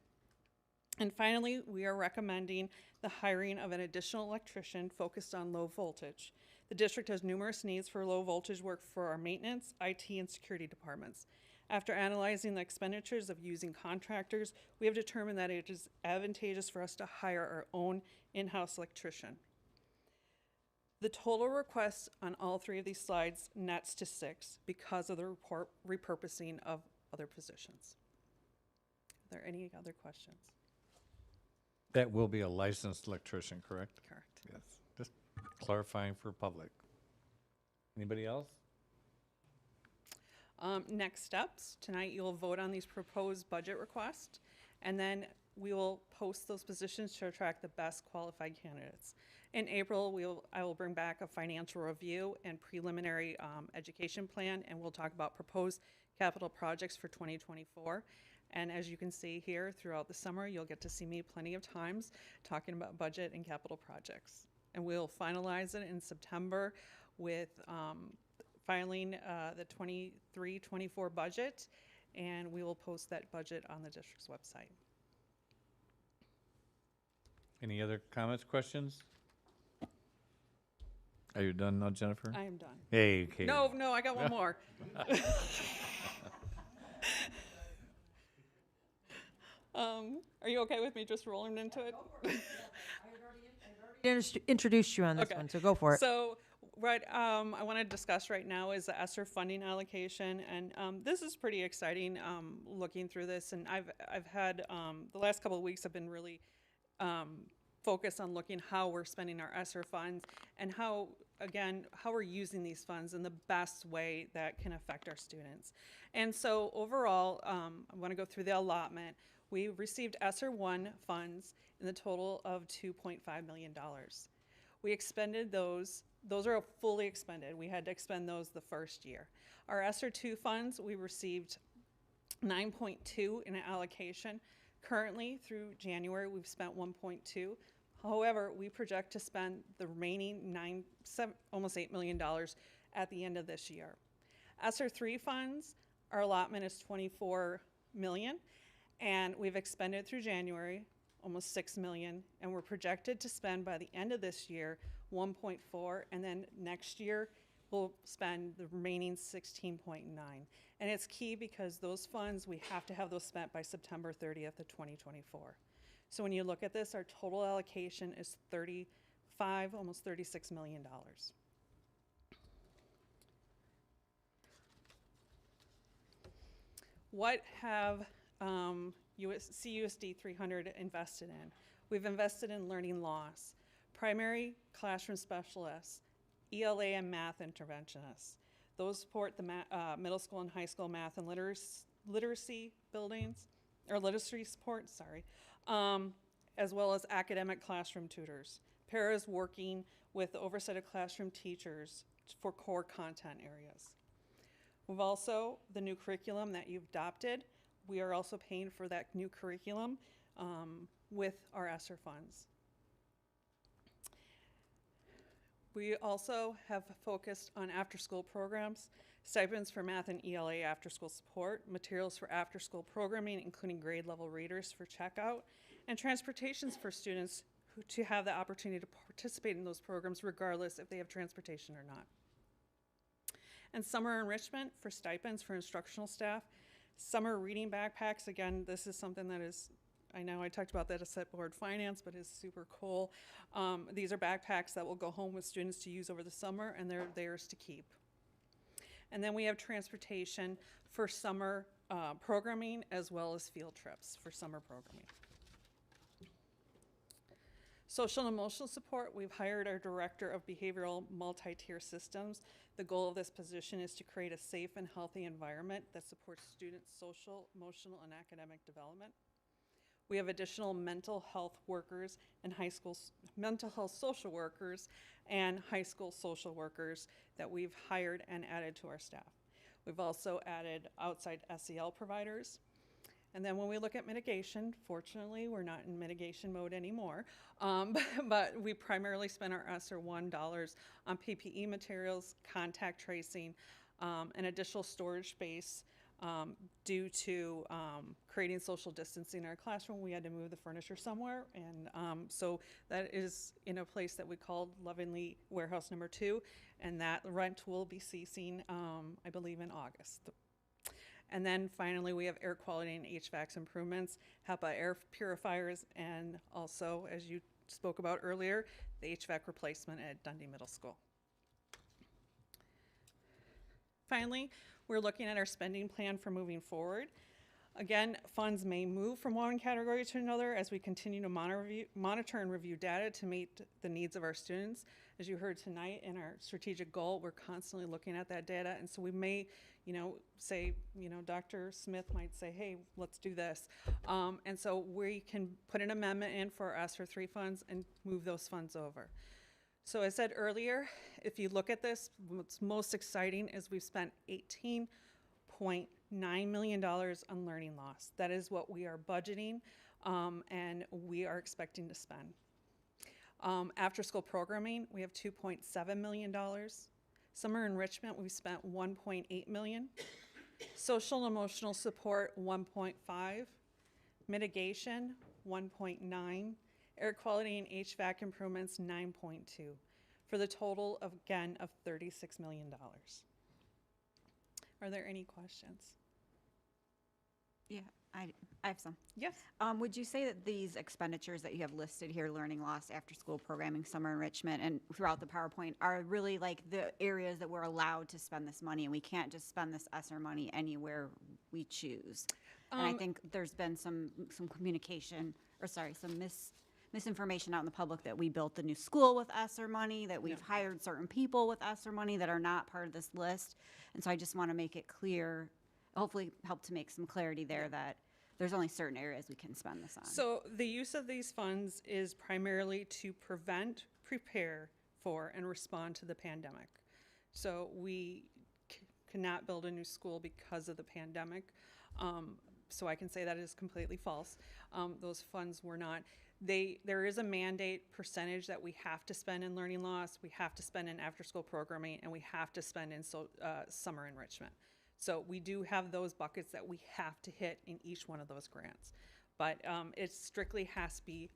And finally, we are recommending the hiring of an additional electrician focused on low voltage. The district has numerous needs for low voltage work for our maintenance, IT, and security departments. After analyzing the expenditures of using contractors, we have determined that it is advantageous for us to hire our own in-house electrician. The total request on all three of these slides nets to 6 because of the repurposing of other positions. Are there any other questions? That will be a licensed electrician, correct? Correct. Yes. Just clarifying for public. Anybody else? Next steps, tonight you'll vote on these proposed budget requests, and then we will post those positions to attract the best qualified candidates. In April, I will bring back a financial review and preliminary education plan, and we'll talk about proposed capital projects for 2024. And as you can see here, throughout the summer, you'll get to see me plenty of times talking about budget and capital projects. And we'll finalize it in September with filing the 23-24 budget, and we will post that budget on the district's website. Any other comments, questions? Are you done now, Jennifer? I am done. Hey, Katie. No, I got one more. Are you okay with me just rolling into it? Introduced you on this Okay. one, so go for it. So, I want to discuss right now is the ESSER funding allocation, and this is pretty exciting. Looking through this, and I've had the last couple of weeks have been really focused on looking how we're spending our ESSER funds and how we're using these funds in the best way that can affect our students. And so overall, I want to go through the allotment. We received ESSER 1 funds in the total of $2.5 million. We expended those are fully expended. We had to expend those the first year. Our ESSER 2 funds, we received 9.2 in an allocation. Currently, through January, we've spent 1.2. However, we project to spend the remaining almost $8 million at the end of this year. ESSER 3 funds, our allotment is $24 million, and we've expended through January almost $6 million, and we're projected to spend by the end of this year 1.4, and then next year we'll spend the remaining 16.9. And it's key because those funds, we have to have those spent by September 30th of 2024. So when you look at this, our total allocation is almost $36 million. What have CUSD 300 invested in? We've invested in learning loss, primary classroom specialists, ELA and math interventionists. Those support the middle school and high school math and literacy buildings, or literacy support, as well as academic classroom tutors. Para is working with the oversight of classroom teachers for core content areas. We've also, the new curriculum that you've adopted, we are also paying for that new curriculum with our ESSER funds. We also have focused on after-school programs, stipends for math and ELA after-school support, materials for after-school programming, including grade-level readers for checkout, and transportations for students to have the opportunity to participate in those programs regardless if they have transportation or not. And summer enrichment for stipends for instructional staff. Summer reading backpacks, again, this is something that is, I know I talked about that at board finance, but it's super cool. These are backpacks that will go home with students to use over the summer, and they're theirs to keep. And then we have transportation for summer programming as well as field trips for summer programming. Social and emotional support, we've hired our director of behavioral multi-tier systems. The goal of this position is to create a safe and healthy environment that supports students' social, emotional, and academic development. We have additional mental health workers and mental health social workers and high school social workers that we've hired and added to our staff. We've also added outside SEL providers. And then when we look at mitigation, fortunately, we're not in mitigation mode anymore, but we primarily spend our ESSER $1 on PPE materials, contact tracing, and additional storage space. Due to creating social distancing in our classroom, we had to move the furniture somewhere, and so that is in a place that we called lovingly Warehouse Number 2, and that rent will be ceasing, I believe, in August. And then finally, we have air quality and HVAC improvements, HEPA air purifiers, and also, as you spoke about earlier, the HVAC replacement at Dundee Middle School. Finally, we're looking at our spending plan for moving forward. Again, funds may move from one category to another as we continue to monitor and review data to meet the needs of our students. As you heard tonight in our strategic goal, we're constantly looking at that data, and so we may, say, Dr. Smith might say, hey, let's do this. And so we can put an amendment in for ESSER 3 funds and move those funds over. So as I said earlier, if you look at this, what's most exciting is we've spent $18.9 million on learning loss. That is what we are budgeting, and we are expecting to spend. After school programming, we have $2.7 million. Summer enrichment, we've spent $1.8 million. Social and emotional support, $1.5. Mitigation, $1.9. Air quality and HVAC improvements, $9.2. For the total of, again, of $36 million. Are there any questions? Yeah, I have some. Yes. Would you say that these expenditures that you have listed here, learning loss, after-school programming, summer enrichment, and throughout the PowerPoint, are really like the areas that we're allowed to spend this money, and we can't just spend this ESSER money anywhere we choose? And I think there's been some communication, or sorry, some misinformation out in the public that we built the new school with ESSER money, that we've hired certain people with ESSER money that are not part of this list. And so I just want to make it clear, hopefully help to make some clarity there that there's only certain areas we can spend this on. So the use of these funds is primarily to prevent, prepare for, and respond to the pandemic. So we cannot build a new school because of the pandemic. So I can say that is completely false. Those funds were not. There is a mandate percentage that we have to spend in learning loss, we have to spend in after-school programming, and we have to spend in summer enrichment. So we do have those buckets that we have to hit in each one of those grants. But it strictly has to be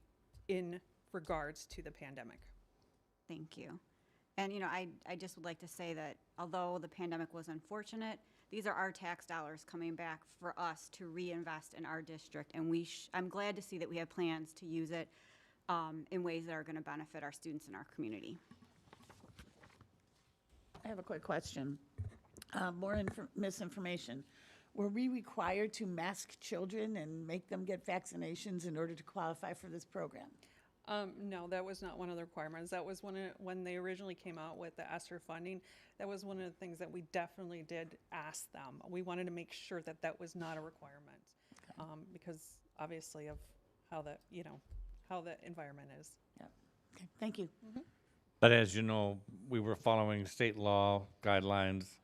in regards to the pandemic. Thank you. And, I just would like to say that although the pandemic was unfortunate, these are our tax dollars coming back for us to reinvest in our district. And I'm glad to see that we have plans to use it in ways that are going to benefit our students in our community. I have a quick question. More misinformation. Were we required to mask children and make them get vaccinations in order to qualify for this program? No, that was not one of the requirements. That was when they originally came out with the ESSER funding, that was one of the things that we definitely did ask them. We wanted to make sure that that was not a requirement, because obviously of how the environment is. Yeah. Okay. Thank you. Mm-hmm. But as you know, we were following state law guidelines,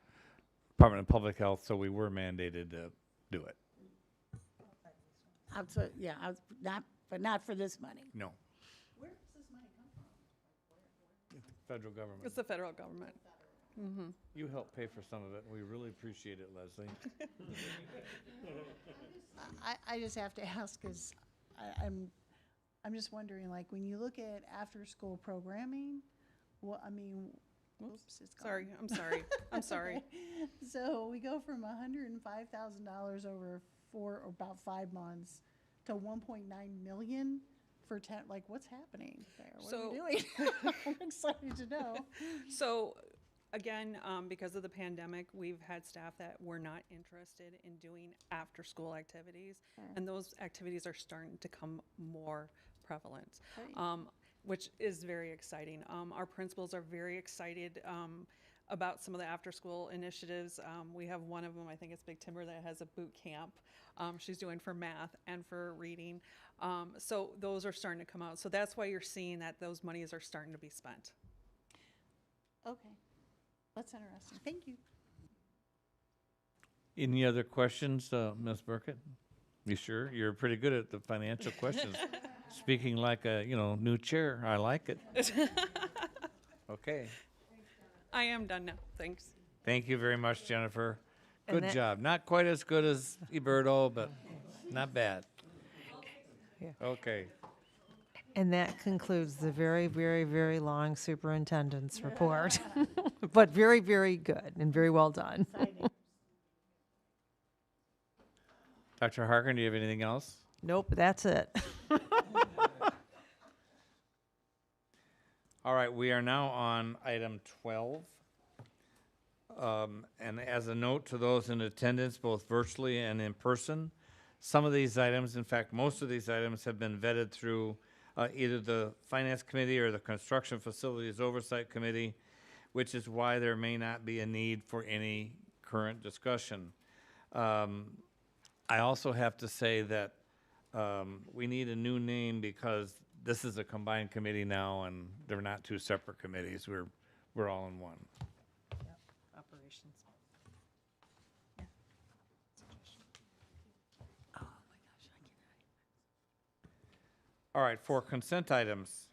Department of Public Health, so we were mandated to do it. But not for this money. No. Where does this money come from? Federal government. It's the federal government. Mm-hmm. You helped pay for some of it. We really appreciate it, Leslie. I just have to ask, because I'm just wondering, like, when you look at after-school programming, oops, it's gone. Sorry, I'm sorry. I'm sorry. So we go from $105,000 over about 5 months to 1.9 million for 10. Like, what's happening there? What are we doing? I'm excited to know. So, again, because of the pandemic, we've had staff that were not interested in doing after-school activities, and those activities are starting to come more prevalent, which is very exciting. Our principals are very excited about some of the after-school initiatives. We have one of them, I think it's Big Timber, that has a boot camp she's doing for math and for reading. So those are starting to come out. So that's why you're seeing that those monies are starting to be spent. Okay. That's interesting. Thank you. Any other questions, Ms. Burkett? You sure? You're pretty good at the financial questions. Speaking like a, new chair. I like it. Okay. I am done now. Thanks. Thank you very much, Jennifer. And Good job. Not quite as good as Eberto, but not bad. Yeah. Okay. And that concludes the very, very, very long superintendent's report, but very, very good and very well done. Dr. Harkin, do you have anything else? Nope, that's it. All right, we are now on item 12. And as a note to those in attendance, both virtually and in person, Some of these items, in fact, most of these items have been vetted through either the Finance Committee or the Construction Facilities Oversight Committee, which is why there may not be a need for any current discussion. I also have to say that we need a new name because this is a combined committee now, and they're not two separate committees. We're all in one. Operations. All right, for consent items,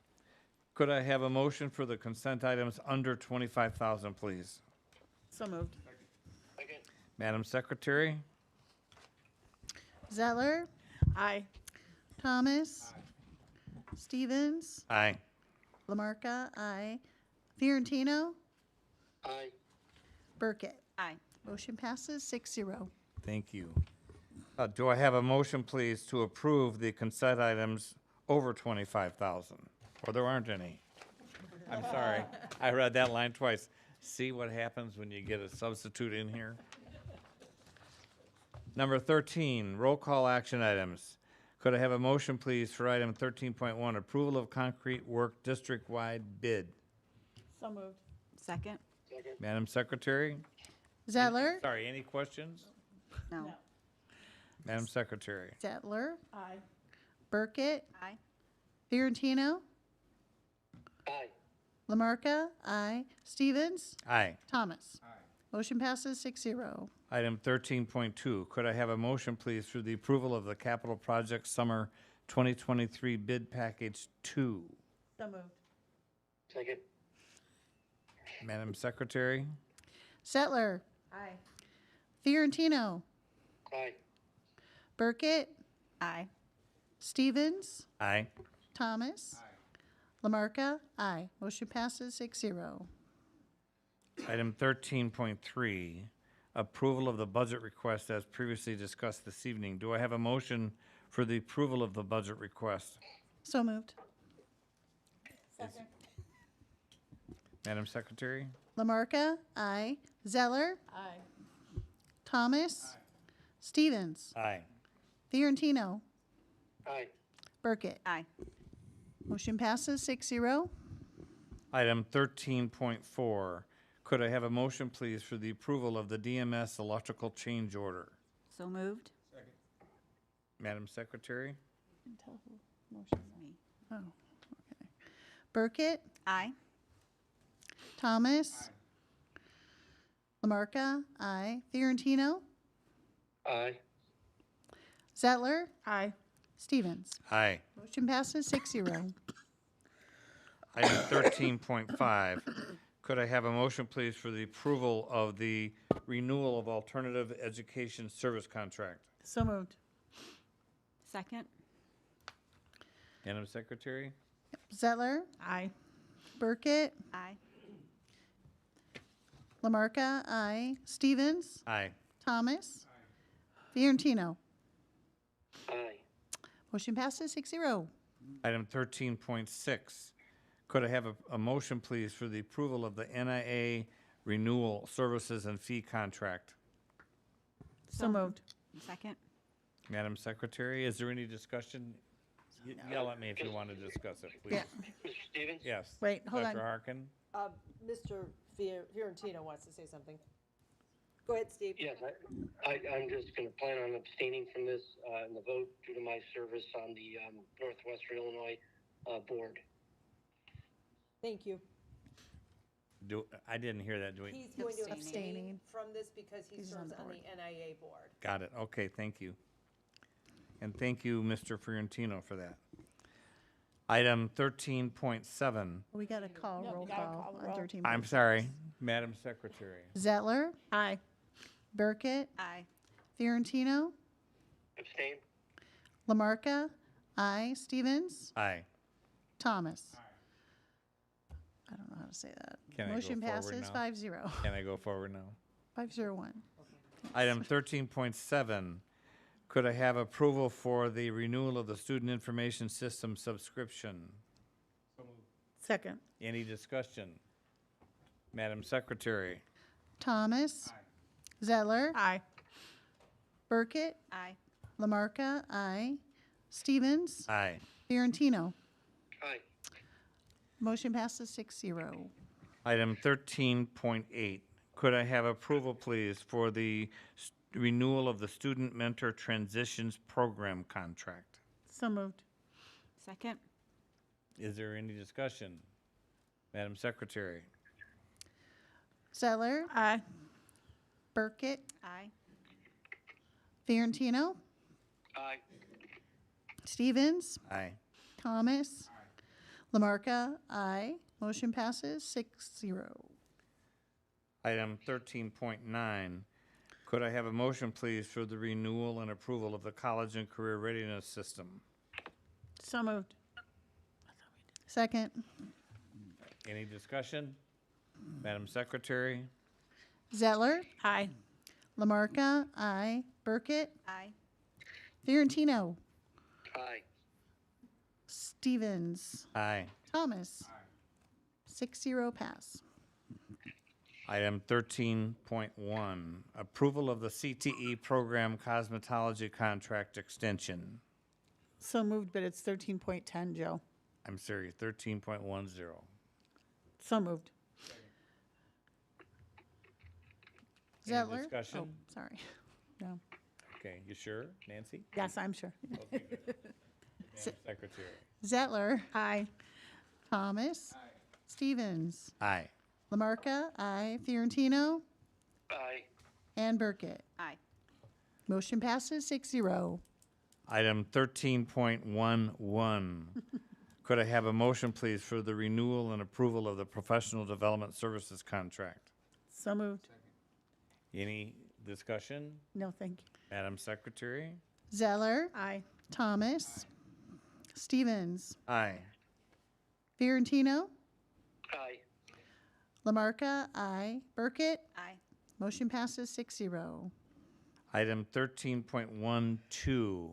could I have a motion for the consent items under 25,000, please? So moved. Madam Secretary? Zettler, Aye. Thomas, Stevens, Aye. Lamarca, aye. Fiorentino, Aye. Burkett. Aye. Motion passes 6-0. Thank you. Do I have a motion, please, to approve the consent items over 25,000? Or there aren't any? I'm sorry, I read that line twice. See what happens when you get a substitute in here? Number 13, roll call action items. Could I have a motion, please, for item 13.1, approval of concrete work district-wide bid? So moved. Second? Madam Secretary? Zettler, Sorry, any questions? No. Madam Secretary? Zettler, Aye. Burkett, Aye. Fiorentino, Aye. Lamarca, aye. Stevens, Aye. Thomas. Motion passes 6-0. Item 13.2, could I have a motion, please, for the approval of the capital project summer 2023 bid package 2? So moved. Second. Madam Secretary? Zettler, Aye. Fiorentino, Aye. Burkett, Aye. Stevens, Aye. Thomas. Lamarca, aye. Motion passes 6-0. Item 13.3, approval of the budget request as previously discussed this evening. Do I have a motion for the approval of the budget request? So moved. Second. Madam Secretary? Lamarca, aye. Zeller, Aye. Thomas, Stevens, Aye. Fiorentino, Aye. Burkett. Aye. Motion passes 6-0. Item 13.4, could I have a motion, please, for the approval of the DMS electrical change order? So moved? Madam Secretary? Tell who motions. Me. Oh, okay. Burkett, Aye. Thomas, Lamarca, aye. Fiorentino, Aye. Zettler, Aye. Stevens. Aye. Motion passes 6-0. Item 13.5, could I have a motion, please, for the approval of the renewal of alternative education service contract? So moved. Second? Madam Secretary? Zettler, Aye. Burkett, Aye. Lamarca, aye. Stevens, Aye. Thomas, Fiorentino. Aye. Motion passes 6-0. Item 13.6, could I have a motion, please, for the approval of the NIA renewal services and fee contract? So moved. Second? Madam Secretary, is there any discussion? Yell at me if you want to discuss it, please. Yeah. Mr. Stevens? Yes. Wait, hold on. Dr. Harkin? Mr. Fiorentino wants to say something. Go ahead, Steve. Yes, I'm just going to plan on abstaining from this in the vote due to my service on the Northwestern Illinois board. Thank you. I didn't hear that. He's going to abstain Abstaining. from this because he He's on serves the on board. the NIA board. Got it. Okay, thank you. And thank you, Mr. Fiorentino, for that. Item 13.7. We got a call, No, roll we gotta call call on roll. 13. I'm sorry, Madam Secretary. Zettler, Aye. Burkett, Aye. Fiorentino, Abstain? Lamarca, aye. Stevens, Aye. Thomas. I don't know how to say that. Can I go Motion forward passes now? 5-0. Can I go forward now? 501. Item 13.7, could I have approval for the renewal of the Student Information System subscription? Second. Any discussion? Madam Secretary? Thomas, Zettler, Aye. Burkett, Aye. Lamarca, aye. Stevens? Aye. Fiorentino? Aye. Motion passes 6-0. Item 13.8, could I have approval, please, for the renewal of the Student Mentor Transitions Program contract? So moved. Second. Is there any discussion? Madam Secretary? Zeller? Aye. Burkett? Aye. Fiorentino? Aye. Stevens? Aye. Thomas? Lamarca, aye. Motion passes 6-0. Item 13.9, could I have a motion, please, for the renewal and approval of the College and Career Readiness System? So moved. Second. Any discussion? Madam Secretary? Zeller? Aye. Lamarca, aye. Burkett? Aye. Fiorentino? Aye. Stevens? Aye. Thomas? 6-0 pass. Item 13.1, approval of the CTE program cosmetology contract extension. So moved, but it's 13.10, Joe. I'm sorry, 13.10. So moved. Zeller? discussion? Oh, sorry. No. Okay, you sure, Nancy? Yes, I'm sure. Okay, good. Madam Secretary? Zettler? Aye. Thomas? Stevens? Aye. Lamarca, aye. Fiorentino? Aye. And Burkett? Aye. Motion passes 6-0. Item 13.11. Could I have a motion, please, for the renewal and approval of the professional development services contract? So moved. Any discussion? No, thank you. Madam Secretary? Zeller? Aye. Thomas? Stevens? Aye. Fiorentino? Aye. Lamarca, aye. Burkett? Aye. Motion passes 6-0. Item 13.12.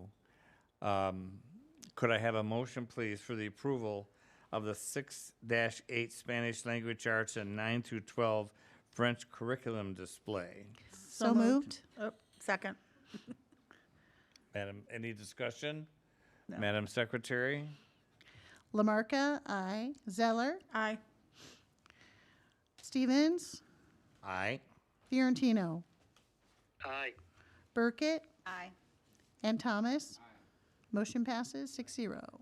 Could I have a motion, please, for the approval of the 6-8 Spanish language arts and 9 through 12 French curriculum display? So moved. Oh, second. Madam, any discussion? No. Madam Secretary? Lamarca, aye. Zeller? Aye. Stevens? Aye. Fiorentino? Aye. Burkett? Aye. And Thomas? Motion passes 6-0.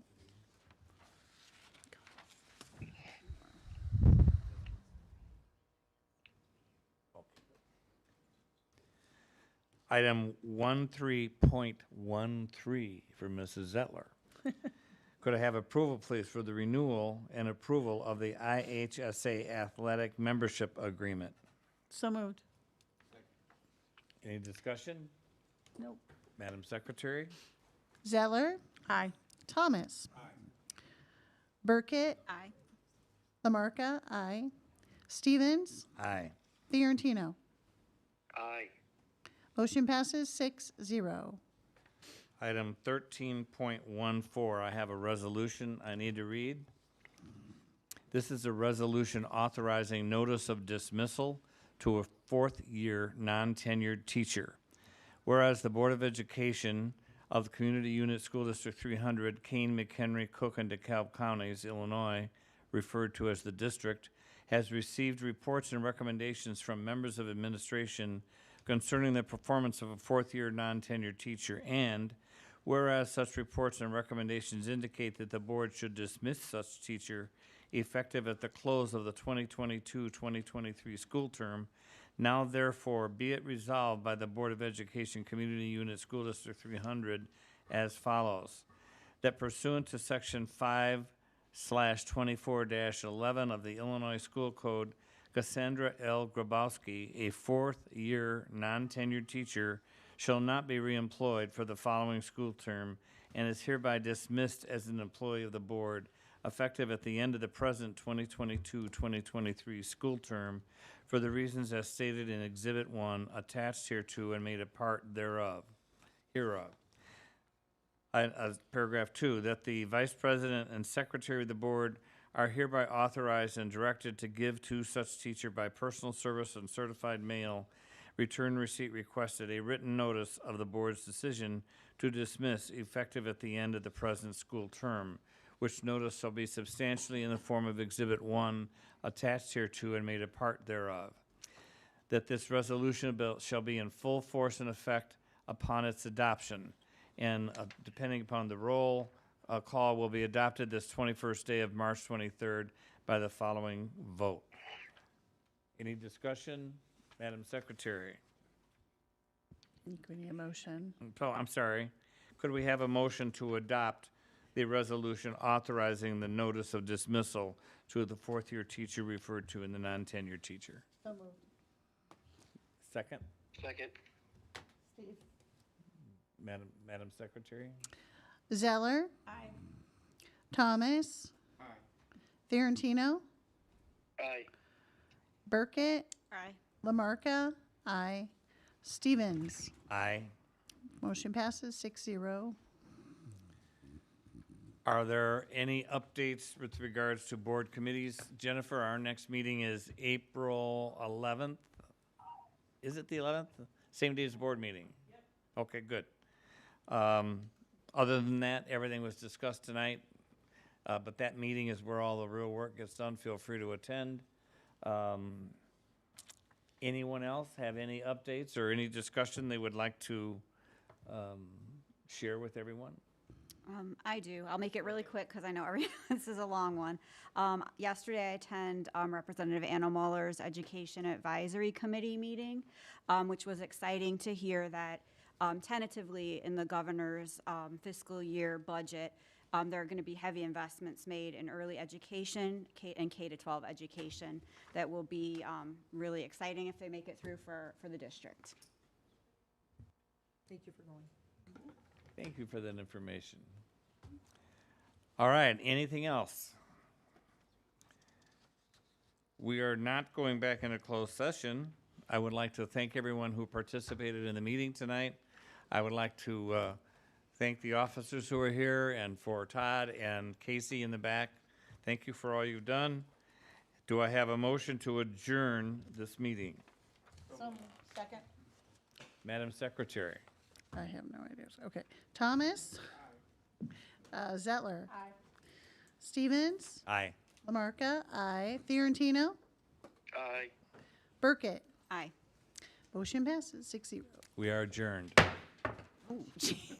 Item 13.13 for Mrs. Zettler. Could I have approval, please, for the renewal and approval of the IHSA Athletic Membership Agreement? So moved. Any discussion? Nope. Madam Secretary? Zeller? Aye. Thomas? Burkett? Aye. Lamarca, aye. Stevens? Aye. Fiorentino? Aye. Motion passes 6-0. Item 13.14, I have a resolution I need to read. This is a resolution authorizing notice of dismissal to a fourth-year non-tenured teacher. Whereas the Board of Education of the Community Unit School District 300, Kane, McHenry, Cook, and DeKalb Counties, Illinois, referred to as the district, has received reports and recommendations from members of administration concerning the performance of a fourth-year non-tenured teacher, and whereas such reports and recommendations indicate that the board should dismiss such teacher effective at the close of the 2022-2023 school term, now therefore be it resolved by the Board of Education Community Unit School District 300 as follows. That pursuant to Section 5/24-11 of the Illinois School Code, Cassandra L. Grabowski, a fourth-year non-tenured teacher, shall not be reemployed for the following school term and is hereby dismissed as an employee of the board effective at the end of the present 2022-2023 school term for the reasons as stated in Exhibit 1 attached hereto and made a part thereof. Hereof. Paragraph 2, that the Vice President and Secretary of the Board are hereby authorized and directed to give to such teacher by personal service and certified mail Return receipt requested a written notice of the board's decision to dismiss effective at the end of the present school term, which notice shall be substantially in the form of Exhibit 1 attached hereto and made a part thereof. That this resolution shall be in full force and effect upon its adoption, and depending upon the roll call, will be adopted this 21st day of March 23rd by the following vote. Any discussion? Madam Secretary. We need a motion. Oh, I'm sorry. Could we have a motion to adopt the resolution authorizing the notice of dismissal to the fourth-year teacher referred to in the non-tenured teacher? So moved. Second? Second. Steve. Madam Secretary? Zeller. Aye. Thomas. Aye. Fiorentino. Aye. Burkett. Aye. Lamarca. Aye. Stevens. Aye. Motion passes 6-0. Are there any updates with regards to board committees? Jennifer, our next meeting is April 11th. Is it the 11th? Same day as the board meeting? Yep. Okay, good. Other than that, everything was discussed tonight, but that meeting is where all the real work gets done. Feel free to attend. Anyone else have any updates or any discussion they would like to share with everyone? I do. I'll make it really quick because I know this is a long one. Yesterday, I attended Representative Anna Muller's Education Advisory Committee meeting, which was exciting to hear that tentatively in the governor's fiscal year budget, there are going to be heavy investments made in early education and K-12 education that will be really exciting if they make it through for the district. Thank you for going. Thank you for that information. All right, anything else? We are not going back into closed session. I would like to thank everyone who participated in the meeting tonight. I would like to thank the officers who are here, and for Todd and Casey in the back. Thank you for all you've done. Do I have a motion to adjourn this meeting? So second. Madam Secretary. I have no ideas. Okay. Thomas. Zettler. Aye. Stevens. Aye. Lamarca. Aye. Fiorentino. Aye. Burkett. Aye. Motion passes 6-0. We are adjourned. Oh, gee.